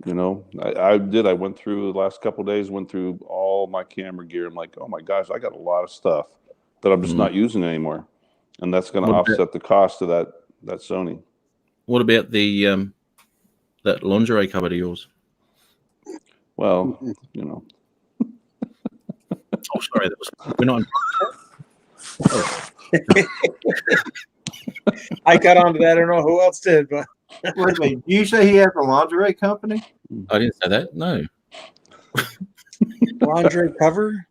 I did. I went through the last couple of days. Went through all my camera gear. I'm like, oh my gosh, I got a lot of stuff that I'm just not using anymore. and that's going to What about- offset the cost of that Sony. What about the that lingerie cupboard of yours? Well, you know, Oh, sorry, we're not. I got onto that. I don't know who else did, but Wait a minute. You say he has a lingerie company? I didn't say that. No. lingerie cover.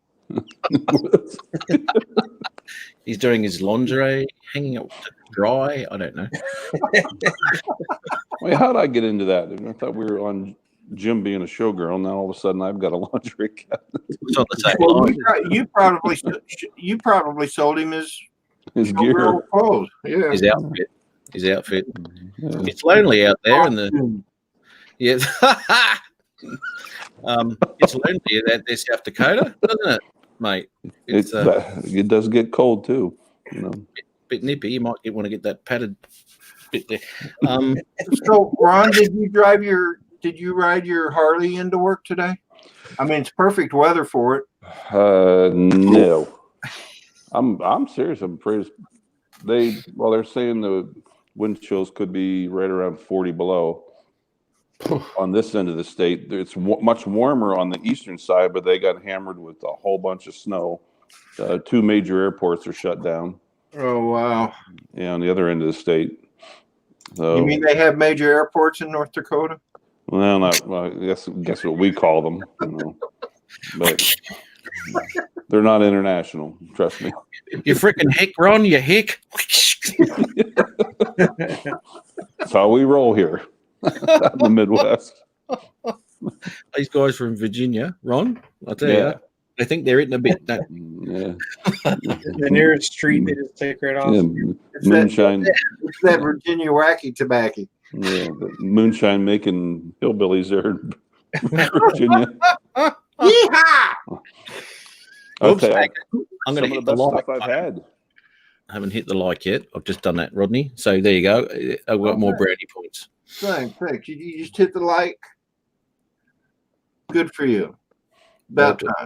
He's doing his lingerie, hanging up to dry. I don't know. wait, how did I get into that? I thought we were on Jim being a showgirl. Now all of a sudden I've got a lingerie cabinet. It's on the same Well, line. you probably sold him his His gear. showgirl clothes. Yeah. His outfit. His outfit. Yeah. It's lonely out there in the yeah. It's lonely out there, South Dakota, doesn't it, mate? It's It does get cold too, you know. bit nippy. You might want to get that padded bit there. So, Ron, did you ride your Harley into work today? I mean, it's perfect weather for it. No. I'm serious. I'm afraid they're saying the wind chills could be right around 40 below on this end of the state. It's much warmer on the eastern side, but they got hammered with a whole bunch of snow. 2 major airports are shut down. Oh, wow. Yeah, on the other end of the state. So, You mean they have major airports in North Dakota? well, I guess what we call them, you know. But they're not international, trust me. You freaking hick, Ron, you hick. That's how we roll here in the Midwest. These guys from Virginia, Ron, I'll tell you, Yeah. I think they're eating a bit. Yeah. The nearest street, they just take right off. Yeah, It's moonshine. It's that Virginia wacky tobacco. Yeah, the moonshine making hillbillies there in Virginia. Yeehaw! I'll tell you, I'm some going to of hit the the best like. stuff I've had. I haven't hit the like yet. I've just done that, Rodney. So there you go. I've got more Okay. brownie points. Thanks. You just hit the like. Good for you. About time.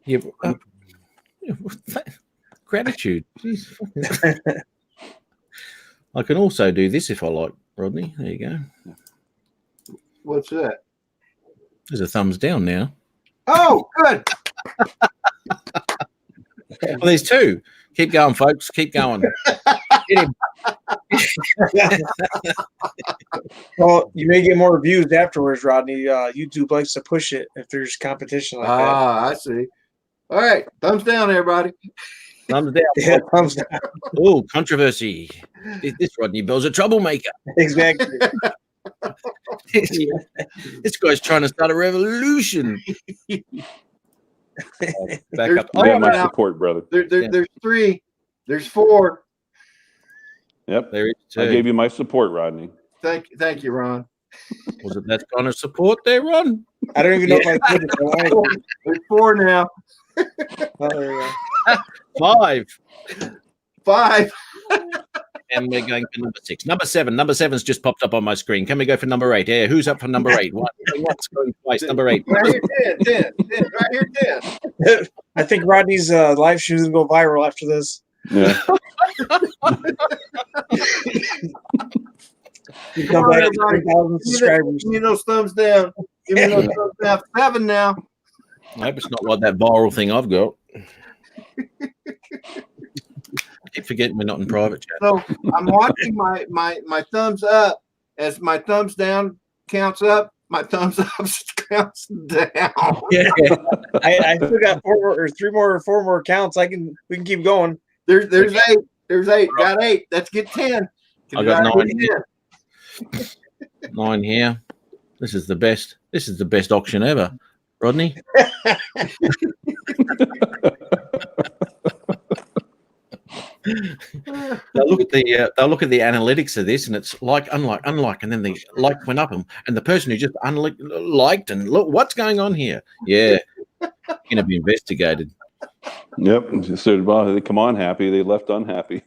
Yeah, gratitude. Jeez. I can also do this if I like, Rodney. There you go. What's that? There's a thumbs down now. Oh, good. Well, there's 2. Keep going, folks. Keep going. Get him. Well, you may get more views afterwards, Rodney. YouTube likes to push it if there's competition like that. I see. All right. Thumbs down, everybody. Thumbs down. Yeah, thumbs down. Oh, controversy. This Rodney Bell's a troublemaker. Exactly. This guy's trying to start a revolution. Back There's up. You got my now. support, brother. There's 3. There's 4. Yep. There is I 2. gave you my support, Rodney. Thank you, Ron. Was it that kind of support there, Ron? I don't even know if I put it. There's 4 now. Oh, there we go. 5. 5. And we're going for number 6. Number 7. Number 7's just popped up on my screen. Can we go for number 8? Yeah, who's up for number 8? What's going twice? Number 8. Right here, 10. Right here, 10. I think Rodney's live stream is going to go viral after this. Yeah. You come back at 3,000 subscribers. Give me those thumbs down. Give me those thumbs down. 7 now. I hope it's not like that viral thing I've got. Keep forgetting we're not in private chat. So I'm watching my thumbs up as my thumbs down counts up. My thumbs up counts down. Yeah, I still got 4 more counts. We can keep going. There's 8. There's 8. Got 8. Let's get 10. I got 9 here. 9 here. This is the best. This is the best auction ever, Rodney. They'll look at the analytics of this, and it's like, unlike, and then the like went up, and the person who just liked and look, what's going on here? Yeah, going to be investigated. Yep. So, well, they come on happy. They left unhappy.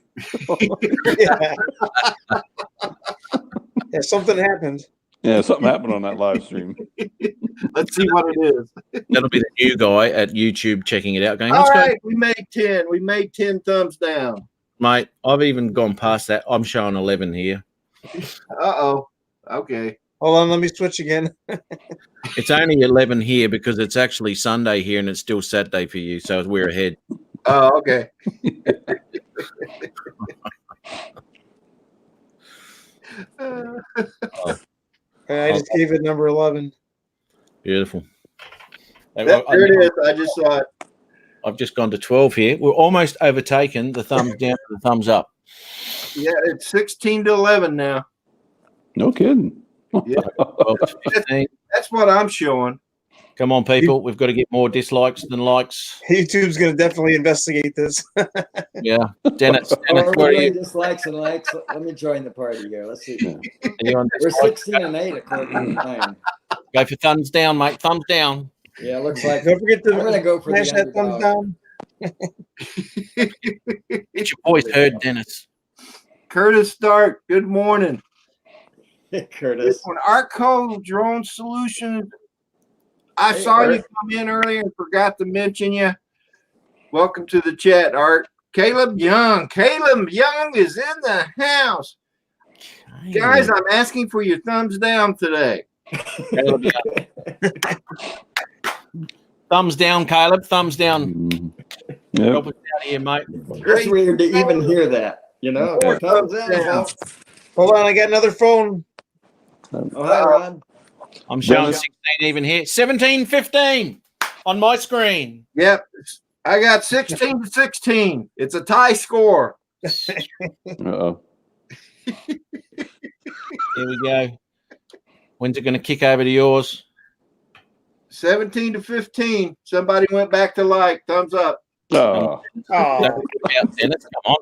Yeah, something happened. Yeah, something happened on that live stream. Let's see what it is. That'll be the new guy at YouTube checking it out, going, All what's right, we made 10. We made 10 thumbs down. mate. I've even gone past that. I'm showing 11 here. Uh-oh. Okay. Hold on, let me switch again. It's only 11 here because it's actually Sunday here and it's still Saturday for you, so we're ahead. Oh, okay. I just gave it number 11. Beautiful. There it is. I just saw it. I've just gone to 12 here. We're almost overtaken the thumbs down to the thumbs up. Yeah, it's 16 to 11 now. No kidding. Yeah. 12 to 15. That's what I'm showing. Come on, people. We've got to get more dislikes than likes. YouTube's going to definitely investigate this. Yeah. Dennis, We're what are you? dislikes and likes. Let me join the party here. Let's see. Are you on We're dislike? 16 and 8 according to mine. Go for thumbs down, mate. Thumbs down. Yeah, looks like Don't forget to I'm gonna go for the smash that thumbs underdog. down. Get your voice heard, Dennis. Curtis Stark, good morning. Curtis. This one, Arco Drone Solutions. I Hey, saw you Art. come in earlier and forgot to mention you. Welcome to the chat, Art. Caleb Young. Caleb Young is in the house. Guys, I'm asking for your thumbs down today. Thumbs down, Caleb. Thumbs down. Yep. Help us out here, mate. It's weird to even hear that. You know, More thumbs thumbs down. down. Folks. Hold on, I got another phone. Oh, hi, Rod. I'm showing Dennis? 16 even here. 17-15 on my screen. Yep. I got 16 to 16. It's a tie score. Uh-oh. Here we go. When's it going to kick over to yours? 17 to 15. Somebody went back to like. Thumbs up. Oh. Oh, Dennis, come on.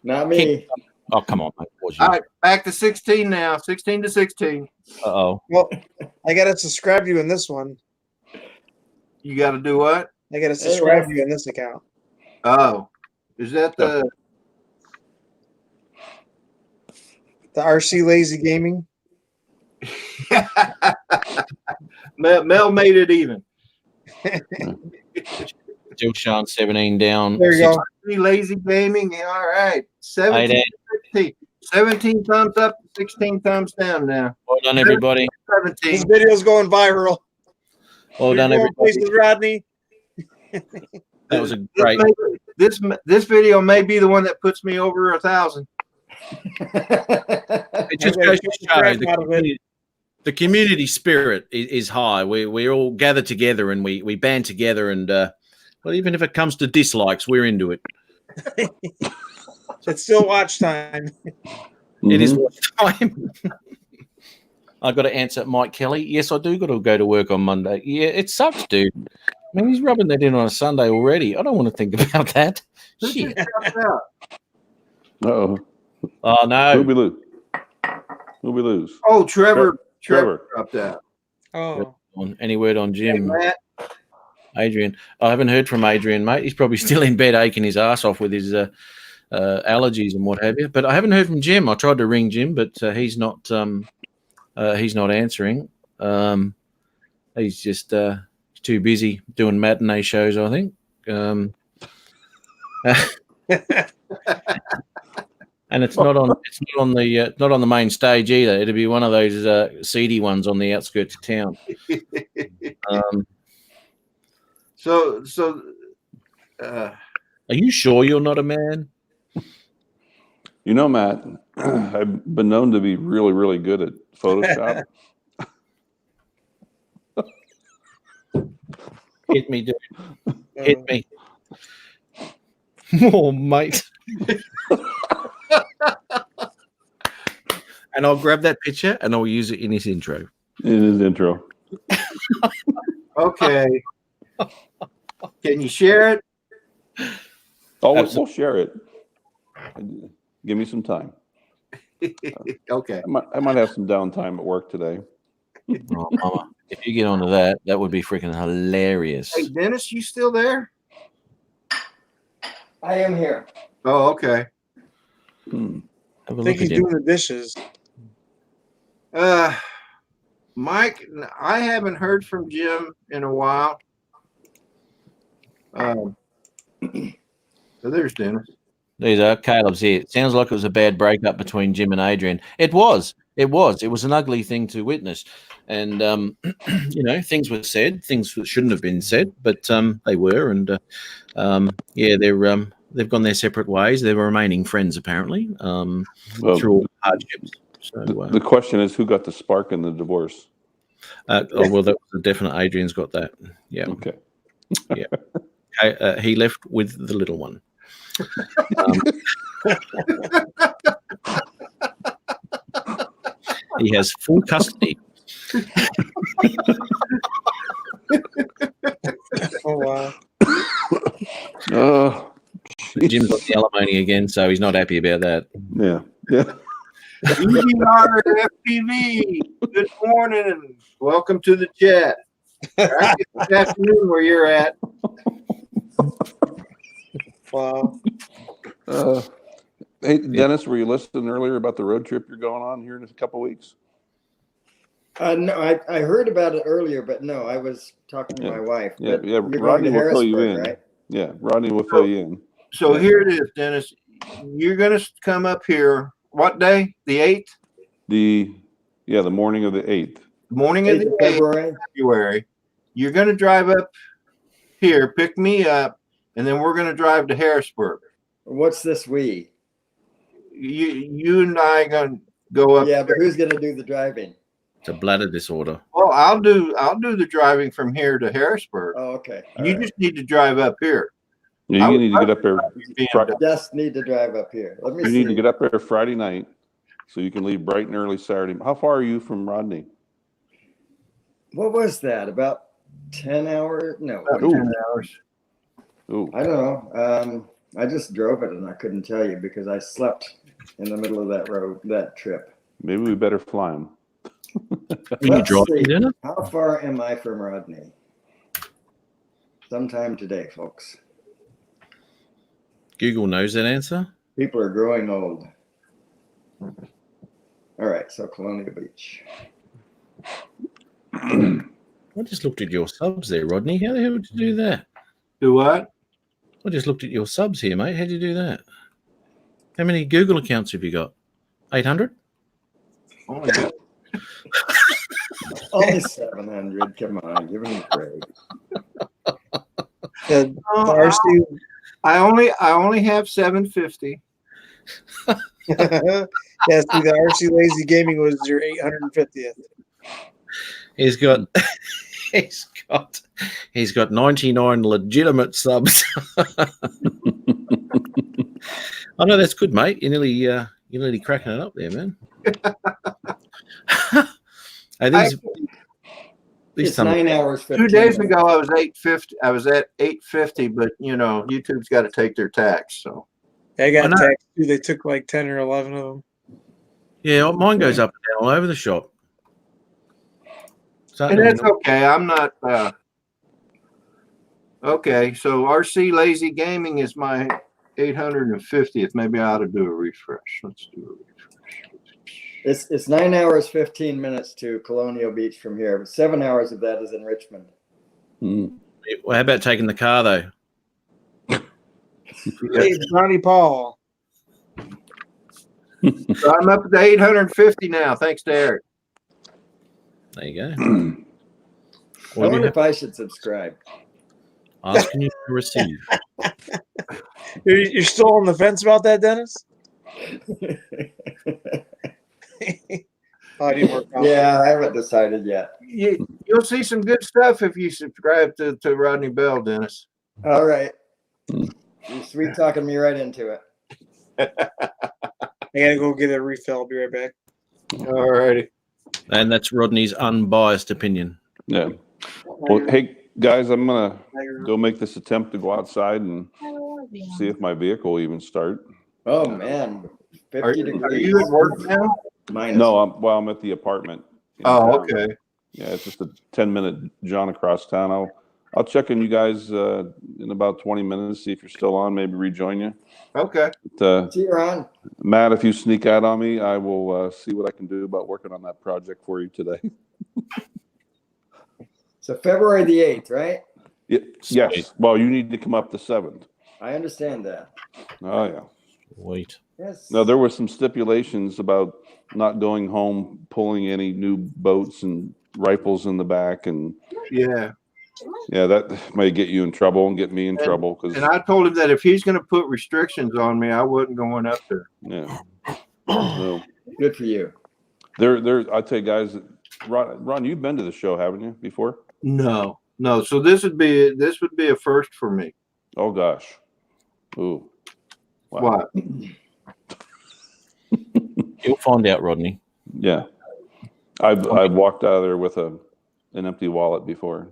Not me. Oh, come on, mate. All right, back to 16 now. 16 to 16. Uh-oh. well, I got to subscribe you in this one. You got to do what? I got to subscribe you in this account. Oh, is that the? The RC Lazy Gaming. Mel made it even. Still showing 17 down. There you go. Lazy gaming. All right. 17 18. to 15. 17 thumbs up, 16 thumbs down now. Well done, everybody. 17. This video's going viral. Well done, You're going everybody. places, Rodney. That was a great. This video may be the one that puts me over 1,000. It just goes to show the community spirit is high. We all gather together and we band together and well, even if it comes to dislikes, we're into it. It's still watch time. It is watch time. I've got to answer Mike Kelly. Yes, I do got to go to work on Monday. Yeah, it sucks, dude. I mean, he's rubbing that in on a Sunday already. I don't want to think about that. Shit. Uh-oh. Oh, no. Who'll we lose? Who'll we lose? Oh, Trevor Trevor. dropped out. Oh, Any word on Hey, Jim? Matt. Adrian. I haven't heard from Adrian, mate. He's probably still in bed aching his ass off with his allergies and what have you. But I haven't heard from Jim. I tried to ring Jim, but he's not answering. He's just too busy doing matinee shows, I think. And it's not on the main stage either. It'll be one of those seedy ones on the outskirts of town. So are you sure you're not a man? You know, Matt, I've been known to be really, really good at Photoshop. Hit me, dude. Hit me. Oh, mate. And I'll grab that picture and I'll use it in his intro. In his intro. okay. Can you share it? Oh, Absolutely. we'll share it. Give me some time. Okay. I might have some downtime at work today. Oh, mama. If you get onto that, that would be freaking hilarious. Hey, Dennis, you still there? I am here. Oh, okay. Have a I look think at he's him. doing the dishes. Mike, I haven't heard from Jim in a while. So there's Dennis. These are Caleb's here. It sounds like it was a bad breakup between Jim and Adrian. It was. It was an ugly thing to witness. And, things were said, things that shouldn't have been said, but they were. And, they've gone their separate ways. They're remaining friends, apparently, through all hardships. So, the question is, who got the spark in the divorce? that was a definite. Adrian's got that. Yeah. Okay. Yeah. He left with the little one. He has full custody. Oh wow! Jim's got the alimony again, so he's not happy about that. Yeah. EDR FTV. Good morning and welcome to the chat. Right, good afternoon where you're at. Wow. Hey, Dennis, were you listening earlier about the road trip you're going on here in a couple of weeks? No, I heard about it earlier, but no, I was talking to my wife. Yeah, but yeah. You're going Rodney to will fill you Harrisburg, in. right? Yeah, Rodney will fill you in. So here it is, Dennis. You're going to come up here. What day? The 8th? The morning of the 8th. Morning of the 8th of February. You're going to drive up here, pick me up, and then we're going to drive to Harrisburg. What's this we? You and I are going to go up. Yeah, but who's going to do the driving? It's a bladder disorder. Well, I'll do the driving from here to Harrisburg. Oh, okay. You just need to drive up here. Yeah, you need to get up there. Just need to drive up here. Let me You see. need to get up there Friday night so you can leave bright and early Saturday. How far are you from Rodney? What was that? About 10 hours? No. About 10 hours. Ooh. I don't know. I just drove it and I couldn't tell you because I slept in the middle of that trip. Maybe we better fly them. Let's see. How far am I from Rodney? Sometime today, folks. Google knows that answer. People are growing old. All right, so Colonial Beach. I just looked at your subs there, Rodney. How the hell did you do that? Do what? I just looked at your subs here, mate. How did you do that? How many Google accounts have you got? 800? Only 700. Come on, give me a break. I only have 750. Yeah, see, the RC Lazy Gaming was your 850th. He's got 99 legitimate subs. Oh no, that's good, mate. You're nearly cracking it up there, man. It's 9 hours. 2 days ago, I was 850. I was at 850, but YouTube's got to take their tax. So I got taxed too. They took like 10 or 11 of them. Yeah, mine goes up and down all over the shop. And that's okay. I'm not. Okay, so RC Lazy Gaming is my 850th. Maybe I ought to do a refresh. Let's do a refresh. It's 9 hours, 15 minutes to Colonial Beach from here. But 7 hours of that is in Richmond. Well, how about taking the car, though? Hey, Johnny Paul. So I'm up to 850 now, thanks to Eric. There you go. I wonder if I should subscribe. Asking you to receive. You're still on the fence about that, Dennis? Yeah, I haven't decided yet. You'll see some good stuff if you subscribe to Rodney Bell, Dennis. All right. You're sweet talking me right into it. I gotta go get a refill. I'll be right back. All righty. And that's Rodney's unbiased opinion. Yeah. Well, hey, guys, I'm going to go make this attempt to go outside and see if my vehicle will even start. Oh, man. 50 degrees. Are you at work now? Minus. No, I'm at the apartment. Oh, okay. Yeah, it's just a 10-minute jaunt across town. I'll check in you guys in about 20 minutes, see if you're still on, maybe rejoin you. Okay. But, see you around. Matt, if you sneak out on me, I will see what I can do about working on that project for you today. So February the 8th, right? Yes. Well, you need to come up the 7th. I understand that. Oh, yeah. Sweet. Yes. No, there were some stipulations about not going home, pulling any new boats and rifles in the back, and Yeah. yeah, that may get you in trouble and get me in trouble And because I told him that if he's going to put restrictions on me, I wasn't going up there. yeah. So Good for you. I tell you guys, Ron, you've been to the show, haven't you, before? No. So this would be a first for me. Oh gosh. Ooh. Wow. What? You'll find out, Rodney. Yeah. I've walked out of there with an empty wallet before.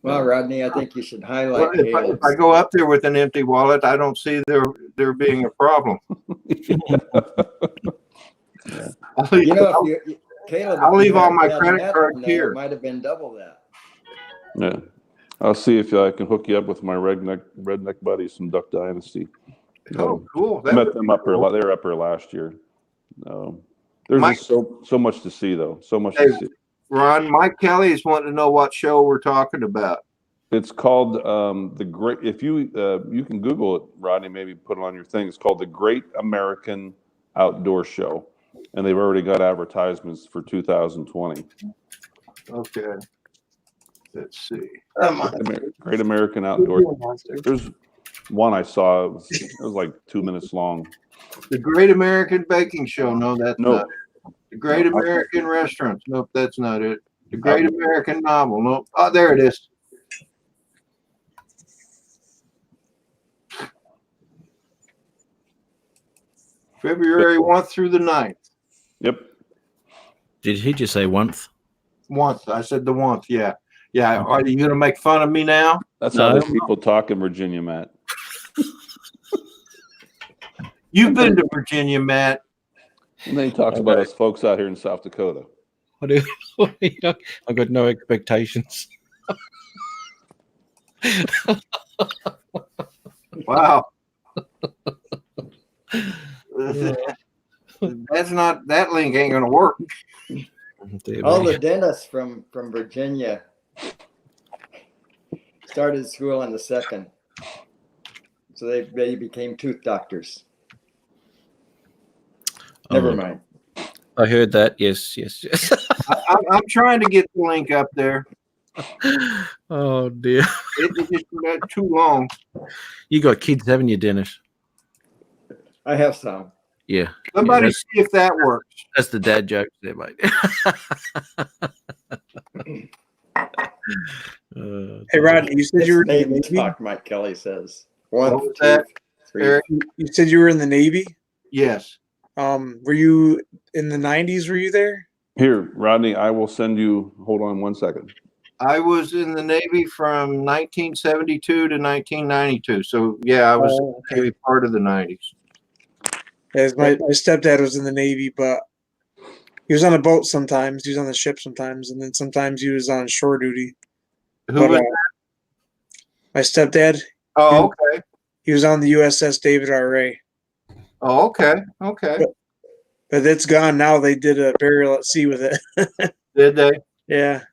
Well, Rodney, I think you should Well, highlight if I go up there with an empty wallet, I don't see there being a problem. You know, Caleb, I'll leave all my had credit met cards him there, here. It might have been double that. Yeah. I'll see if I can hook you up with my redneck buddies from Duck Dynasty. Oh, cool. I met them up here. They were up here last year. There's just so much to see, though. So much to see. Ron, Mike Kelly is wanting to know what show we're talking about. It's called the Great. If you you can Google it, Rodney, maybe put it on your thing. It's called the Great American Outdoor Show, and they've already got advertisements for 2020. Okay. Let's see. Great American Outdoor. There's one I saw. It was like 2 minutes long. The Great American Baking Show. No, that's No. not it. The Great American Restaurants. Nope, that's not it. The Great American Novel. Nope. Oh, there it is. February 1st through the 9th. Yep. Did he just say once? Once. I said the once. Yeah. Yeah. Are you going to make fun of me now? That's how these people talk in Virginia, Matt. You've been to Virginia, Matt. And then he talks about us folks out here in South Dakota. I got no expectations. Wow. That link ain't gonna work. All the dentists from Virginia started school on the 2nd, so they became tooth doctors. Never mind. I heard that. Yes. I'm trying to get the link up there. Oh dear. It's just too long. You got kids, haven't you, Dennis? I have some. Yeah. Somebody Yeah, see if that works. that's the dad joke there, mate. Hey, Rodney, you said you were in the Navy Navy? talk, Mike Kelly says. What 1, was 2, that, 3. Eric? You said you were in the Navy? Yes. Were you in the 90s? Were you there? Here, Rodney, I will send you. Hold on 1 second. I was in the Navy from 1972 to 1992. So yeah, I was in the Navy part of the 90s. Yes, my stepdad was in the Navy, but he was on a boat sometimes. He was on the ship sometimes, and then sometimes he was on shore duty. Who was my stepdad? Oh, okay. He was on the USS David R. Ray. Oh, okay. Okay. But it's gone now. They did a burial at sea with it. Did they? Yeah.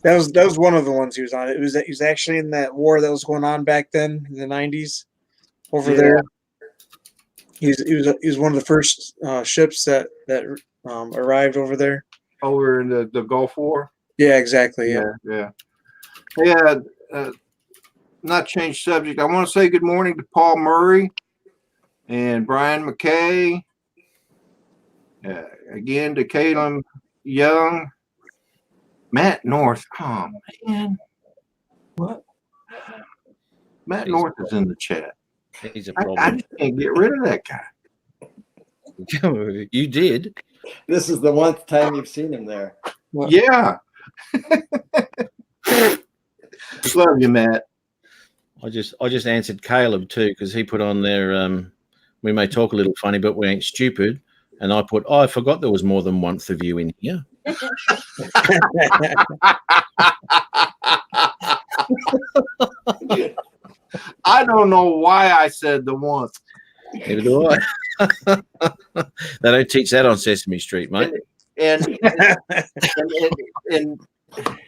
That was one of the ones he was on. He was actually in that war that was going on back then in the 90s over there. He was one of the first ships that arrived over there. Over in the Gulf War? Yeah, exactly. Yeah. Yeah. Not change subject. I want to say good morning to Paul Murray and Brian McKay. Again to Caleb Young. Matt North. Oh, man. What? Matt North is in the chat. He's a I problem. just can't get rid of that guy. You did. This is the 1st time you've seen him there. Yeah. Love you, Matt. I just answered Caleb too because he put on there. We may talk a little funny, but we ain't stupid. And I put, I forgot there was more than one of you in here. I don't know why I said the once. Neither do I. They don't teach that on Sesame Street, mate. And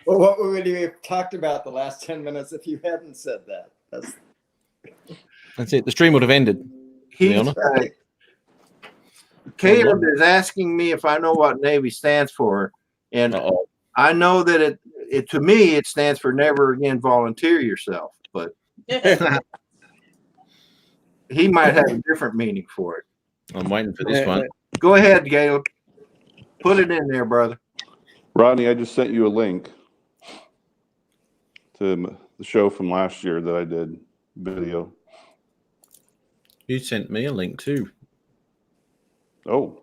Well, what would you have talked about the last 10 minutes if you hadn't said that? That's it. The stream would have ended. Leona? Caleb is asking me if I know what Navy stands for, and Uh-oh. I know that it to me it stands for never again volunteer yourself, but he might have a different meaning for it. I'm waiting for this one. Go ahead, Caleb. Put it in there, brother. Rodney, I just sent you a link to the show from last year that I did video. You sent me a link too. Oh,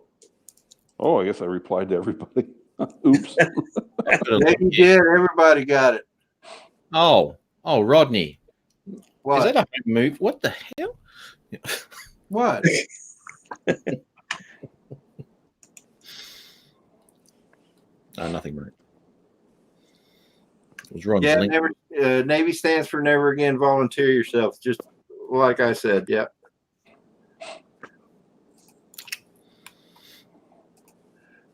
I guess I replied to everybody. Oops. Yeah, you did. Everybody got it. Oh, Rodney. What? Is that a home move? What the hell? What? Nothing, mate. It was Ron's Yeah, link. Navy stands for never again volunteer yourself. Just like I said. Yep.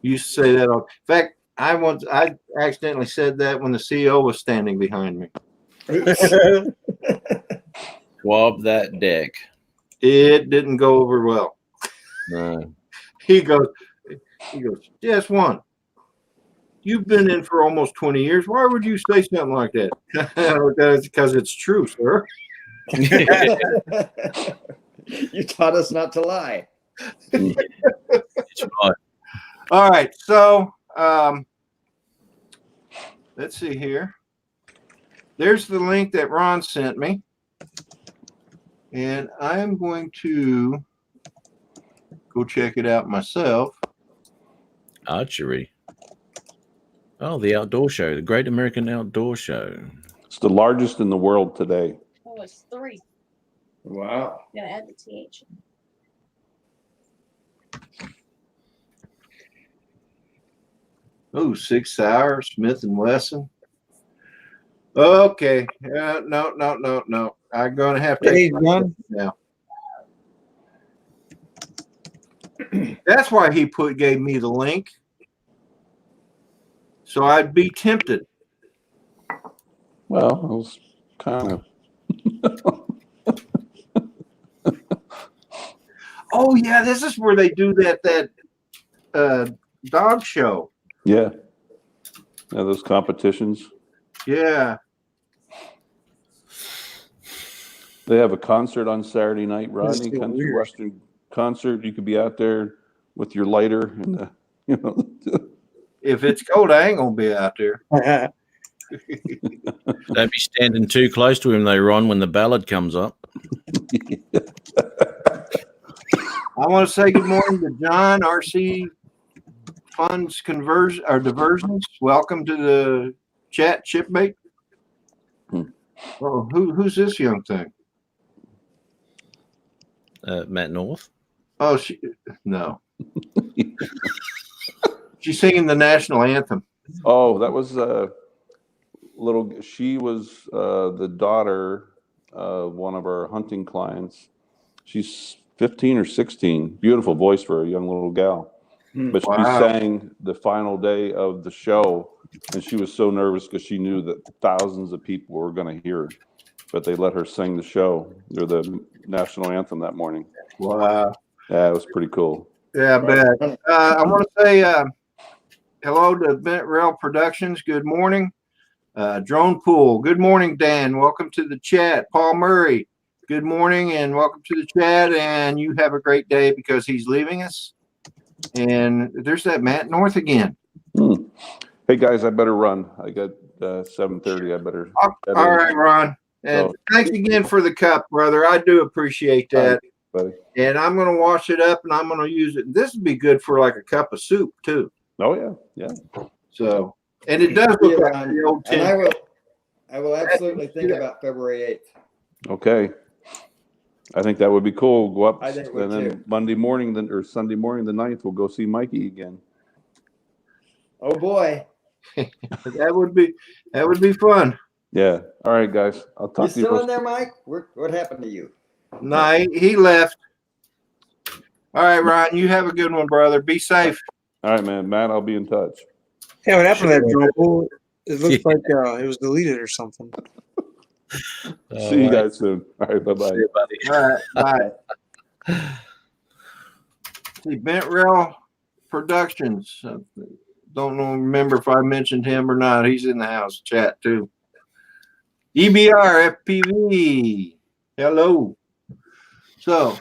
You used to say that. In fact, I accidentally said that when the CEO was standing behind me. Swab that deck. It didn't go over well. No. He goes, just one. You've been in for almost 20 years. Why would you say something like that? Because it's true, sir. You taught us not to lie. It's right. All right, so let's see here. There's the link that Ron sent me. And I'm going to go check it out myself. Archery. Oh, the outdoor show, the Great American Outdoor Show. It's the largest in the world today. Oh, it's 3. Wow. Gotta add the TH. Oh, 6 Sauer, Smith & Wesson. Okay. No. I'm going to have to Hey, take Ron. now. That's why he gave me the link. So I'd be tempted. Well, I was kind of. Oh yeah, this is where they do that dog show. Yeah, those competitions. Yeah. They have a concert on Saturday night, Rodney. so Country weird. Western concert. You could be out there with your lighter and If it's cold, I ain't gonna be out there. Don't be standing too close to him, though, Ron, when the ballad comes up. I want to say good morning to John, RC Funds Conversion or Diversions. Welcome to the chat, Shipmate. Oh, who's this young thing? Matt North. Oh, no. She's singing the national anthem. Oh, that was little. She was the daughter of one of our hunting clients. She's 15 or 16. Beautiful voice for a young little gal. But she sang the final day of the show, and she was so nervous because she knew that thousands of people were going to hear her. But they let her sing the show or the national anthem that morning. Wow. Yeah, it was pretty cool. Yeah, I bet. I want to say hello to Bent Rail Productions. Good morning. Drone Pool. Good morning, Dan. Welcome to the chat. Paul Murray. Good morning and welcome to the chat. And you have a great day because he's leaving us. And there's that Matt North again. Hey guys, I better run. I got 7:30. I better. All right, Ron. And thanks again for the cup, brother. I do appreciate that. Buddy. And I'm going to wash it up and I'm going to use it. This would be good for like a cup of soup too. Oh yeah. So, and it does look like the old tin. And I will absolutely think about February 8th. Okay. I think that would be cool. Go up I think it and would then too. Monday morning, or Sunday morning, the 9th, we'll go see Mikey again. Oh boy. That would be fun. Yeah. All right, guys. I'll You talk to you. still in there, Mike? What happened to you? No, he left. All right, Ron, you have a good one, brother. Be safe. All right, man. Matt, I'll be in touch. Yeah, what happened to that drone pool? It looks like it was deleted or something. See you guys soon. All right, bye-bye. See you, buddy. All right, bye. See, Bent Rail Productions. Don't remember if I mentioned him or not. He's in the house chat too. EBR FPV. Hello. So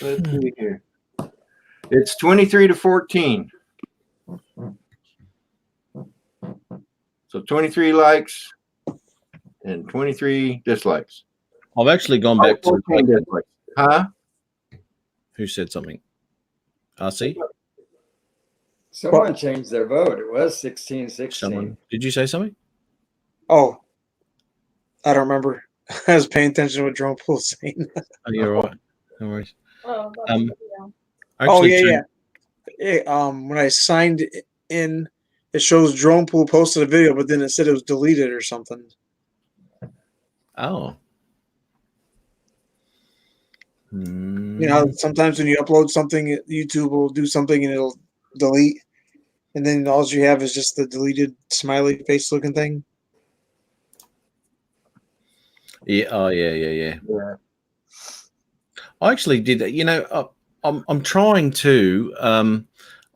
let's see here. It's 23 to 14. So 23 likes and 23 dislikes. I've actually gone back to 14 dislikes. Huh? who said something. RC? Someone changed their vote. It was 16-16. Someone. Did you say something? Oh, I don't remember. I was paying attention to what Drone Pool was saying. Oh, you're all right. No worries. Oh, Actually, When I signed in, it shows Drone Pool posted a video, but then it said it was deleted or something. Oh. You know, sometimes when you upload something, YouTube will do something and it'll delete, and then all you have is just the deleted smiley face looking thing. Yeah. Oh, yeah. I actually did that. You know, I'm trying to.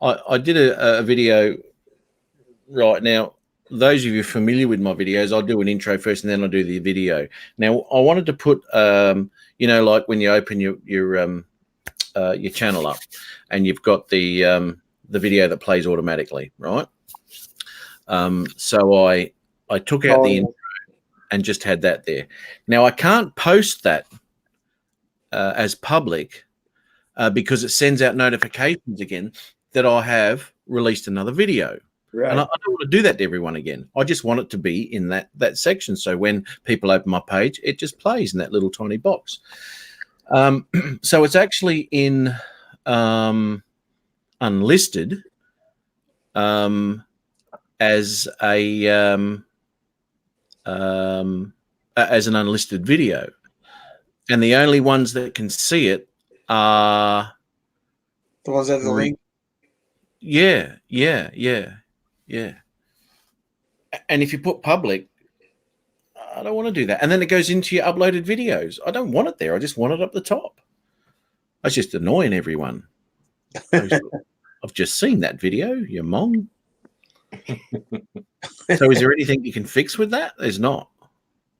I did a video right now. Those of you familiar with my videos, I'll do an intro first, and then I'll do the video. Now, I wanted to put, you know, like when you open your channel up, and you've got the video that plays automatically, right? So I took out the intro and just had that there. Now I can't post that as public because it sends out notifications again that I have released another video. Right. And I don't want to do that to everyone again. I just want it to be in that section. So when people open my page, it just plays in that little tiny box. So it's actually in unlisted as an unlisted video, and the only ones that can see it are the ones that have the link. Yeah. And if you put public, I don't want to do that. And then it goes into your uploaded videos. I don't want it there. I just want it up the top. That's just annoying everyone. I've just seen that video, you mong. So is there anything you can fix with that? There's not.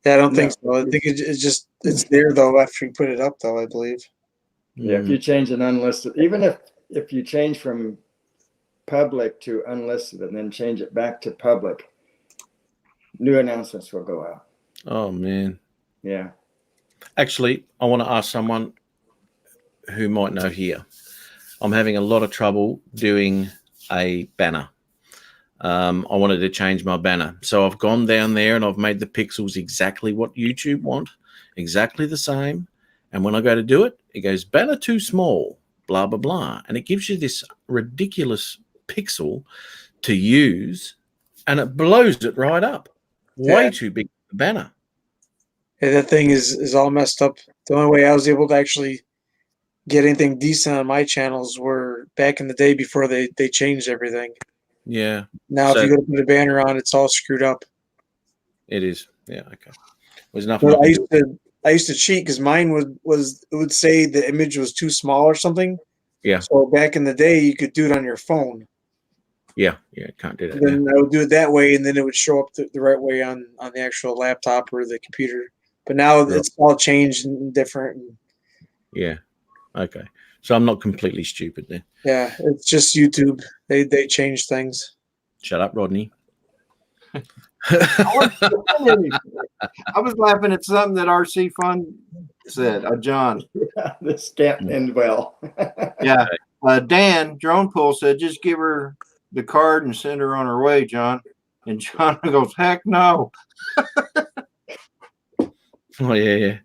Yeah, I don't think so. I think it's there though after you put it up though, I believe. Yeah, if you change an unlisted, even if you change from public to unlisted and then change it back to public, new announcements will go out. Oh man. Yeah. Actually, I want to ask someone who might know here. I'm having a lot of trouble doing a banner. I wanted to change my banner. So I've gone down there and I've made the pixels exactly what YouTube want, exactly the same. And when I go to do it, it goes banner too small, blah, blah, blah. And it gives you this ridiculous pixel to use and it blows it right up. Way too big for the banner. Yeah, that thing is all messed up. The only way I was able to actually get anything decent on my channels were back in the day before they changed everything. Yeah. Now, if you go to put a banner on, it's all screwed up. It is. Yeah. Okay. There's nothing. I used to cheat because mine would say the image was too small or something. Yeah. So back in the day, you could do it on your phone. Yeah. Can't do that. And then I would do it that way, and then it would show up the right way on the actual laptop or the computer. But now it's all changed and different. Yeah. Okay. So I'm not completely stupid then. Yeah, it's just YouTube. They change things. Shut up, Rodney. I was laughing at something that RC Fun said. John. This can't end well. Yeah. Dan, Drone Pool said, just give her the card and send her on her way, John. And John goes, heck no. Oh, yeah.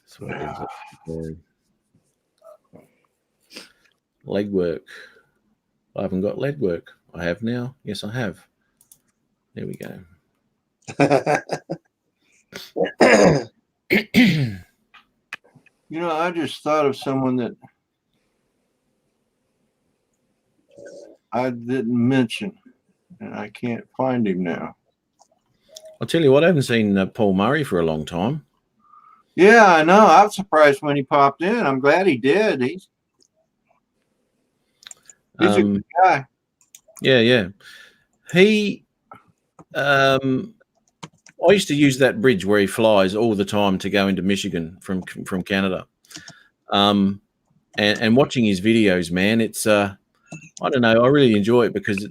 That's what it is. Leg work. I haven't got leg work. I have now. Yes, I have. There we go. You know, I just thought of someone that I didn't mention, and I can't find him now. I'll tell you what, I haven't seen Paul Murray for a long time. Yeah, I know. I was surprised when he popped in. I'm glad he did. He's a good guy. Yeah. He, I used to use that bridge where he flies all the time to go into Michigan from Canada. And watching his videos, man, it's I don't know, I really enjoy it because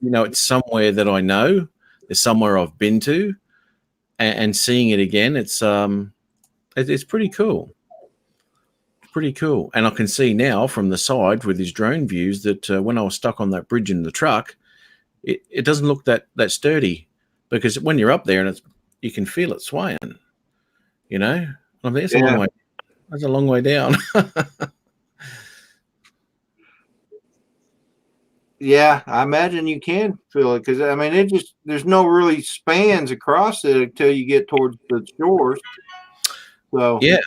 it's somewhere that I know, it's somewhere I've been to, and seeing it again, it's pretty cool. Pretty cool. And I can see now from the side with his drone views that when I was stuck on that bridge in the truck, it doesn't look that sturdy, because when you're up there and you can feel it swaying. I mean, it's a long way. That's a long way down. Yeah, I imagine you can feel it because I mean, there's no really spans across it until you get towards the shores. So yeah,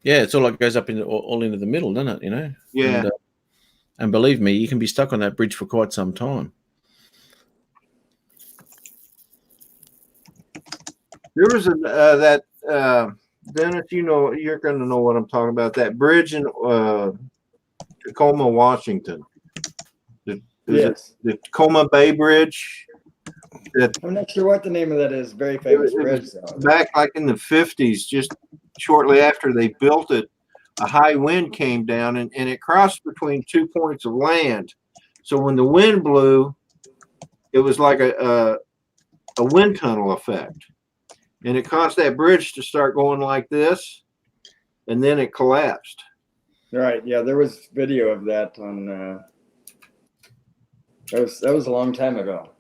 it's all like goes up all into the middle, doesn't it? Yeah. And believe me, you can be stuck on that bridge for quite some time. There was Dennis, you're going to know what I'm talking about. That bridge in Tacoma, Washington. Yes. The Tacoma Bay Bridge. I'm not sure what the name of that is. Very famous bridge. Back like in the 50s, just shortly after they built it, a high wind came down and it crossed between 2 points of land. So when the wind blew, it was like a wind tunnel effect. And it caused that bridge to start going like this, and then it collapsed. Right. Yeah, there was video of that on. That was a long time ago.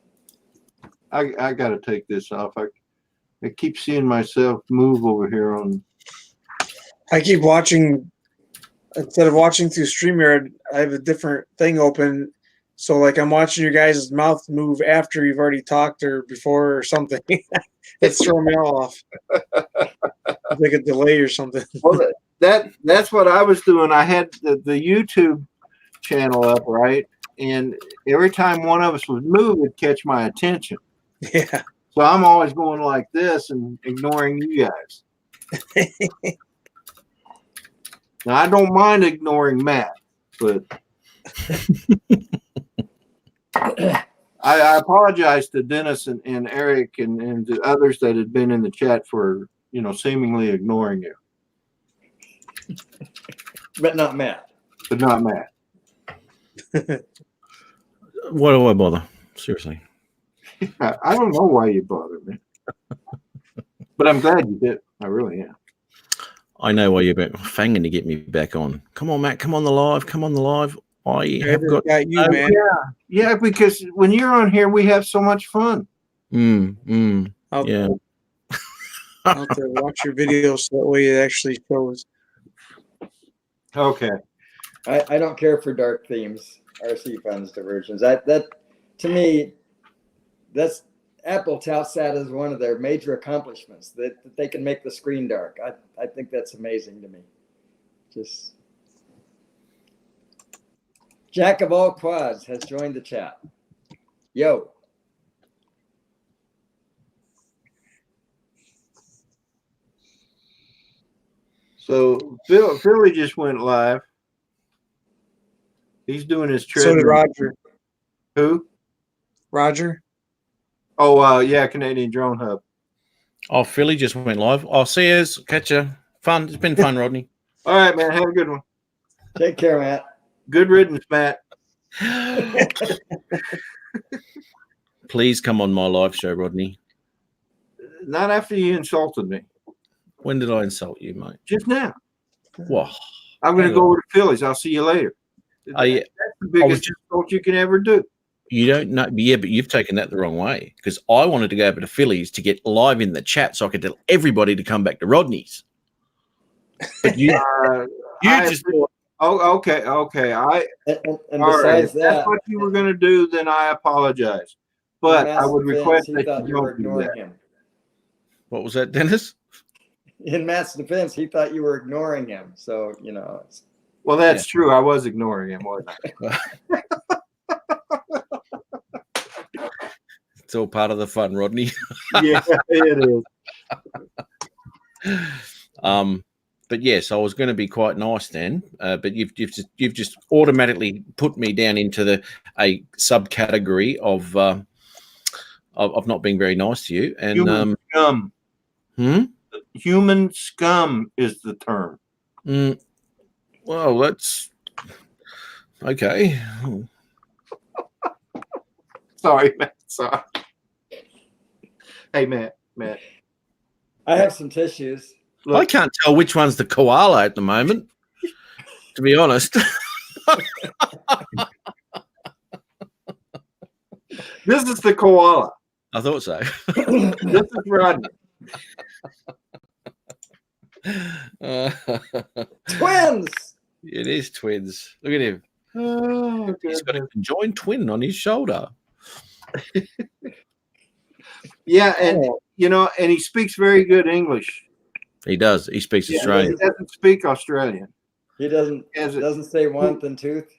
I got to take this off. I keep seeing myself move over here on. I keep watching. Instead of watching through StreamYard, I have a different thing open. So like I'm watching your guys' mouth move after you've already talked or before or something. It's throwing me off. It's like a delay or something. Well, that's what I was doing. I had the YouTube channel up, right? And every time one of us would move, it'd catch my attention. Yeah. So I'm always going like this and ignoring you guys. Now, I don't mind ignoring Matt, but I apologize to Dennis and Eric and the others that had been in the chat for, seemingly ignoring you. But not Matt. But not Matt. Why do I bother? Seriously. I don't know why you bother me. But I'm glad you did. I really am. I know why you're fanging to get me back on. Come on, Matt. Come on the live. Come on the live. I have got you, man. Yeah, because when you're on here, we have so much fun. Yeah. I'll have to watch your videos so that way it actually shows. Okay. I don't care for dark themes, RC funds diversions. That to me, that's Apple touts that as one of their major accomplishments, that they can make the screen dark. I think that's amazing to me. Just Jack of all quads has joined the chat. Yo. So Philly just went live. He's doing his trip. So did Roger. Who? Roger. Oh, yeah, Canadian Drone Hub. Oh, Philly just went live. I'll see you. Catch you. Fun. It's been fun, Rodney. All right, man. Have a good one. Take care, Matt. Good riddance, Matt. Please come on my live show, Rodney. Not after you insulted me. When did I insult you, mate? Just now. What? I'm going to go over to Philly's. I'll see you later. Oh, yeah. That's the biggest insult you can ever do. You don't know. Yeah, but you've taken that the wrong way, because I wanted to go over to Philly's to get live in the chat so I could tell everybody to come back to Rodney's. But you just thought, oh, okay. And besides if that's what you were going to do, then I apologize. But I would request that you were don't do ignoring that. him. What was that, Dennis? In Matt's defense, he thought you were ignoring him. So, Well, that's true. I was ignoring him, wasn't I? It's all part of the fun, Rodney. Yeah, it is. but yes, I was going to be quite nice then. But you've just automatically put me down into a subcategory of not being very nice to you. And Human scum. Human scum is the term. Well, that's okay. Sorry, Matt. Sorry. Hey, Matt. I have some tissues. I can't tell which one's the koala at the moment, to be honest. This is the koala. I thought so. This is Rodney. Twins. It is twins. Look at him. Oh, He's got a conjoined twin on his shoulder. yeah, and and he speaks very good English. He does. He speaks Australian. He doesn't speak Australian. He doesn't say one and tooth.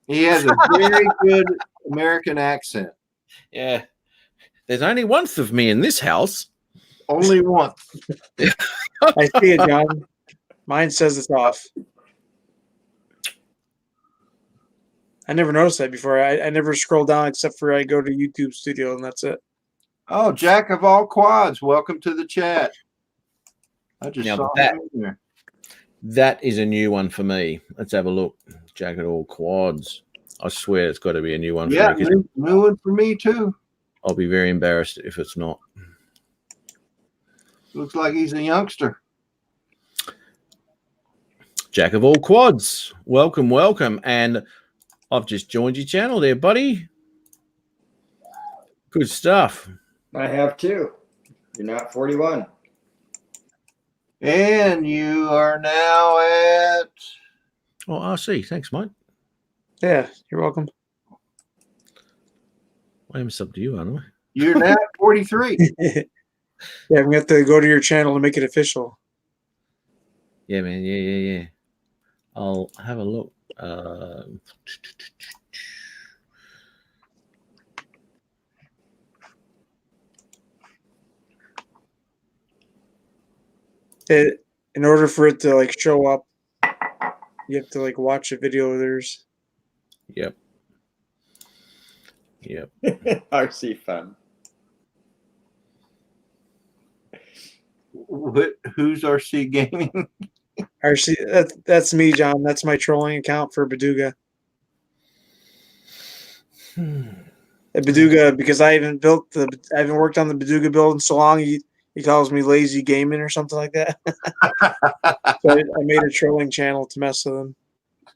He has a very good American accent. Yeah. There's only one of me in this house. Only one. I see it, John. Mine says it's off. I never noticed that before. I never scroll down except for I go to YouTube Studio and that's it. Oh, Jack of all quads, welcome to the chat. I just Now saw that- him in there. That is a new one for me. Let's have a look. Jack at all quads. I swear it's got to be a new one for Yeah, me. 'Cause new one for me too. I'll be very embarrassed if it's not. Looks like he's a youngster. Jack of all quads. Welcome, welcome. And I've just joined your channel there, buddy. Good stuff. I have two. You're not 41. And you are now at Oh, I see. Thanks, mate. Yeah, you're welcome. I'm sub to you, aren't I? you're now at 43. Yeah, I'm going to have to go to your channel to make it official. Yeah, man. Yeah. I'll have a look. In order for it to like show up, you have to like watch a video of theirs. Yep. RC fun. Who's RC Gaming? RC, that's me, John. That's my trolling account for Baduga. At Baduga, because I haven't worked on the Baduga build in so long. He calls me lazy gaming or something like that. So I made a trolling channel to mess with him.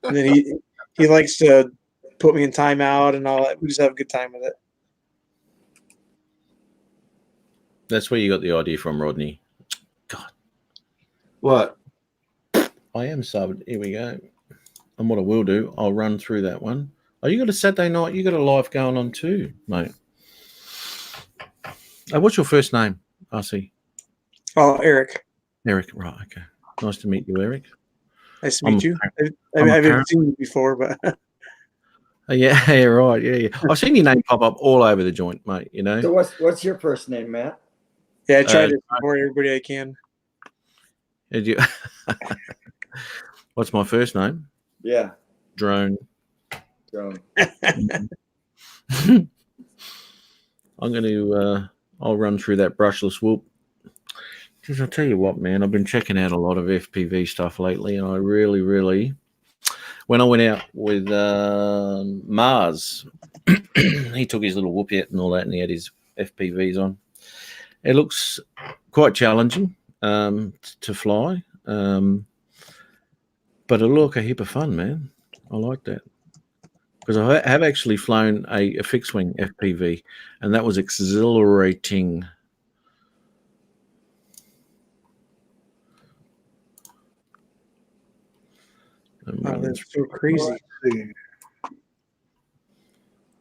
And then he likes to put me in timeout and all that. We just have a good time with it. That's where you got the idea from, Rodney. God. What? I am subbed. Here we go. And what I will do, I'll run through that one. Oh, you got a Saturday night? You got a live going on too, mate. What's your first name? I see. Oh, Eric. Eric, right, okay. Nice to meet you, Eric. Nice to meet you. I I'm a haven't parent. seen you before, but Yeah, right. Yeah. I've seen your name pop up all over the joint, mate. You know. So what's your first name, Matt? yeah, I try to support everybody I can. Did you? What's my first name? Yeah, Drone. Drone. I'm going to. I'll run through that brushless whoop. Because I'll tell you what, man, I've been checking out a lot of FPV stuff lately, and I really, when I went out with Mars, he took his little whoop out and all that, and he had his FPVs on. It looks quite challenging to fly, but it'll look a heap of fun, man. I like that. Because I have actually flown a fixed wing FPV, and that was exhilarating. Wow, that's so crazy.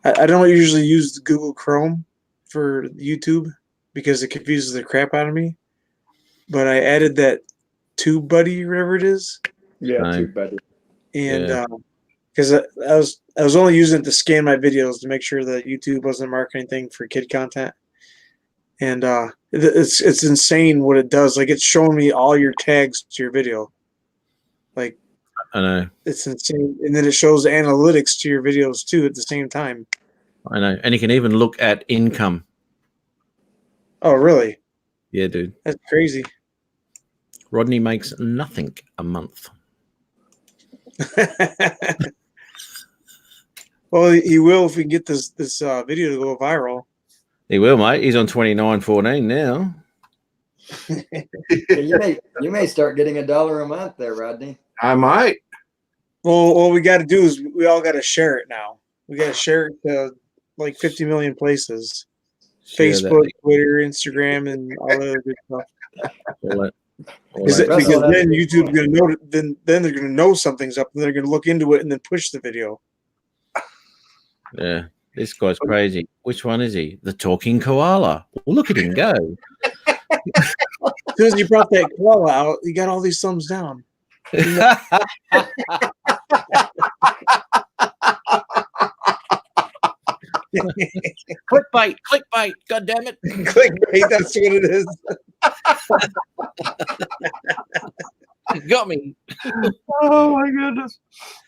I don't usually use Google Chrome for YouTube because it confuses the crap out of me. But I added that TubeBuddy, or whatever it is. Yeah, Nice. TubeBuddy. And because I was only using it to scan my videos to make sure that YouTube wasn't marking anything for kid content. And it's insane what it does. Like, it's showing me all your tags to your video. Like, I know. it's insane. And then it shows analytics to your videos too at the same time. I know. And you can even look at income. Oh, really? Yeah, dude. That's crazy. Rodney makes nothing a month. Well, he will if we can get this video to go viral. He will, mate. He's on 29.14 now. You may start getting $1 a month there, Rodney. I might. Well, what we got to do is we all got to share it now. We got to share it to like 50 million places. Share Facebook, that. Twitter, Instagram, and all the other good stuff. All that. Because then YouTube's gonna know. Then they're gonna know something's up, and they're gonna look into it and then push the video. Yeah, this guy's crazy. Which one is he? The talking koala. Well, look at him go. As soon as you brought that koala out, you got all these thumbs down. Clickbait, clickbait. God damn it. Clickbait, that's what it is. Got me. Oh my goodness.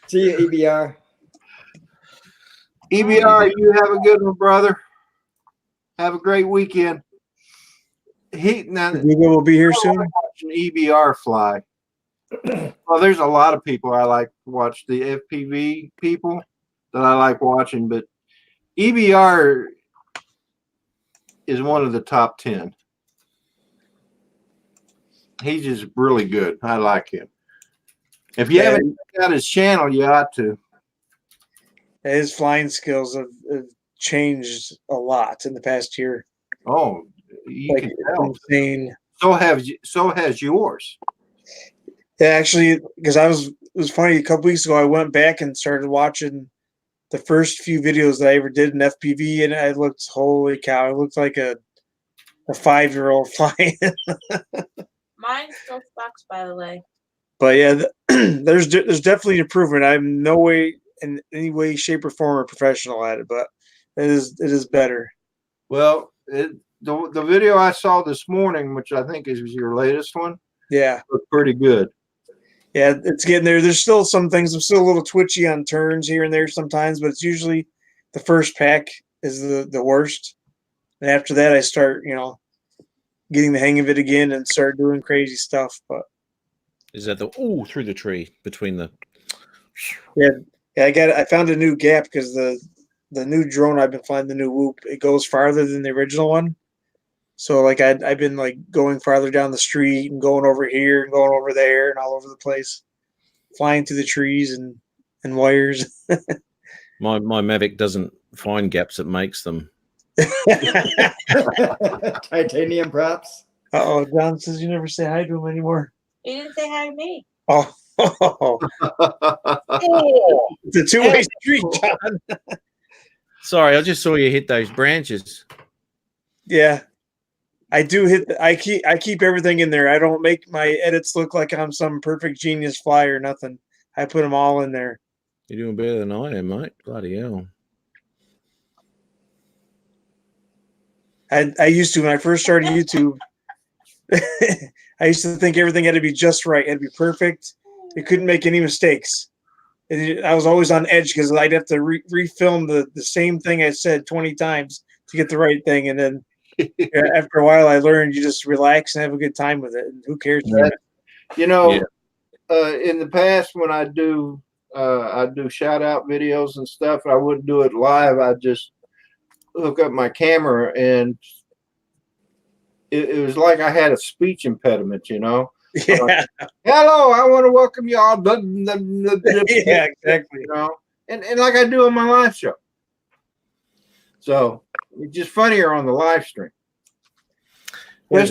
See you, EBR. EBR, you have a good one, brother. Have a great weekend. Google will be here soon. Watching EBR fly. Well, there's a lot of people I like to watch, the FPV people that I like watching, but EBR is one of the top 10. He's just really good. I like him. If you haven't checked out his channel, you ought to. His flying skills have changed a lot in the past year. Oh, you Like, can tell. insane. So has yours. Yeah, actually, because it was funny. A couple weeks ago, I went back and started watching the first few videos that I ever did in FPV, and I looked, holy cow, I looked like a 5-year-old flying. Mine still sucks, by the way. But yeah, there's definitely improvement. I'm no way in any way, shape, or form a professional at it, but it is better. Well, the video I saw this morning, which I think is your latest one, Yeah, looked pretty good. yeah, it's getting there. There's still some things. I'm still a little twitchy on turns here and there sometimes, but it's usually the first pack is the worst, and after that, I start getting the hang of it again and start doing crazy stuff. But Is that through the tree between the? yeah, I found a new gap because the new drone I've been flying, the new Whoop, it goes farther than the original one. So like I've been like going farther down the street and going over here and going over there and all over the place, flying through the trees and wires. My Mavic doesn't find gaps; it makes them. Titanium props. Oh, John says you never say hi to him anymore. You didn't say hi to me. Oh, it's a two-way street, John. Sorry, I just saw you hit those branches. Yeah, I do hit. I keep everything in there. I don't make my edits look like I'm some perfect genius flyer or nothing. I put them all in there. You're doing better than I am, mate. Bloody hell. I used to when I first started YouTube. I used to think everything had to be just right, it had to be perfect. You couldn't make any mistakes. And I was always on edge because I'd have to refilm the same thing I said 20 times to get the right thing. And then after a while, I learned you just relax and have a good time with it. And who cares? In the past, when I do shout out videos and stuff, I wouldn't do it live. I'd just hook up my camera, and it was like I had a speech impediment, Yeah. Hello, I want to welcome you all. Yeah, exactly. And like I do on my live show. So it's just funnier on the live stream. Yeah,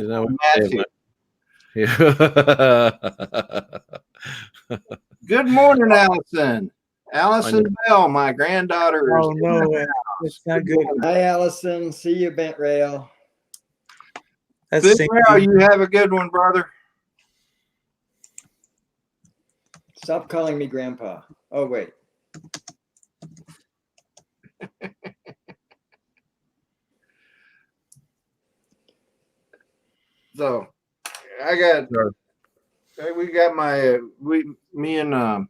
Good morning, Allison. Allison Bell, my granddaughter. Oh no, it's not good. Hi, Allison. See you, Bent Rail. That's Rail, you have a good one, brother. Stop calling me Grandpa. Oh wait. So I got Hey, we got me and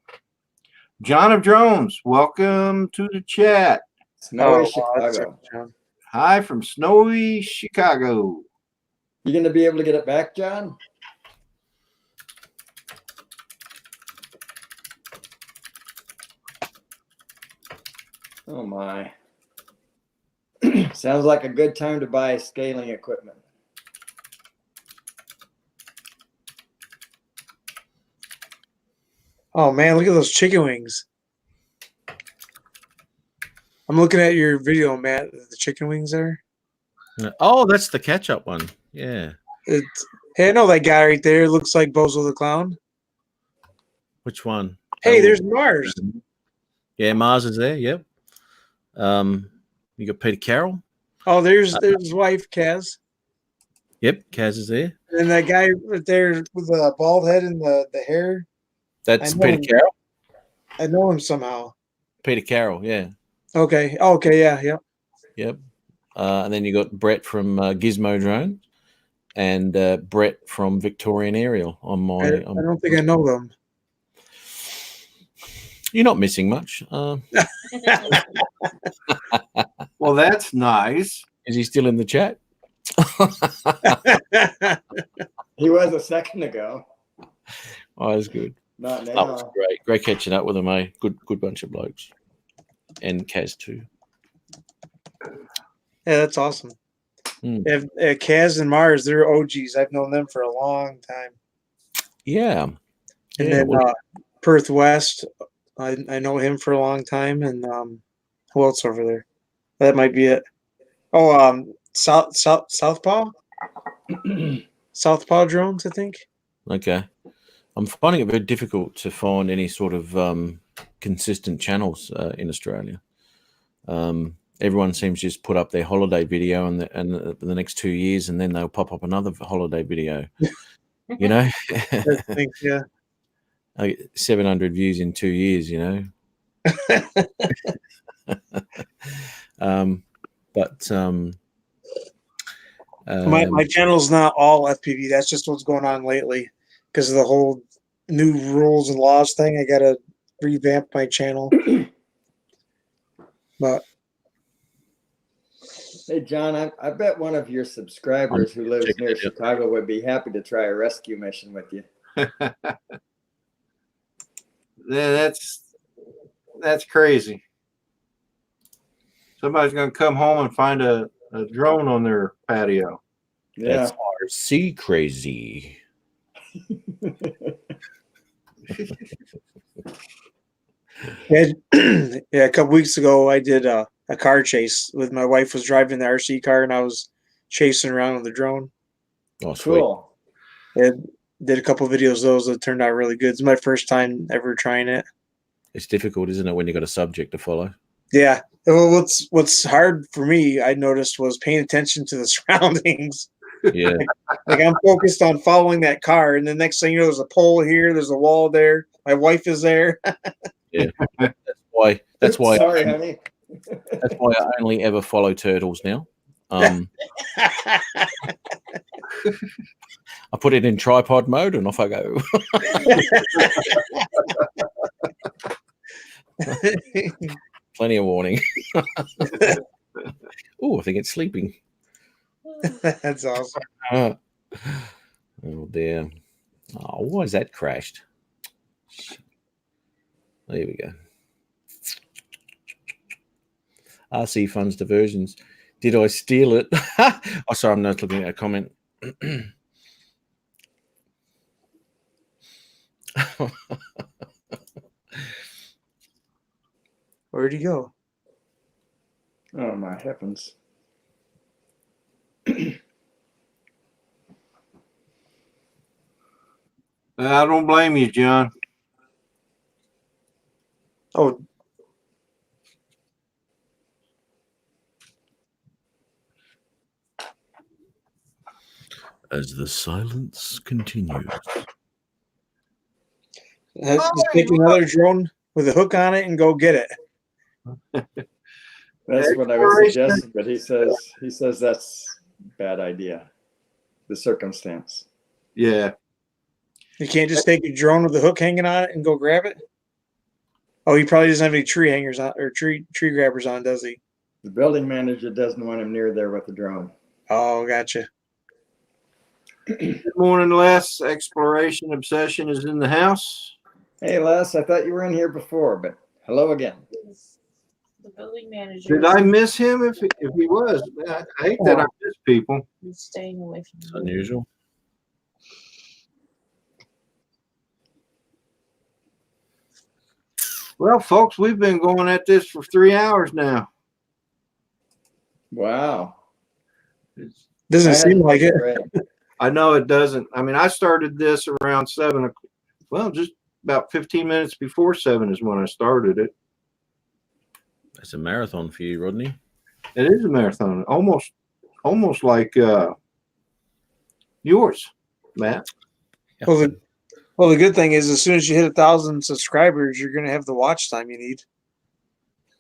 John of Drones. Welcome to the chat. Snowy wow, that's Chicago. John. Hi from snowy Chicago. You gonna be able to get it back, John? Oh my. Sounds like a good time to buy scaling equipment. Oh man, look at those chicken wings. I'm looking at your video, Matt. The chicken wings there. Oh, that's the catch-up one. Yeah. Hey, I know that guy right there. Looks like Bozo the Clown. Which one? Hey, Oh, there's Mars. yeah, Mars is there. Yep. You got Peter Carroll. Oh, there's his wife, Kaz. Yep, Kaz is there. And that guy right there with the bald head and the hair. That's I know Peter him. Carroll. I know him somehow. Peter Carroll, yeah. Okay. Okay. Yeah. Yep. Yep. And then you got Brett from Gizmo Drone and Brett from Victorian Aerial on my. I don't think I know them. You're not missing much. Well, that's nice. Is he still in the chat? He was a second ago. Oh, that's good. Not now. That was great. Great catching up with them, eh? Good bunch of blokes. And Kaz too. Yeah, that's awesome. Kaz and Mars, they're OGs. I've known them for a long time. Yeah. And Yeah, then well- Perth West, I know him for a long time. And who else over there? That might be it. Oh, Southpaw? Southpaw Drones, I think. Okay. I'm finding it very difficult to find any sort of consistent channels in Australia. Everyone seems to just put up their holiday video and the next 2 years, and then they'll pop up another holiday video. You know, I think, yeah. I get 700 views in 2 years. You know, My channel's not all FPV. That's just what's going on lately because of the whole new rules and laws thing. I gotta revamp my channel. But Hey, John, I bet one of your subscribers who lives near Chicago would be happy to try a rescue mission with you. Yeah, that's crazy. Somebody's gonna come home and find a drone on their patio. Yeah. That's RC crazy. yeah, a couple weeks ago, I did a car chase with my wife was driving the RC car and I was chasing around with the drone. Oh, sweet. Cool. And did a couple of videos of those that turned out really good. It's my first time ever trying it. It's difficult, isn't it, when you got a subject to follow? Yeah. Well, what's hard for me, I noticed, was paying attention to the surroundings. Yeah. Like I'm focused on following that car, and the next thing you know, there's a pole here, there's a wall there. My wife is there. Yeah. That's why. Sorry, honey. That's why I only ever follow turtles now. I put it in tripod mode and off I go. Plenty of warning. Oh, I think it's sleeping. That's awesome. Oh dear. Oh, why is that crashed? There we go. RC funds diversions. Did I steal it? Oh, sorry, I'm not looking at a comment. Where'd he go? Oh my heavens. I don't blame you, John. Oh, As the silence continues. let's just pick another drone with a hook on it and go get it. That's what I was suggesting, but he says that's a bad idea. The circumstance. Yeah. You can't just take a drone with a hook hanging on it and go grab it. Oh, he probably doesn't have any tree hangers on or tree grabbers on, does he? The building manager doesn't want him near there with the drone. Oh, gotcha. Good morning, Les. Exploration Obsession is in the house. Hey, Les, I thought you were in here before, but hello again. The building manager. Did I miss him? If he was, I hate that I miss people. He's staying away from It's unusual. Well, folks, we've been going at this for 3 hours now. Wow. Doesn't seem like it. I know it doesn't. I mean, I started this around 7 o'clock. Well, just about 15 minutes before 7 is when I started it. That's a marathon for you, Rodney. It is a marathon, almost like yours, Matt. Well, the good thing is, as soon as you hit 1,000 subscribers, you're going to have the watch time you need.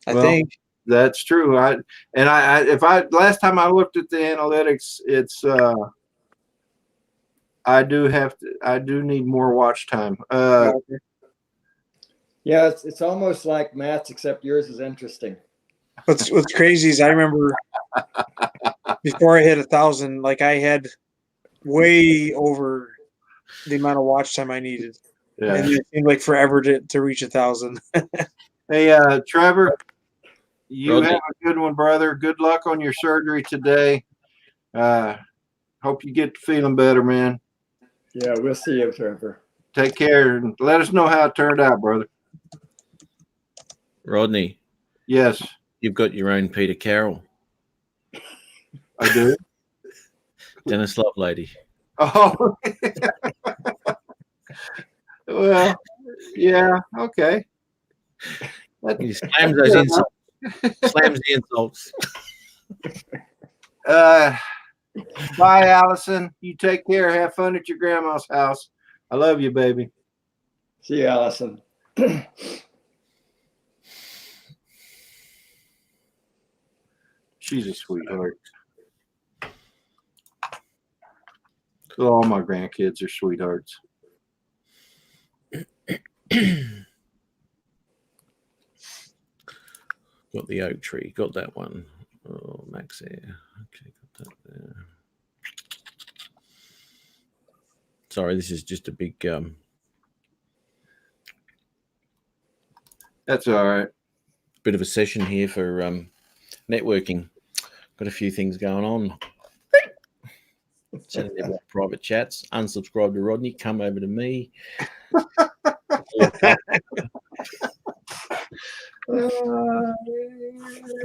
I think that's true. Last time I looked at the analytics, it's I do need more watch time. Yeah, it's almost like Matt's, except yours is interesting. What's crazy is I remember before I hit 1,000, like I had way over the amount of watch time I needed. Yeah. And it seemed like forever to reach 1,000. Hey, Trevor, you Rodney. have a good one, brother. Good luck on your surgery today. Hope you get feeling better, man. Yeah, we'll see you, Trevor. Take care and let us know how it turned out, brother. Rodney. Yes. You've got your own Peter Carroll. I do. Dennis Lovelady. Oh. Well, yeah, okay. He slams those insults. Slams the insults. Bye, Allison. You take care. Have fun at your grandma's house. I love you, baby. See you, Allison. She's a sweetheart. All my grandkids are sweethearts. Got the oak tree. Got that one. Oh, Max there. Okay, got that there. Sorry, this is just a big That's all right. bit of a session here for networking. Got a few things going on. Sending everyone private chats. Unsubscribe to Rodney. Come over to me.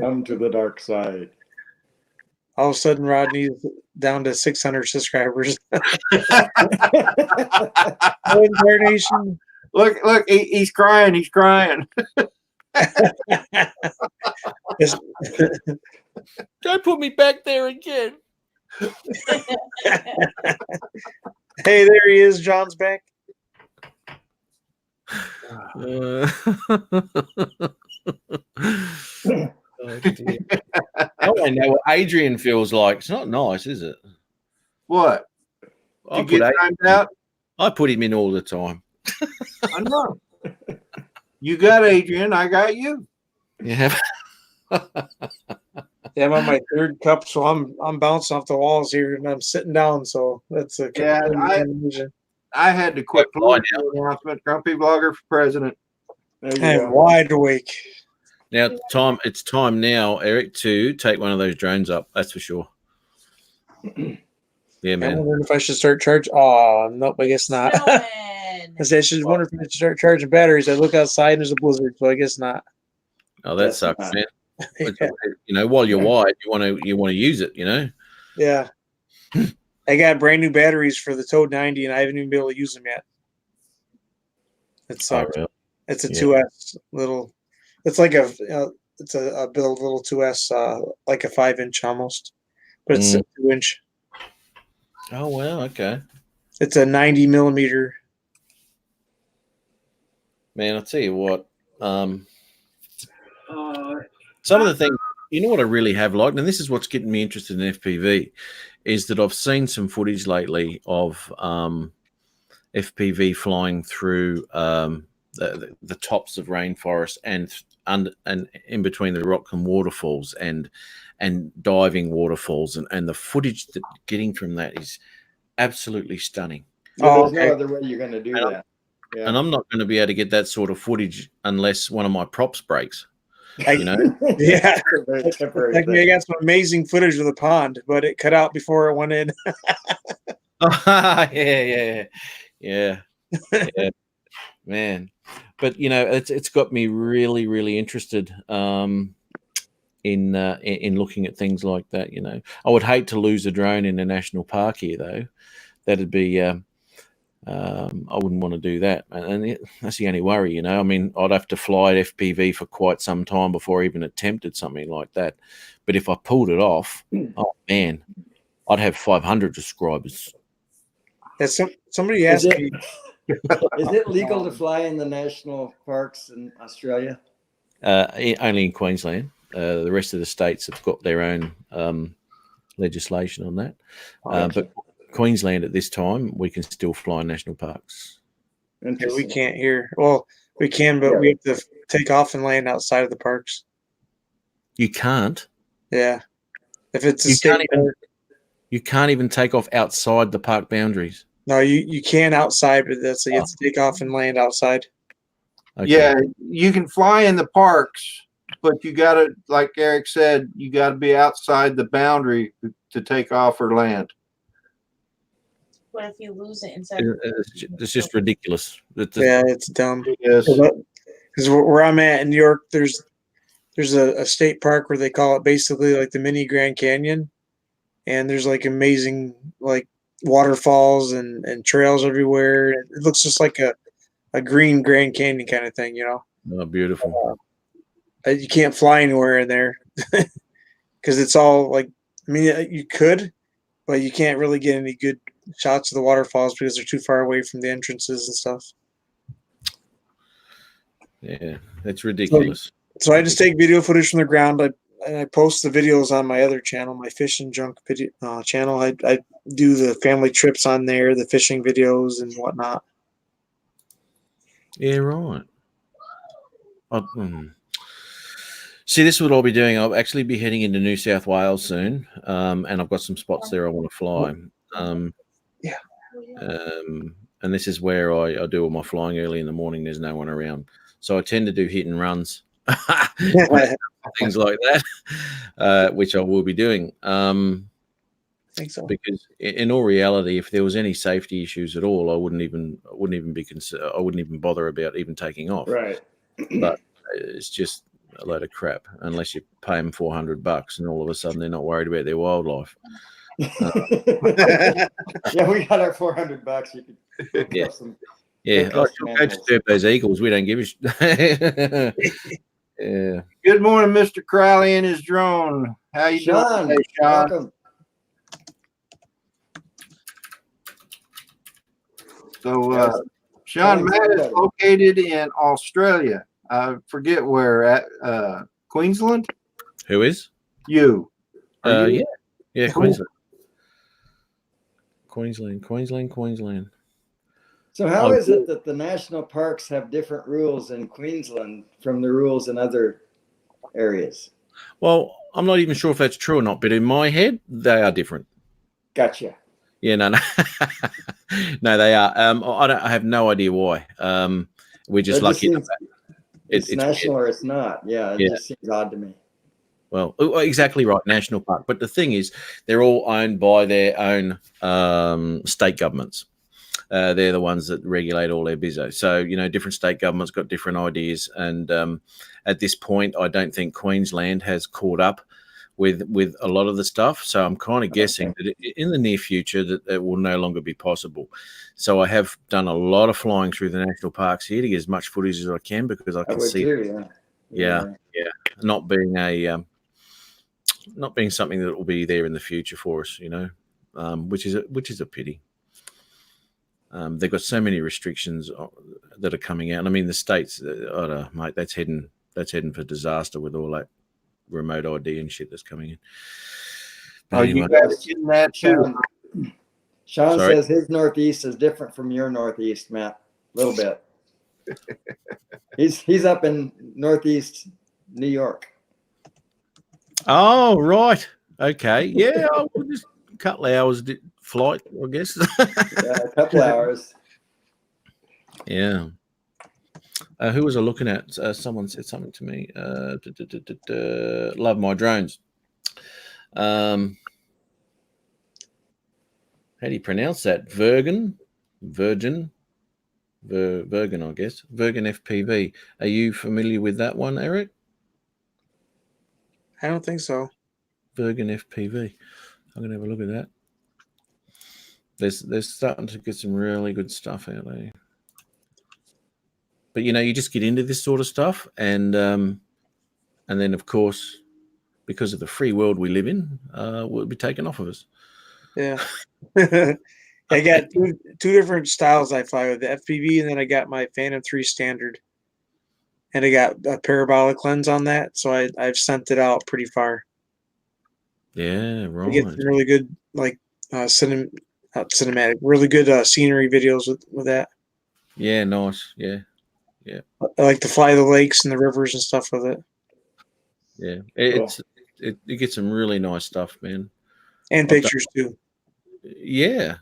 Come to the dark side. All of a sudden, Rodney's down to 600 subscribers. Incarnation. Look, he's crying. He's crying. Don't put me back there again. Hey, there he is. John's back. Oh, dear. I know what Adrian feels like. It's not nice, is it? What? I To get timed out? I put him in all the time. I know. You got Adrian. I got you. Yeah. Yeah, I'm on my third cup, so I'm bouncing off the walls here, and I'm sitting down. So that's a I had to quit playing announcement. Grumpy Vlogger for president. I'm wide awake. Now, it's time now, Eric, to take one of those drones up. That's for sure. Yeah, man. I'm wondering if I should start charging. Oh, nope, I guess not. I should wonder if I should start charging batteries. I look outside and there's a blizzard, so I guess not. Oh, that sucks, man. Yeah. You know, while you're wide, you want to use it. You know. Yeah. I got brand new batteries for the Toad 90, and I haven't even been able to use them yet. It sucks. Oh, really? It's a 2S little. It's like a little 2S, like a 5-inch almost, but it's a 2-inch. Oh wow! Okay. It's a 90 millimeter. Man, I'll tell you what. Some of the things, you know what I really have liked, and this is what's getting me interested in FPV, is that I've seen some footage lately of FPV flying through the tops of rainforest and in between the rock and waterfalls and diving waterfalls, and the footage that getting from that is absolutely stunning. Yeah, there's no other way you're going to do that. Yeah. And I'm not going to be able to get that sort of footage unless one of my props breaks. You know? Yeah. Like I got some amazing footage of the pond, but it cut out before it went in. Yeah. Man. But it's got me really, really interested in looking at things like that. I would hate to lose a drone in a national park here, though. That'd be I wouldn't want to do that, and that's the only worry. I mean, I'd have to fly at FPV for quite some time before I even attempted something like that. But if I pulled it off, oh man, I'd have 500 subscribers. Somebody asked me, is it legal to fly in the national parks in Australia? Only in Queensland. The rest of the states have got their own legislation on that. But Queensland at this time, we can still fly in national parks. Yeah, we can't here. Well, we can, but we have to take off and land outside of the parks. You can't. Yeah. If it's a state park. You can't even take off outside the park boundaries. No, you can outside, but you have to take off and land outside. Okay. Yeah, you can fly in the parks, but you got to, like Eric said, you got to be outside the boundary to take off or land. What if you lose it inside? It's just ridiculous. It's dumb. Yes. Because where I'm at in New York, there's a state park where they call it basically like the mini Grand Canyon, and there's like amazing like waterfalls and trails everywhere. It looks just like a green Grand Canyon kind of thing, Oh, beautiful. You can't fly anywhere in there because it's all like, I mean, you could, but you can't really get any good shots of the waterfalls because they're too far away from the entrances and stuff. Yeah, it's ridiculous. So I just take video footage from the ground. I post the videos on my other channel, my fishing junk video channel. I do the family trips on there, the fishing videos and whatnot. Yeah, right. See, this is what I'll be doing. I'll actually be heading into New South Wales soon, and I've got some spots there I want to fly. And this is where I do all my flying early in the morning. There's no one around, so I tend to do hit and runs, things like that, which I will be doing. I think so. Because in all reality, if there was any safety issues at all, I wouldn't even bother about even taking off. Right. But it's just a load of crap unless you pay them $400 and all of a sudden they're not worried about their wildlife. Yeah, we got our $400. You could go to Turbo's Eagles. We don't give a shit. Yeah. Good morning, Mr. Crowley and his drone. How you doing today, Sean? Welcome. So, Sean Matt is located in Australia. I forget where, at Queensland? Who is? You. Yeah, Cool. Queensland. So how is it that the national parks have different rules in Queensland from the rules in other areas? Well, I'm not even sure if that's true or not, but in my head, they are different. Gotcha. Yeah, no, no, they are. I have no idea why. We're just lucky. It's national or it's not. Yeah, it just seems odd to me. Well, exactly right, national park. But the thing is, they're all owned by their own state governments. They're the ones that regulate all their bizos. So, different state governments got different ideas. And at this point, I don't think Queensland has caught up with a lot of the stuff. So I'm kind of guessing that in the near future that it will no longer be possible. So I have done a lot of flying through the national parks here to get as much footage as I can because I can see not being something that will be there in the future for us, which is a pity. They've got so many restrictions that are coming out. I mean, the states, I don't know, mate, that's heading for disaster with all that remote ID and shit that's coming in. But anyway. You guys getting that too? Sean Sorry. says his northeast is different from your northeast, Matt. A little bit. He's up in northeast New York. Oh, right. Okay. Yeah, we'll just a couple of hours flight, I guess. Yeah, a couple hours. Yeah. Who was I looking at? Someone said something to me. Love my drones. How do you pronounce that? Virgin, I guess. Virgin FPV. Are you familiar with that one, Eric? I don't think so. Virgin FPV. I'm gonna have a look at that. There's starting to get some really good stuff out there. But you just get into this sort of stuff, and then of course, because of the free world we live in, will be taken off of us. Yeah. I got two different styles I fly with, the FPV, and then I got my Phantom 3 standard. And I got a parabolic lens on that, so I've sent it out pretty far. Yeah, I right. get some really good, like, cinematic, really good scenery videos with that. Yeah, nice. Yeah. I like to fly the lakes and the rivers and stuff with it. Yeah, it gets some really nice stuff, man. And pictures too. Yeah.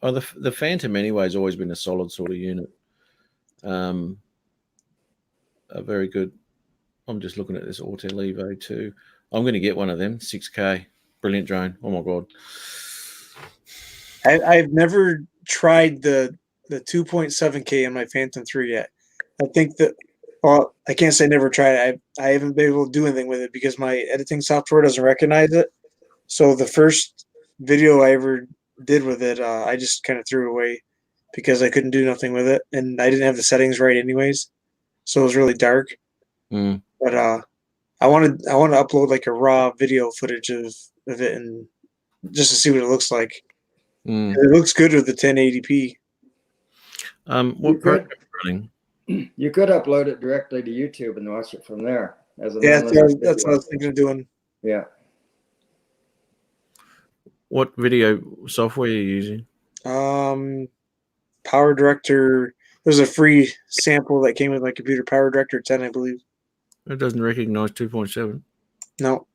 Oh, the Phantom anyway has always been a solid sort of unit. A very good. I'm just looking at this Auto Levo too. I'm going to get one of them. 6K, brilliant drone. Oh my god. I've never tried the 2.7K in my Phantom 3 yet. I think that, well, I can't say never tried it. I haven't been able to do anything with it because my editing software doesn't recognize it. So the first video I ever did with it, I just kind of threw it away because I couldn't do nothing with it, and I didn't have the settings right anyways. So it was really dark. Mm. But I want to upload like a raw video footage of it and just to see what it looks like. Mm. It looks good with the 1080p. What program are you running? You could upload it directly to YouTube and watch it from there. As a Yeah, that's what I was thinking of doing. Yeah. What video software are you using? Power Director. There's a free sample that came with my computer, Power Director 10, I believe. It doesn't recognize 2.7. No.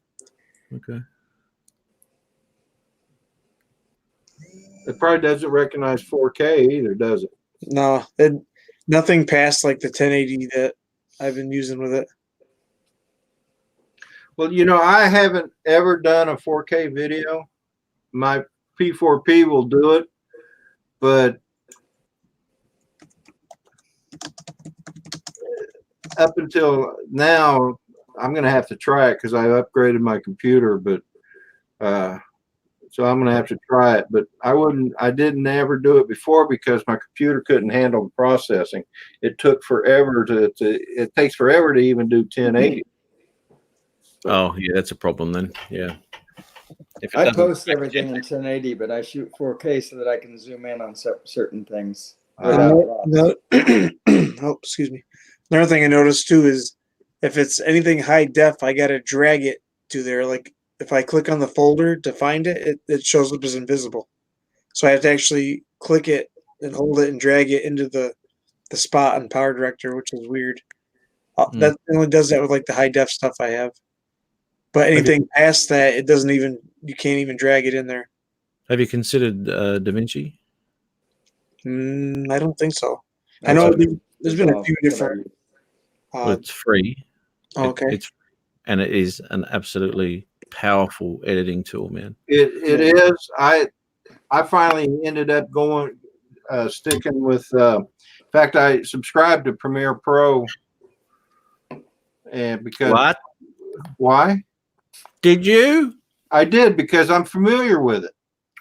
Okay. It probably doesn't recognize 4K either, does it? No, nothing past like the 1080 that I've been using with it. Well, I haven't ever done a 4K video. My P4P will do it, but up until now, I'm going to have to try it because I upgraded my computer, but so I'm going to have to try it. But I didn't ever do it before because my computer couldn't handle the processing. It took forever it takes forever to even do 1080. Oh, yeah, that's a problem then. Yeah. I post everything in 1080, but I shoot 4K so that I can zoom in on certain things. Oh, excuse me. Another thing I noticed too is if it's anything high def, I got to drag it to there. Like if I click on the folder to find it, it shows up as invisible. So I have to actually click it and hold it and drag it into the spot on Power Director, which is weird. That only does that with like the high def stuff I have. But anything past that, you can't even drag it in there. Have you considered DaVinci? I don't think so. I know there's been a few different. Well, it's free. Okay. And it is an absolutely powerful editing tool, man. It is. I finally ended up sticking with. In fact, I subscribed to Premiere Pro, and because what? Why? Did you? I did because I'm familiar with it.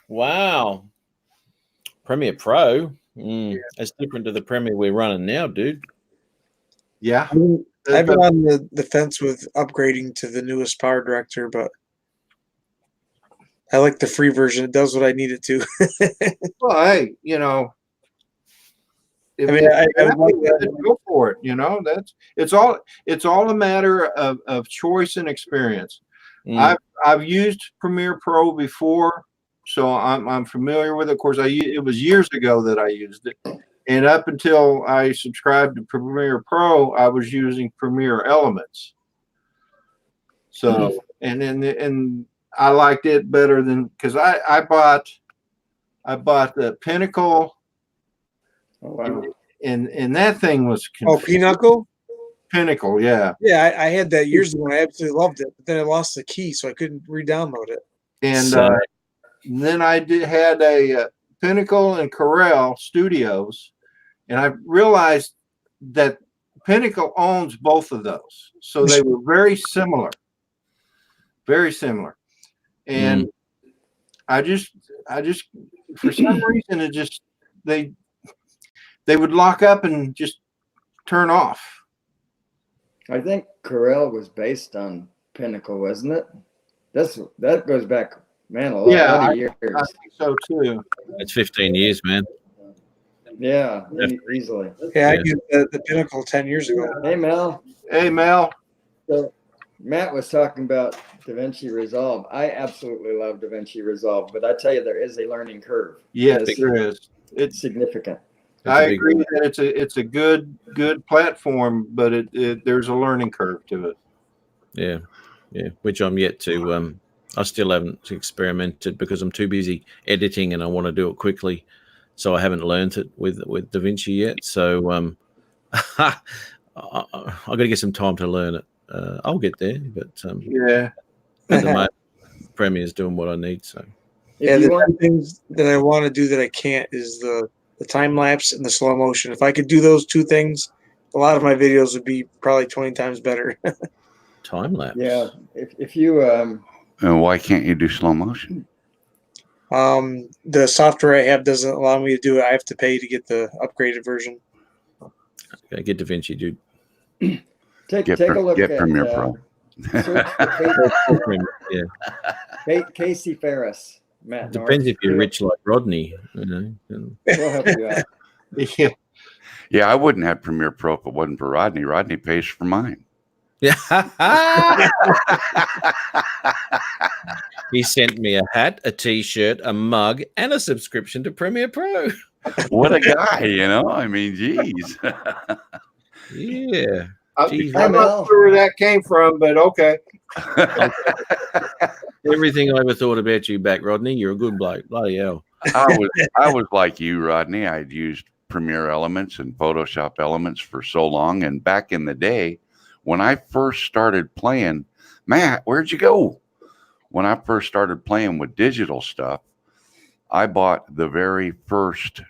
Wow. Premiere Pro. That's different to the Premiere we're running now, dude. Yeah. I've been on the fence with upgrading to the newest Power Director, but I like the free version. It does what I need it to. Well, hey, I go for it. It's all a matter of choice and experience. I've used Premiere Pro before, so I'm familiar with it. Of course, it was years ago that I used it, and up until I subscribed to Premiere Pro, I was using Premiere Elements. So and I liked it better than, because I bought the Pinnacle. Oh, wow. And that thing was Pinnacle. Pinnacle, yeah. Yeah, I had that years ago and I absolutely loved it, but then I lost the key, so I couldn't re-download it. And then I had a Pinnacle and Corel Studios, and I realized that Pinnacle owns both of those, so they were very similar, and I just for some reason it just they would lock up and just turn off. I think Corel was based on Pinnacle, wasn't it? That goes back, man, a lot of years. I think so too. It's 15 years, man. Yeah, easily. Yeah, I used the Pinnacle 10 years ago. Hey, Mel. Hey, Mel. So Matt was talking about DaVinci Resolve. I absolutely love DaVinci Resolve, but I tell you, there is a learning curve. Yes, there is. It's significant. I agree that it's a good platform, but there's a learning curve to it. Yeah, which I'm yet to. I still haven't experimented because I'm too busy editing and I want to do it quickly, so I haven't learned it with DaVinci yet. So I got to get some time to learn it. I'll get there, but yeah, at the moment, Premiere's doing what I need. So yeah, the two things that I want to do that I can't is the time lapse and the slow motion. If I could do those two things, a lot of my videos would be probably 20 times better. Time lapse. Yeah, if you And why can't you do slow motion? The software I have doesn't allow me to do it. I have to pay to get the upgraded version. Okay, get DaVinci, dude. take a look get at Premiere Pro. Yeah. Casey Ferris, Matt. Depends if you're rich like Rodney, you know. We'll help you out. Yeah, I wouldn't have Premiere Pro if it wasn't for Rodney. Rodney pays for mine. Yeah. He sent me a hat, a T-shirt, a mug, and a subscription to Premiere Pro. What a guy, you know? I mean, geez. Yeah. I'm not sure where that came from, but okay. Everything I ever thought about you back, Rodney. You're a good bloke. Bloody hell. I was like you, Rodney. I'd used Premiere Elements and Photoshop Elements for so long. And back in the day, when I first started playing, Matt, where'd you go? When I first started playing with digital stuff, I bought the very first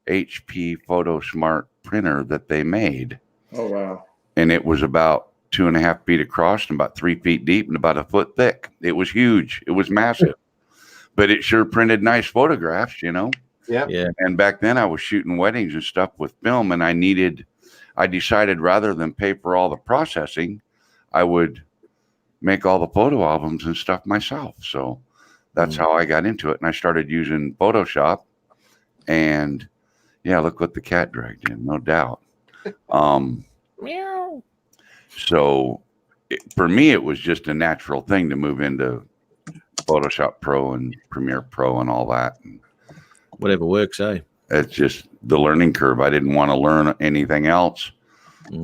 HP PhotoSmart printer that they made. Oh, wow. And it was about 2.5 feet across and about 3 feet deep and about a foot thick. It was huge. It was massive. But it sure printed nice photographs, you know? Yeah. And back then I was shooting weddings and stuff with film, and I decided rather than pay for all the processing, I would make all the photo albums and stuff myself. So that's how I got into it. And I started using Photoshop, and yeah, look what the cat dragged in, no doubt. Meow. So for me, it was just a natural thing to move into Photoshop Pro and Premiere Pro and all that. And whatever works, eh? It's just the learning curve. I didn't want to learn anything else.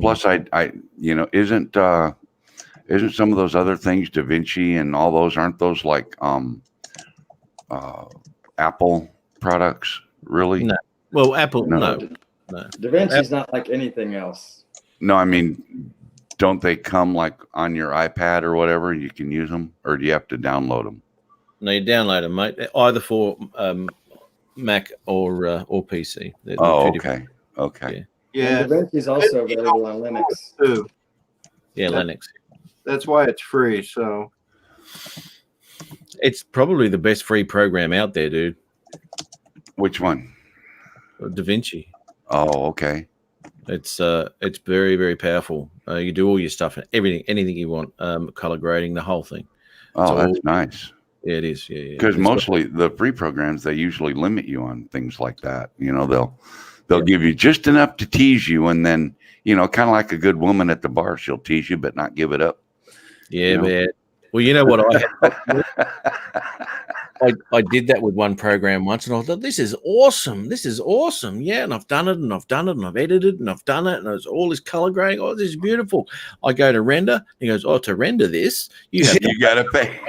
Plus, I you know, isn't some of those other things, DaVinci and all those, aren't those like Apple products, really? No. Well, Apple, no. DaVinci's not like anything else. No, I mean, don't they come like on your iPad or whatever? You can use them, or do you have to download them? No, you download them, mate. Either for Mac or PC. They're oh, two okay. Okay. Yeah. And DaVinci's also available on Linux too. Yeah, Linux. That's why it's free. So it's probably the best free program out there, dude. Which one? DaVinci. Oh, okay. It's very, very powerful. You do all your stuff, anything you want, color grading, the whole thing. Oh, that's nice. Yeah, it is. Yeah, because mostly the free programs, they usually limit you on things like that. You know, they'll give you just enough to tease you, and then, you know, kind of like a good woman at the bar, she'll tease you but not give it up. Yeah, but Well, you know what I did that with one program once, and I thought, this is awesome. This is awesome. Yeah, and I've done it, and I've done it, and I've edited, and I've done it, and it's all this color grading. Oh, this is beautiful. I go to render. He goes, oh, to render this, you have You got to pay.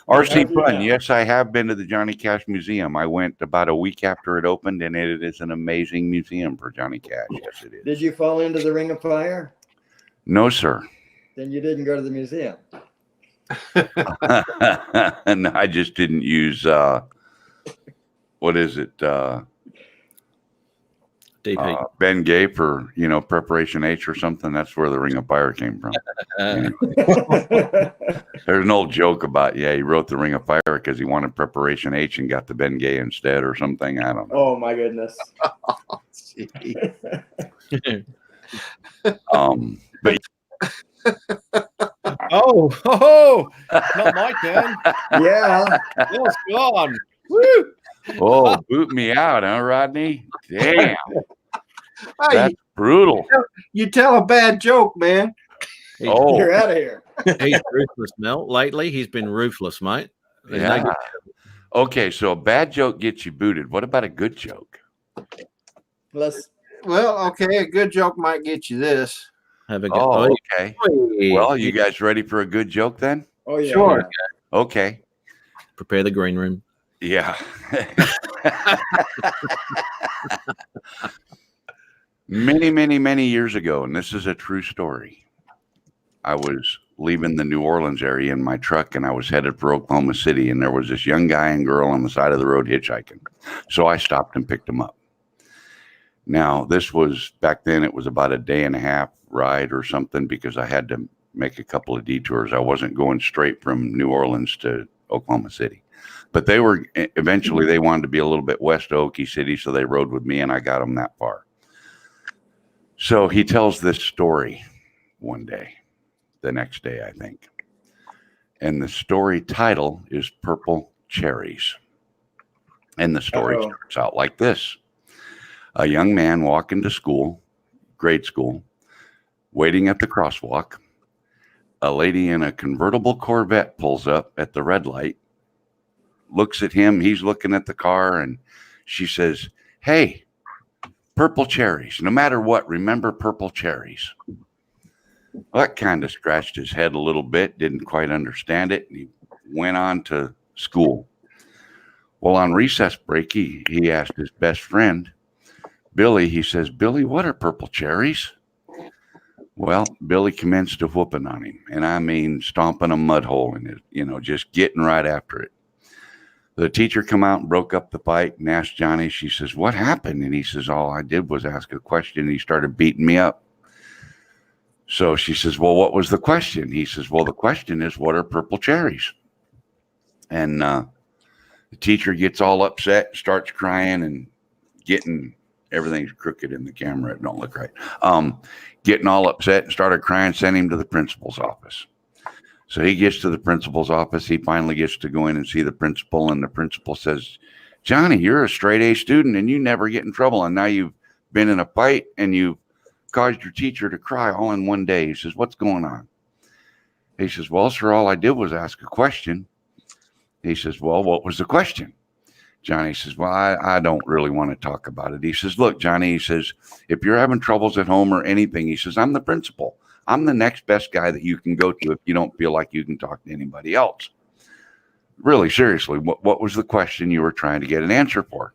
RC Fun. Yes, I have been to the Johnny Cash Museum. I went about a week after it opened, and it is an amazing museum for Johnny Cash. Yes, it is. Did you fall into the Ring of Fire? No, sir. Then you didn't go to the museum. No, I just didn't use what is it? DP. Ben Gay for Preparation H or something. That's where the Ring of Fire came from. There's an old joke about he wrote the Ring of Fire because he wanted Preparation H and got the Ben Gay instead or something. I don't know. Oh my goodness. But oh, not my turn. Yeah. It's gone. Woo. oh, boot me out, huh, Rodney? Damn, Hey, that's brutal. you tell a bad joke, man. Oh, You're out of here. He's ruthless, Mel. Lately, he's been ruthless, mate. There's no yeah. good- Okay, so a bad joke gets you booted. What about a good joke? Let's. Well, okay, a good joke might get you this. Have a good. Oh, okay. yeah. Well, you guys ready for a good joke then? Oh yeah. Sure. Okay. Prepare the green room. Yeah. Many years ago, and this is a true story, I was leaving the New Orleans area in my truck, and I was headed for Oklahoma City, and there was this young guy and girl on the side of the road hitchhiking. So I stopped and picked them up. Now, this was back then, it was about a day and a half ride or something because I had to make a couple of detours. I wasn't going straight from New Orleans to Oklahoma City. But they were eventually they wanted to be a little bit west of Okie City, so they rode with me, and I got them that far. So he tells this story one day, the next day, I think. And the story title is Purple Cherries. And the story starts out like this. A young man walking to school, grade school, waiting at the crosswalk. A lady in a convertible Corvette pulls up at the red light, looks at him, he's looking at the car, and she says, hey, purple cherries. No matter what, remember purple cherries. Well, that kind of scratched his head a little bit, didn't quite understand it, and he went on to school. Well, on recess break, he asked his best friend, Billy, he says, Billy, what are purple cherries? Well, Billy commenced a whooping on him, and I mean stomping a mud hole in it, just getting right after it. The teacher come out and broke up the fight and asked Johnny, she says, what happened? And he says, all I did was ask a question. And he started beating me up. So she says, well, what was the question? He says, well, the question is, what are purple cherries? And the teacher gets all upset, starts crying and everything's crooked in the camera. It don't look right. Getting all upset and started crying, sent him to the principal's office. So he gets to the principal's office. He finally gets to go in and see the principal. And the principal says, Johnny, you're a straight A student and you never get in trouble. And now you've been in a fight and you've caused your teacher to cry all in one day. He says, what's going on? He says, well, sir, all I did was ask a question. He says, well, what was the question? Johnny says, well, I don't really want to talk about it. He says, look, Johnny, he says, if you're having troubles at home or anything, he says, I'm the principal. I'm the next best guy that you can go to if you don't feel like you can talk to anybody else. Really, seriously, what was the question you were trying to get an answer for?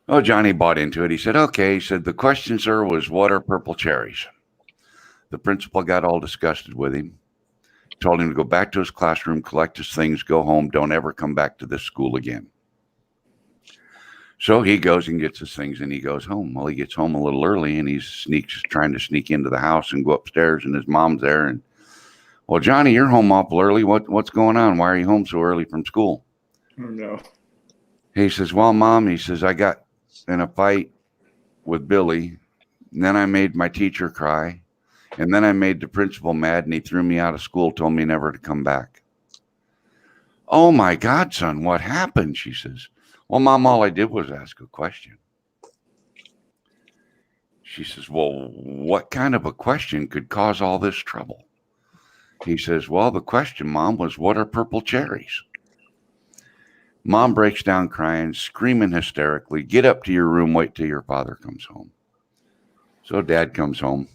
Oh, Johnny bought into it. He said, okay. He said, the question, sir, was what are purple cherries? The principal got all disgusted with him, told him to go back to his classroom, collect his things, go home, don't ever come back to this school again. So he goes and gets his things and he goes home. Well, he gets home a little early and he's trying to sneak into the house and go upstairs and his mom's there. And, well, Johnny, you're home awful early. What's going on? Why are you home so early from school? Oh, no. He says, well, Mom, he says, I got in a fight with Billy. And then I made my teacher cry. And then I made the principal mad and he threw me out of school, told me never to come back. Oh, my God, son, what happened? She says. Well, Mom, all I did was ask a question. She says, well, what kind of a question could cause all this trouble? He says, well, the question, Mom, was what are purple cherries? Mom breaks down crying, screaming hysterically, get up to your room, wait till your father comes home. So Dad comes home,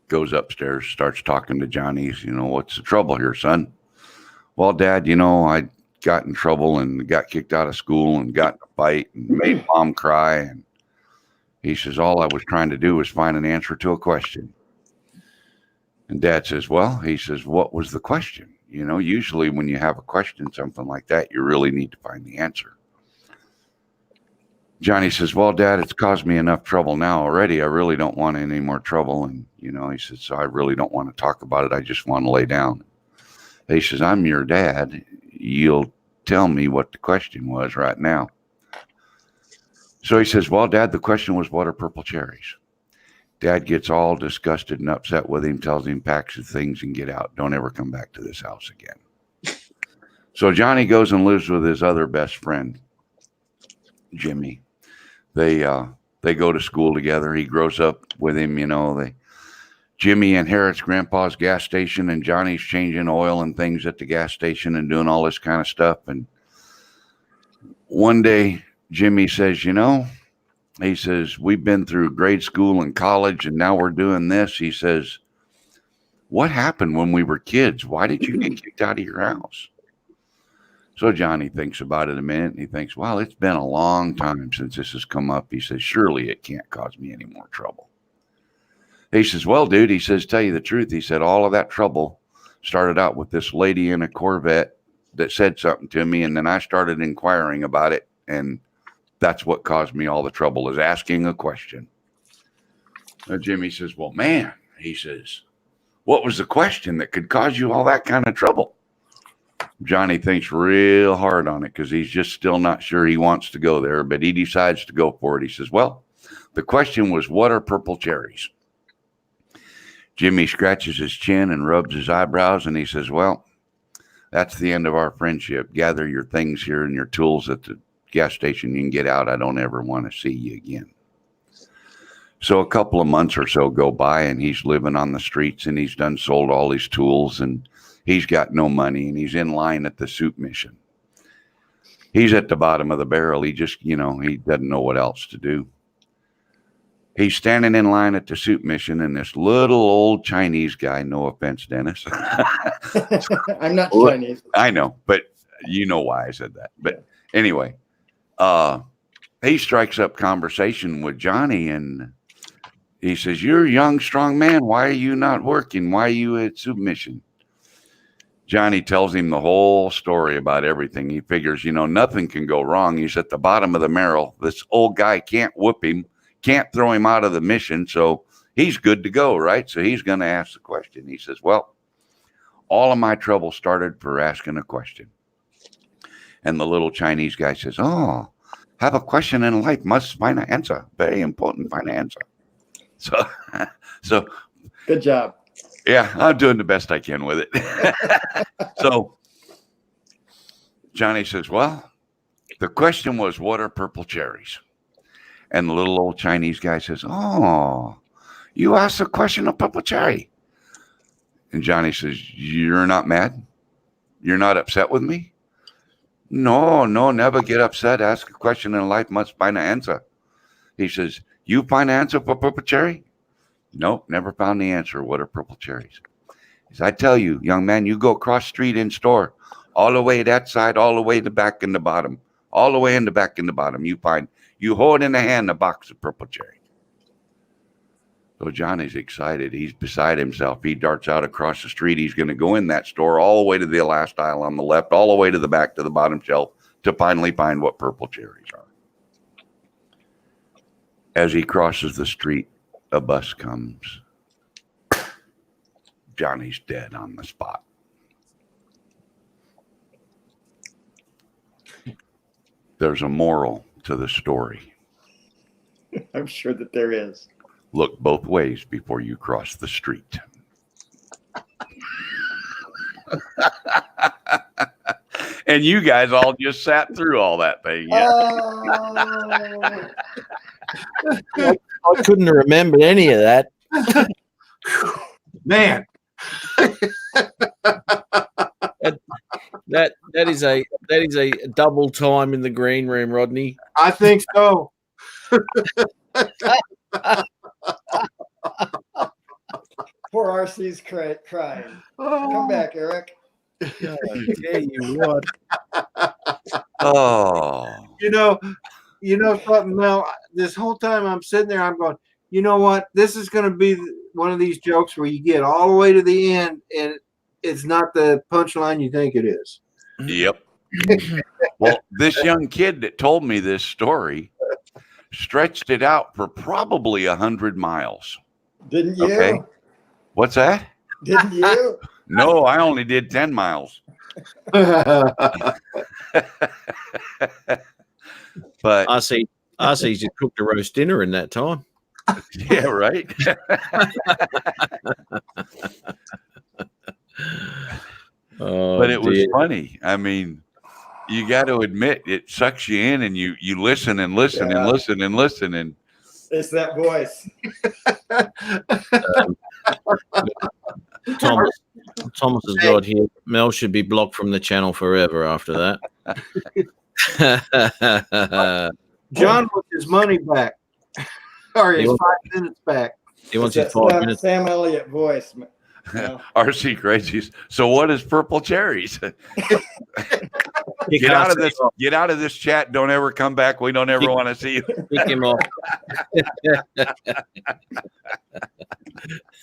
goes upstairs, starts talking to Johnny. What's the trouble here, son? Well, Dad, I got in trouble and got kicked out of school and got in a fight and made Mom cry. And he says, all I was trying to do was find an answer to a question. And Dad says, well, he says, what was the question? Usually when you have a question, something like that, you really need to find the answer. Johnny says, well, Dad, it's caused me enough trouble now already. I really don't want any more trouble. And, he says, so I really don't want to talk about it. I just want to lay down. He says, I'm your dad. You'll tell me what the question was right now. So he says, well, Dad, the question was, what are purple cherries? Dad gets all disgusted and upset with him, tells him, packs his things and get out. Don't ever come back to this house again. So Johnny goes and lives with his other best friend, Jimmy. They go to school together. He grows up with him, Jimmy inherits Grandpa's gas station, and Johnny's changing oil and things at the gas station and doing all this kind of stuff. And one day, Jimmy says, he says, we've been through grade school and college, and now we're doing this. He says, what happened when we were kids? Why did you get kicked out of your house? So Johnny thinks about it a minute, and he thinks, well, it's been a long time since this has come up. He says, surely it can't cause me any more trouble. He says, well, dude, he says, tell you the truth. He said, all of that trouble started out with this lady in a Corvette that said something to me, and then I started inquiring about it, and that's what caused me all the trouble, is asking a question. Jimmy says, well, man, he says, what was the question that could cause you all that kind of trouble? Johnny thinks real hard on it because he's just still not sure he wants to go there, but he decides to go for it. He says, well, the question was, what are purple cherries? Jimmy scratches his chin and rubs his eyebrows, and he says, well, that's the end of our friendship. Gather your things here and your tools at the gas station. You can get out. I don't ever want to see you again. So a couple of months or so go by, and he's living on the streets, and he's done sold all his tools, and he's got no money, and he's in line at the soup mission. He's at the bottom of the barrel. He just, he doesn't know what else to do. He's standing in line at the soup mission, and this little old Chinese guy, no offense, Dennis. I'm not Chinese. I know, but you know why I said that. But anyway, he strikes up conversation with Johnny, and he says, you're a young, strong man. Why are you not working? Why are you at soup mission? Johnny tells him the whole story about everything. He figures, nothing can go wrong. He's at the bottom of the barrel. This old guy can't whoop him, can't throw him out of the mission. So he's good to go, right? So he's going to ask the question. He says, well, all of my trouble started for asking a question. And the little Chinese guy says, oh, have a question in life, must find an answer. Very important, find an answer. So good job. Yeah, I'm doing the best I can with it. So Johnny says, well, the question was, what are purple cherries? And the little old Chinese guy says, oh, you asked a question of purple cherry. And Johnny says, you're not mad? You're not upset with me? No, never get upset. Ask a question in life, must find an answer. He says, you find an answer for purple cherry? Nope, never found the answer. What are purple cherries? He says, I tell you, young man, you go across street in store, all the way that side, all the way to the back and the bottom, all the way in the back and the bottom. You hold in the hand a box of purple cherry. So Johnny's excited. He's beside himself. He darts out across the street. He's going to go in that store all the way to the last aisle on the left, all the way to the back to the bottom shelf to finally find what purple cherries are. As he crosses the street, a bus comes. Johnny's dead on the spot. There's a moral to the story. I'm sure that there is. Look both ways before you cross the street. And you guys all just sat through all that thing. Yeah. I couldn't have remembered any of that. Man, That is a double time in the green room, Rodney. I think so. Poor RC's crying. Come back, Eric. Yeah, you what? Oh, You know something, Mel. This whole time I'm sitting there, I'm going, you know what? This is going to be one of these jokes where you get all the way to the end and it's not the punchline you think it is. yep. Well, this young kid that told me this story stretched it out for probably 100 miles. Didn't you? Okay. What's that? Didn't you? No, I only did 10 miles. But RC's just cooked a roast dinner in that time. yeah, right. But it was funny. I mean, you got to admit it sucks you in, and you listen and listen and listen and listen, and it's that voice. Thomas has got here. Mel should be blocked from the channel forever after that. John wants his money back, or his 5 minutes back. He wants his That's 5 minutes. Sam Elliott voice. Yeah. RC Crazies. So what is purple cherries? Get out of this chat. Don't ever come back. We don't ever want to see you. Kick him off.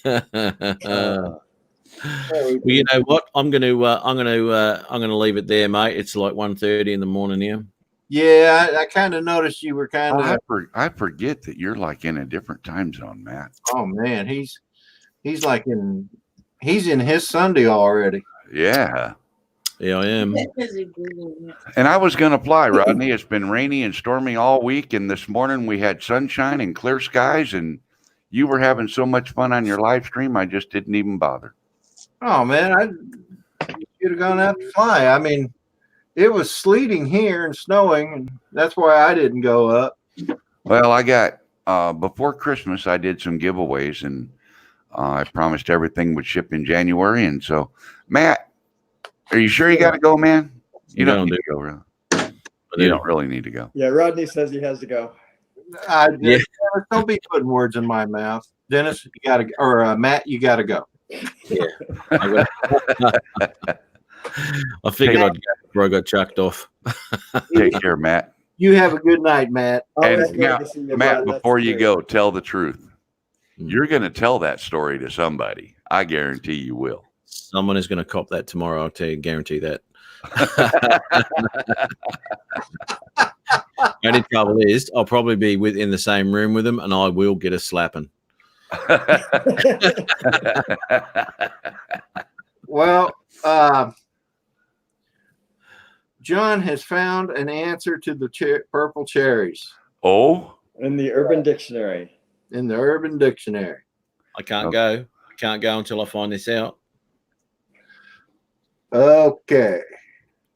Well, you know what? I'm gonna leave it there, mate. It's like 1:30 in the morning here. Yeah, I kind of noticed you were kind of. I forget that you're like in a different time zone, Matt. Oh man, he's like he's in his Sunday already. Yeah. Yeah, I am. And I was going to fly, Rodney. It's been rainy and stormy all week, and this morning we had sunshine and clear skies, and you were having so much fun on your live stream, I just didn't even bother. Oh man, I should have gone out to fly. I mean, it was sleeting here and snowing, and that's why I didn't go up. Well, I got before Christmas, I did some giveaways, and I promised everything would ship in January. And so, Matt, are you sure you got to go, man? You don't need to go, really. You don't really need to go. Yeah, Rodney says he has to go. Don't be putting words in my mouth, Dennis. You got to, or Matt, you got to go. Yeah, I figured I'd go before I got chucked off. Take care, Matt. You have a good night, Matt. And now, Matt, before you go, tell the truth. You're going to tell that story to somebody. I guarantee you will. Someone is going to cop that tomorrow. I'll tell you, guarantee that. Only trouble is, I'll probably be in the same room with them, and I will get a slapping. Well, John has found an answer to the purple cherries. Oh, in the Urban Dictionary. In the Urban Dictionary. I can't go. I can't go until I find this out. Okay.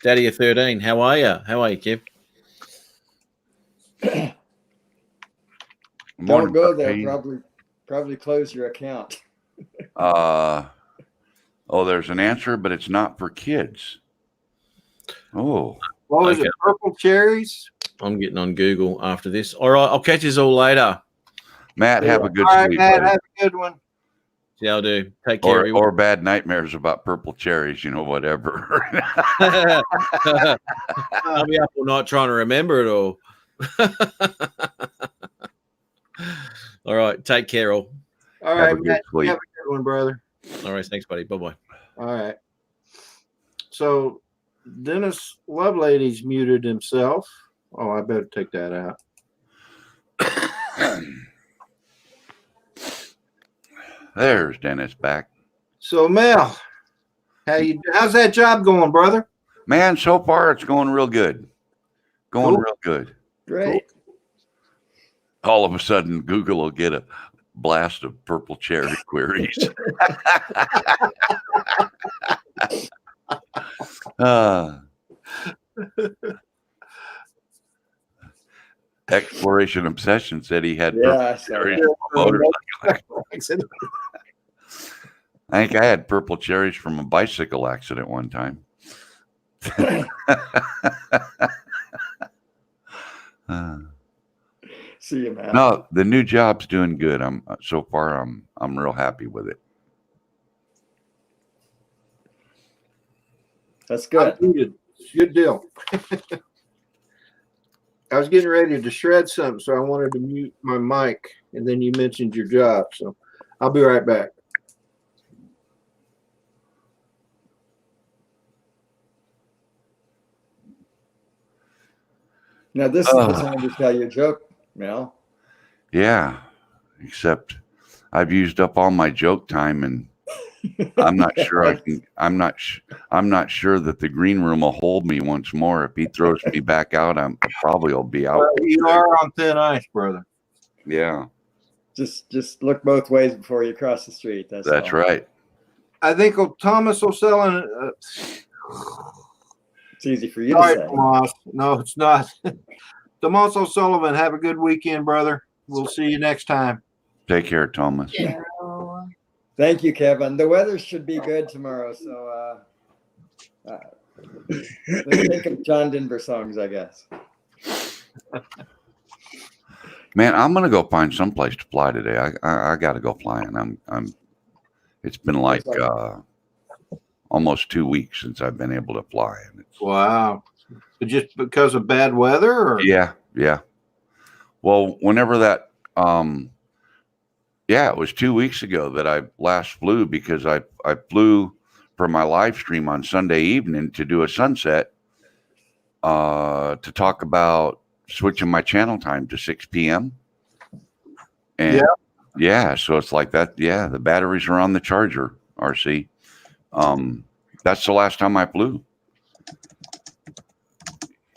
Daddy of 13. How are you? How are you, Kev? Don't go there. Probably close your account. There's an answer, but it's not for kids. Oh. What was it? Purple cherries? I'm getting on Google after this. All right, I'll catch you all later. Matt, have a good sleep. Matt, have a good one. Yeah, I'll do. Take care. Or bad nightmares about purple cherries, whatever. I'll be up all night trying to remember it all. All right, take care, all. All right, Matt, have a good one, brother. All right, thanks, buddy. Bye-bye. All right. So Dennis Lovelady's muted himself. Oh, I better take that out. There's Dennis back. So Mel, how's that job going, brother? Man, so far it's going real good. Real good. Great. All of a sudden, Google will get a blast of purple cherry queries. Exploration Obsession said he had Yeah, purple I saw cherries that. from a motorcycle accident. I think I had purple cherries from a bicycle accident one time. See you, man. No, the new job's doing good. So far I'm real happy with it. That's good. Good deal. I was getting ready to shred something, so I wanted to mute my mic, and then you mentioned your job, so I'll be right back. Now this is the time to tell your joke, Mel. Yeah, except I've used up all my joke time, and I'm not sure I can. I'm not sure that the green room will hold me once more. If he throws me back out, I'm probably will be out. You are on thin ice, brother. Yeah, just look both ways before you cross the street. That's all. right. I think Thomas O'Sullivan. It's easy for you Sorry, to say. Tomas. No, it's not. Thomas O'Sullivan, have a good weekend, brother. We'll see you next time. Take care, Thomas. Thank you, Kevin. The weather should be good tomorrow, so let's think of John Denver songs, I guess. Man, I'm gonna go find someplace to fly today. I gotta go flying. It's been like almost 2 weeks since I've been able to fly. And wow. Just because of bad weather? Or? Yeah. Well, whenever that, it was 2 weeks ago that I last flew, because I flew for my live stream on Sunday evening to do a sunset, to talk about switching my channel time to 6 p.m. And so it's like that. Yeah, the batteries are on the charger, RC. That's the last time I flew.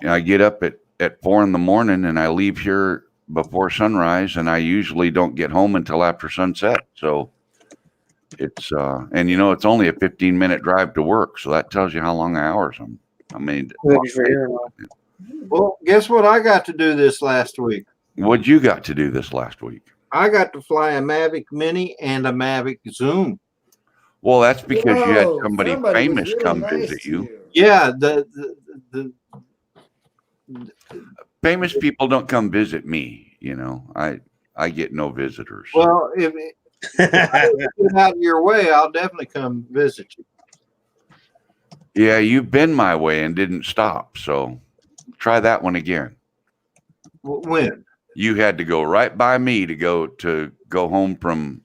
And I get up at 4 a.m. and I leave here before sunrise, and I usually don't get home until after sunset. So it's and it's only a 15-minute drive to work, so that tells you how long hours I made. Well, guess what I got to do this last week? What you got to do this last week? I got to fly a Mavic Mini and a Mavic Zoom. Well, that's because you had somebody famous really come visit you. Yeah, the famous people don't come visit me. I get no visitors. Well, if I get out of your way, I'll definitely come visit you. Yeah, you've been my way and didn't stop. So try that one again. When? You had to go right by me to go home from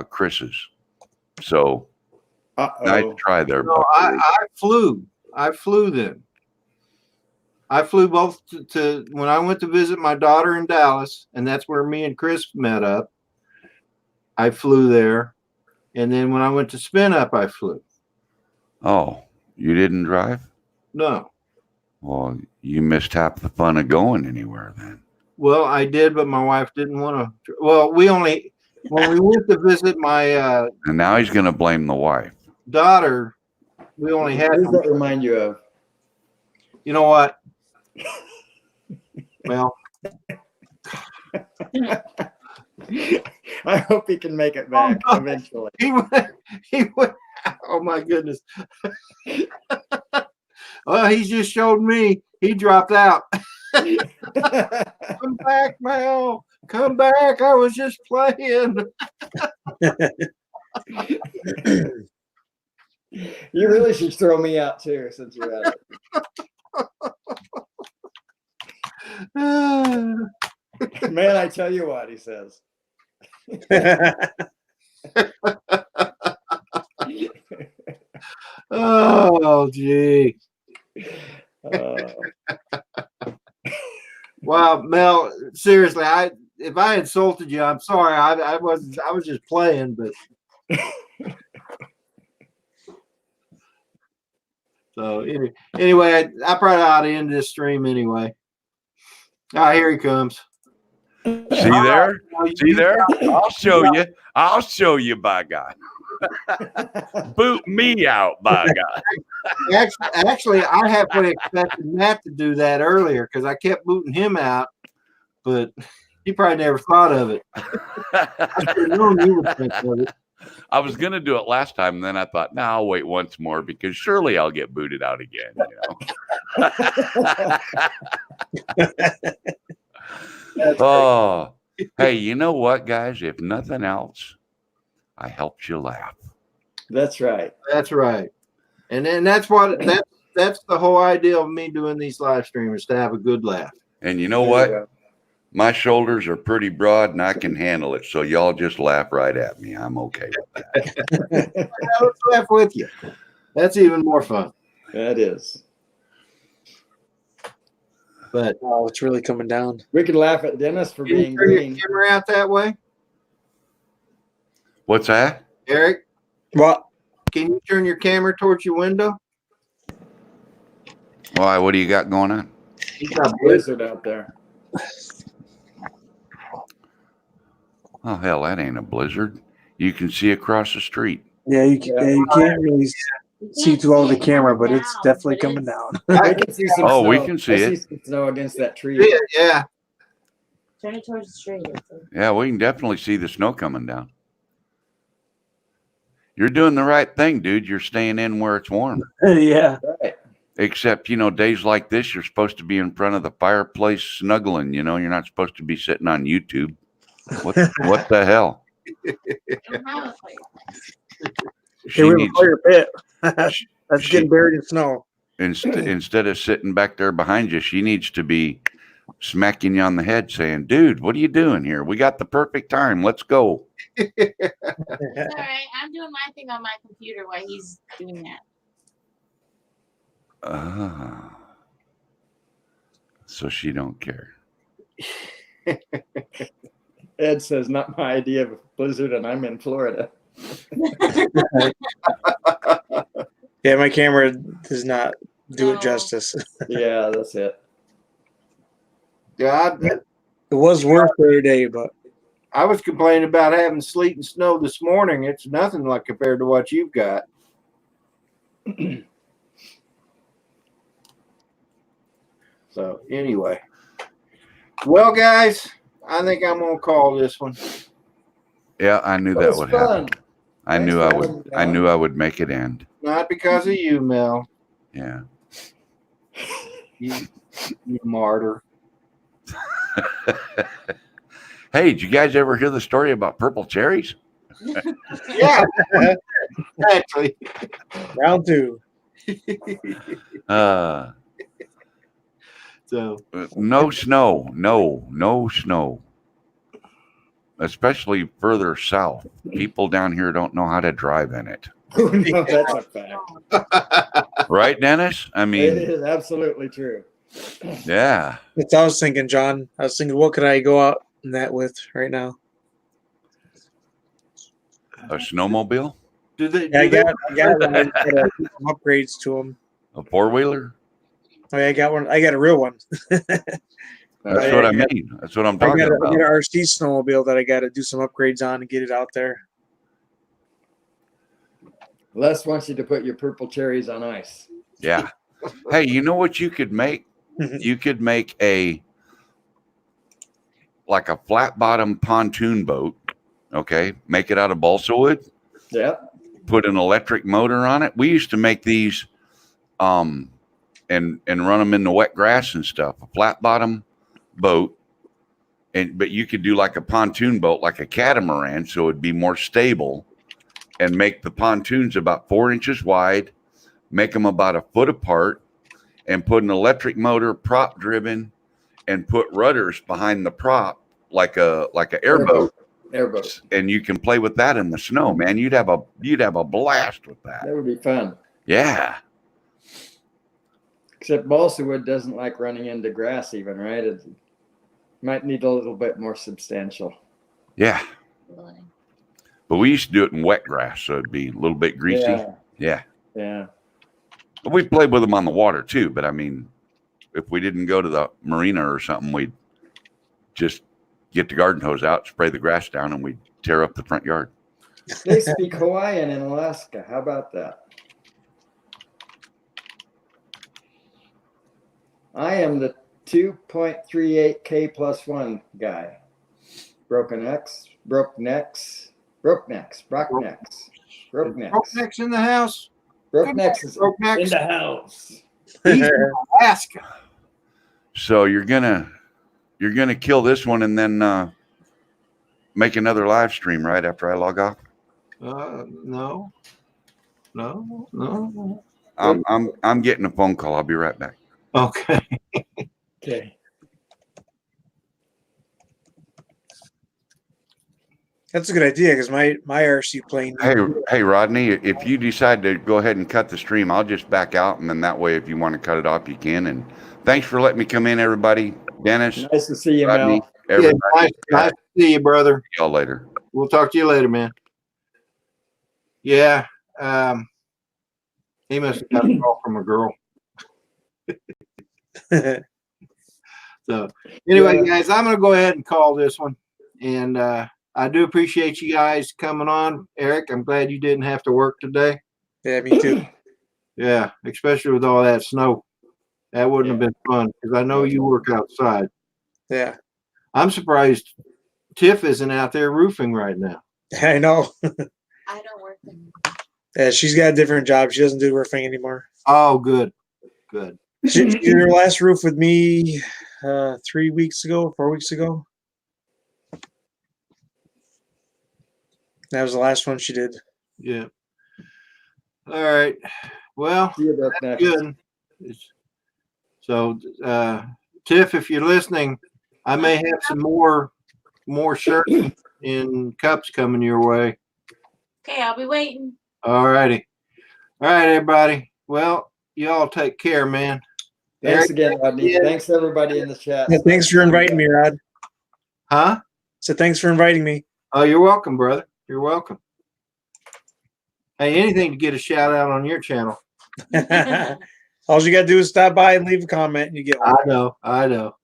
Chris's. So nice try there. No, I flew then. I flew both to when I went to visit my daughter in Dallas, and that's where me and Chris met up. I flew there, and then when I went to spin up, I flew. Oh, you didn't drive? No. Well, you missed half the fun of going anywhere then. Well, I did, but my wife didn't want to. Well, when we went to visit my and now he's going to blame the wife. Daughter, we only had. Who does that remind you of? You know what? Well, I hope he can make it back eventually. He went. Oh my goodness. Well, he just showed me. He dropped out. Come back, Mel. Come back. I was just playing. You really should throw me out too, since you're at it. Man, I tell you what, he says. Oh, gee. Wow, Mel, seriously, if I insulted you, I'm sorry. I was just playing, but so anyway, I probably ought to end this stream anyway. Ah, here he comes. See there? See there? I'll show you. I'll show you, by God. Boot me out, by God. Actually, I halfway expected Matt to do that earlier because I kept booting him out. but you probably never thought of it. I should have known you would think of it. I was going to do it last time, and then I thought, no, I'll wait once more because surely I'll get booted out again. Oh, hey, you know what, guys? If nothing else, I helped you laugh. That's right. That's right. And then that's the whole idea of me doing these live streams, to have a good laugh. And you know what? My shoulders are pretty broad and I can handle it. So y'all just laugh right at me. I'm okay with that. Let's laugh with you. That's even more fun. That is. But it's really coming down. We could laugh at Dennis for can you being turn your green. camera out that way, What's that? Eric? What? Can you turn your camera towards your window? Why? What do you got going on? You got Blizzard out there. Oh, hell, that ain't a blizzard. You can see across the street. Yeah, you can't really see through all the camera, but it's definitely coming down. I can see some Oh, snow. we can see I it. see some snow against that tree. Yeah. Turn it towards the street. Yeah, we can definitely see the snow coming down. You're doing the right thing, dude. You're staying in where it's warm. Yeah. Right. Except, days like this, you're supposed to be in front of the fireplace snuggling. You're not supposed to be sitting on YouTube. What the hell? Hey, we have a fire pit. That's getting buried in snow. Instead of sitting back there behind you, she needs to be smacking you on the head saying, dude, what are you doing here? We got the perfect time. Let's go. It's all right. I'm doing my thing on my computer while he's doing that. So she don't care. Ed says, not my idea of a blizzard, and I'm in Florida. Yeah, my camera does not do it justice. Yeah, that's it. Yeah, It was worth every day, but I was complaining about having sleet and snow this morning. It's nothing like compared to what you've got. So anyway, well, guys, I think I'm gonna call this one. Yeah, I knew that would happen. I knew I would make it end. Not because of you, Mel. Yeah. You martyr. Hey, did you guys ever hear the story about purple cherries? Yeah, actually. Round 2. So no snow, no snow. Especially further south. People down here don't know how to drive in it. No, that's a fact. Right, Dennis? I mean, It is absolutely true. yeah. That's what I was thinking, John. I was thinking, what could I go out in that with right now? A snowmobile? Do they? Yeah, I got one. I got some upgrades to them. A four-wheeler? Oh, yeah, I got one. I got a real one. That's what I mean. That's what I'm talking I got about. an RC snowmobile that I got to do some upgrades on and get it out there. Les wants you to put your purple cherries on ice. Yeah. Hey, you know what you could make? You could make a flat bottom pontoon boat. Okay. Make it out of balsa wood. Yeah. Put an electric motor on it. We used to make these and run them in the wet grass and stuff. A flat bottom boat. But you could do like a pontoon boat, like a catamaran, so it'd be more stable, and make the pontoons about 4 inches wide, make them about a foot apart, and put an electric motor, prop driven, and put rudders behind the prop like a airboat. Airboat. And you can play with that in the snow, man. You'd have a blast with that. That would be fun. Yeah. Except balsa wood doesn't like running into grass even, right? It might need a little bit more substantial. Yeah. But we used to do it in wet grass, so it'd be a little bit greasy. Yeah. Yeah. But we played with them on the water too. But I mean, if we didn't go to the marina or something, we'd just get the garden hose out, spray the grass down, and we'd tear up the front yard. They speak Hawaiian in Alaska. How about that? I am the 2.38K plus one guy. Broken necks, broke necks, broke necks, broke necks, broke necks. Broke necks in the house. Broke necks is Broke necks in the house. He's in Alaska. So you're gonna kill this one and then make another live stream right after I log off. No. I'm getting a phone call. I'll be right back. Okay. Okay. That's a good idea because my RC plane. Hey, Rodney, if you decide to go ahead and cut the stream, I'll just back out, and then that way, if you want to cut it off, you can. And thanks for letting me come in, everybody. Dennis, Nice to see you, Rodney, Mel. everybody. Nice to see you, brother. See y'all later. We'll talk to you later, man. Yeah. He must have got a call from a girl. So anyway, guys, I'm gonna go ahead and call this one. And I do appreciate you guys coming on. Eric, I'm glad you didn't have to work today. Yeah, me too. Yeah, especially with all that snow. That wouldn't have been fun because I know you work outside. Yeah. I'm surprised Tiff isn't out there roofing right now. I know. I don't work anymore. Yeah, she's got a different job. She doesn't do roofing anymore. Oh, good. Good. She did her last roof with me 4 weeks ago. That was the last one she did. Yeah. All right. Well, that's good. So, Tiff, if you're listening, I may have some more shirts and cups coming your way. Okay, I'll be waiting. All righty. All right, everybody. Well, you all take care, man. Thanks Eric, again, Rodney. yeah. Thanks everybody in the chat. Yeah, thanks for inviting me, Rod. Huh? So thanks for inviting me. Oh, you're welcome, brother. You're welcome. Hey, anything to get a shout out on your channel. All you got to do is stop by and leave a comment and you get one. I know.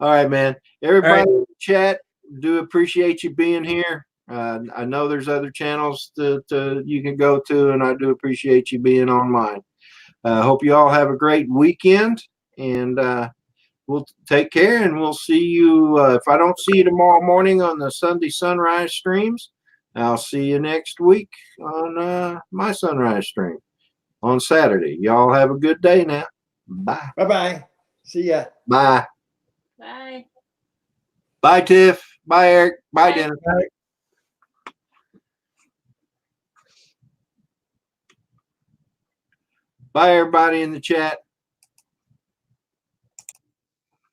All right, man. Everybody in the chat, do appreciate you being here. I know there's other channels that you can go to, and I do appreciate you being on mine. Hope you all have a great weekend, and we'll take care, and we'll see you. If I don't see you tomorrow morning on the Sunday sunrise streams, I'll see you next week on my sunrise stream on Saturday. Y'all have a good day now. Bye. Bye-bye. See ya. Bye. Bye. Bye, Tiff. Bye, Eric. Bye, Dennis. Bye. Bye, everybody in the chat.